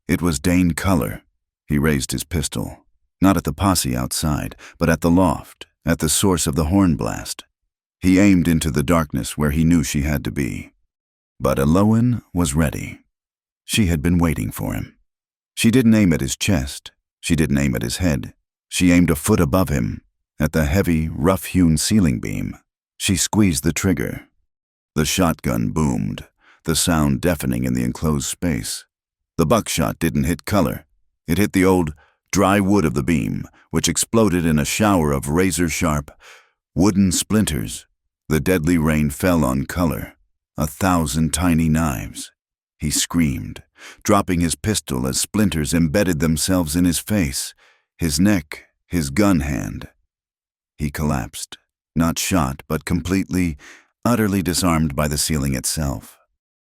It was Dane Culler. He raised his pistol, not at the posse outside, but at the loft, at the source of the horn blast. He aimed into the darkness where he knew she had to be. But Elowen was ready. She had been waiting for him. She didn't aim at his chest. She didn't aim at his head. She aimed a foot above him, at the heavy, rough-hewn ceiling beam. She squeezed the trigger. The shotgun boomed, the sound deafening in the enclosed space. The buckshot didn't hit color. It hit the old, dry wood of the beam, which exploded in a shower of razor-sharp, wooden splinters. The deadly rain fell on color, 1,000 tiny knives. He screamed, dropping his pistol as splinters embedded themselves in his face, his neck, his gun hand. He collapsed, not shot, but completely, utterly disarmed by the ceiling itself.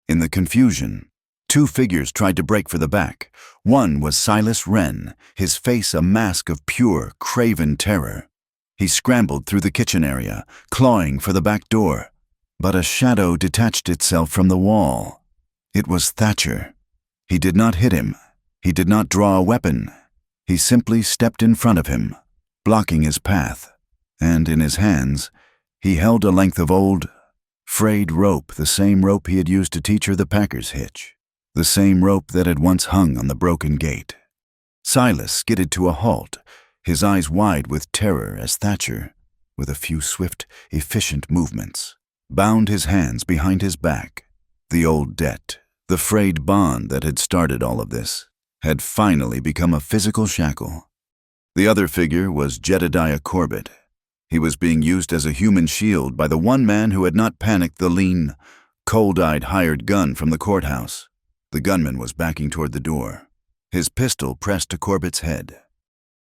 In the confusion, two figures tried to break for the back. One was Silas Wren, his face a mask of pure, craven terror. He scrambled through the kitchen area, clawing for the back door. But a shadow detached itself from the wall. It was Thatcher. He did not hit him. He did not draw a weapon. He simply stepped in front of him, blocking his path, and in his hands, he held a length of old, frayed rope, the same rope he had used to teach her the packer's hitch, the same rope that had once hung on the broken gate. Silas skidded to a halt, his eyes wide with terror as Thatcher, with a few swift, efficient movements, bound his hands behind his back. The old debt, the frayed bond that had started all of this, had finally become a physical shackle. The other figure was Jedediah Corbett. He was being used as a human shield by the one man who had not panicked the lean, cold-eyed hired gun from the courthouse. The gunman was backing toward the door, his pistol pressed to Corbett's head.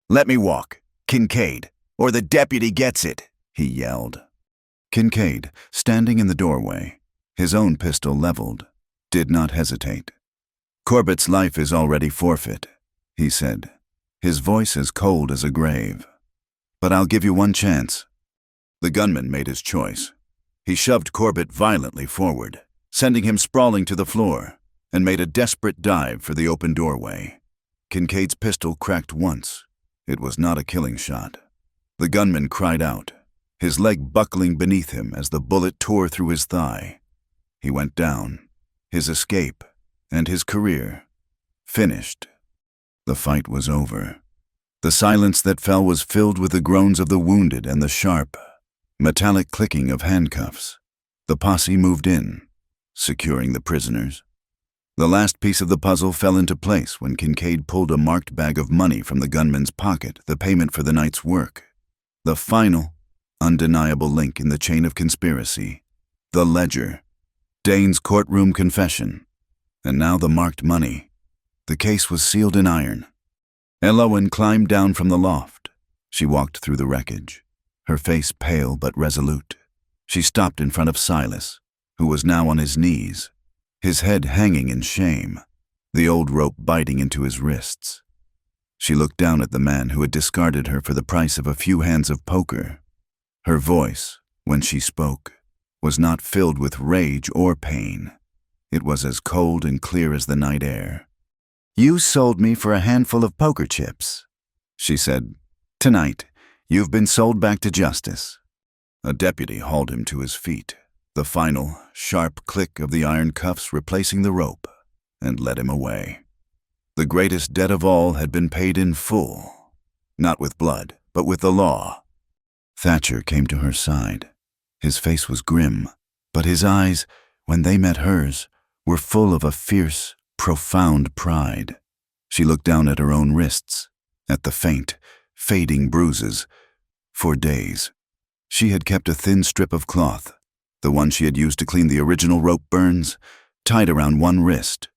"Let me walk, Kincaid, or the deputy gets it," he yelled. Kincaid, standing in the doorway, his own pistol leveled, did not hesitate. "Corbett's life is already forfeit," he said, his voice as cold as a grave. "But I'll give you one chance." The gunman made his choice. He shoved Corbett violently forward, sending him sprawling to the floor, and made a desperate dive for the open doorway. Kincaid's pistol cracked once. It was not a killing shot. The gunman cried out, his leg buckling beneath him as the bullet tore through his thigh. He went down, his escape, and his career, finished. The fight was over. The silence that fell was filled with the groans of the wounded and the sharp, metallic clicking of handcuffs. The posse moved in, securing the prisoners. The last piece of the puzzle fell into place when Kincaid pulled a marked bag of money from the gunman's pocket, the payment for the night's work. The final, undeniable link in the chain of conspiracy. The ledger, Dane's courtroom confession, and now the marked money. The case was sealed in iron. Elowen climbed down from the loft. She walked through the wreckage, her face pale but resolute. She stopped in front of Silas, who was now on his knees, his head hanging in shame, the old rope biting into his wrists. She looked down at the man who had discarded her for the price of a few hands of poker. Her voice, when she spoke, was not filled with rage or pain. It was as cold and clear as the night air. "You sold me for a handful of poker chips," she said. "Tonight, you've been sold back to justice." A deputy hauled him to his feet, the final, sharp click of the iron cuffs replacing the rope, and led him away. The greatest debt of all had been paid in full, not with blood, but with the law. Thatcher came to her side. His face was grim, but his eyes, when they met hers, were full of a fierce, profound pride. She looked down at her own wrists, at the faint, fading bruises. For days, she had kept a thin strip of cloth, the one she had used to clean the original rope burns, tied around one wrist.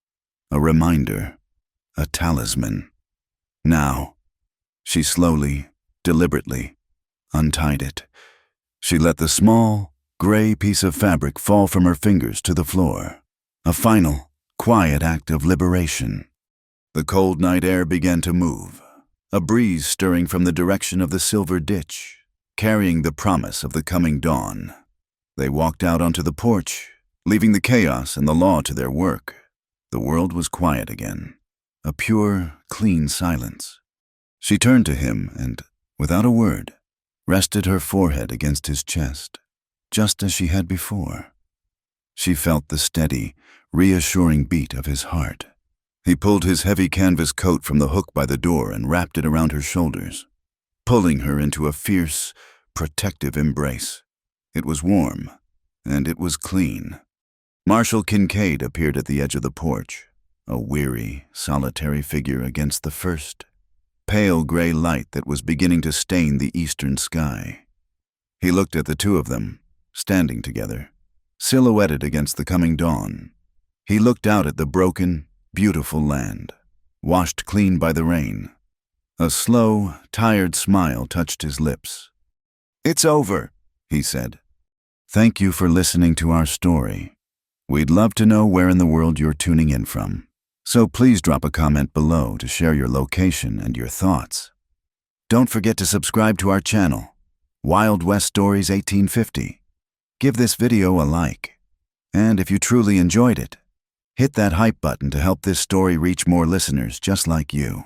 A reminder, a talisman. Now, she slowly, deliberately, untied it. She let the small, gray piece of fabric fall from her fingers to the floor. A final, quiet act of liberation. The cold night air began to move, a breeze stirring from the direction of the silver ditch, carrying the promise of the coming dawn. They walked out onto the porch, leaving the chaos and the law to their work. The world was quiet again, a pure, clean silence. She turned to him and, without a word, rested her forehead against his chest, just as she had before. She felt the steady, reassuring beat of his heart. He pulled his heavy canvas coat from the hook by the door and wrapped it around her shoulders. pulling her into a fierce, protective embrace. It was warm, and it was clean. Marshal Kincaid appeared at the edge of the porch, a weary, solitary figure against the first, pale gray light that was beginning to stain the eastern sky. He looked at the two of them, standing together, silhouetted against the coming dawn. He looked out at the broken, beautiful land, washed clean by the rain. A slow, tired smile touched his lips. "It's over," he said. "Thank you for listening to our story. We'd love to know where in the world you're tuning in from, so please drop a comment below to share your location and your thoughts. Don't forget to subscribe to our channel, Wild West Stories 1850. Give this video a like, and if you truly enjoyed it, hit that hype button to help this story reach more listeners just like you.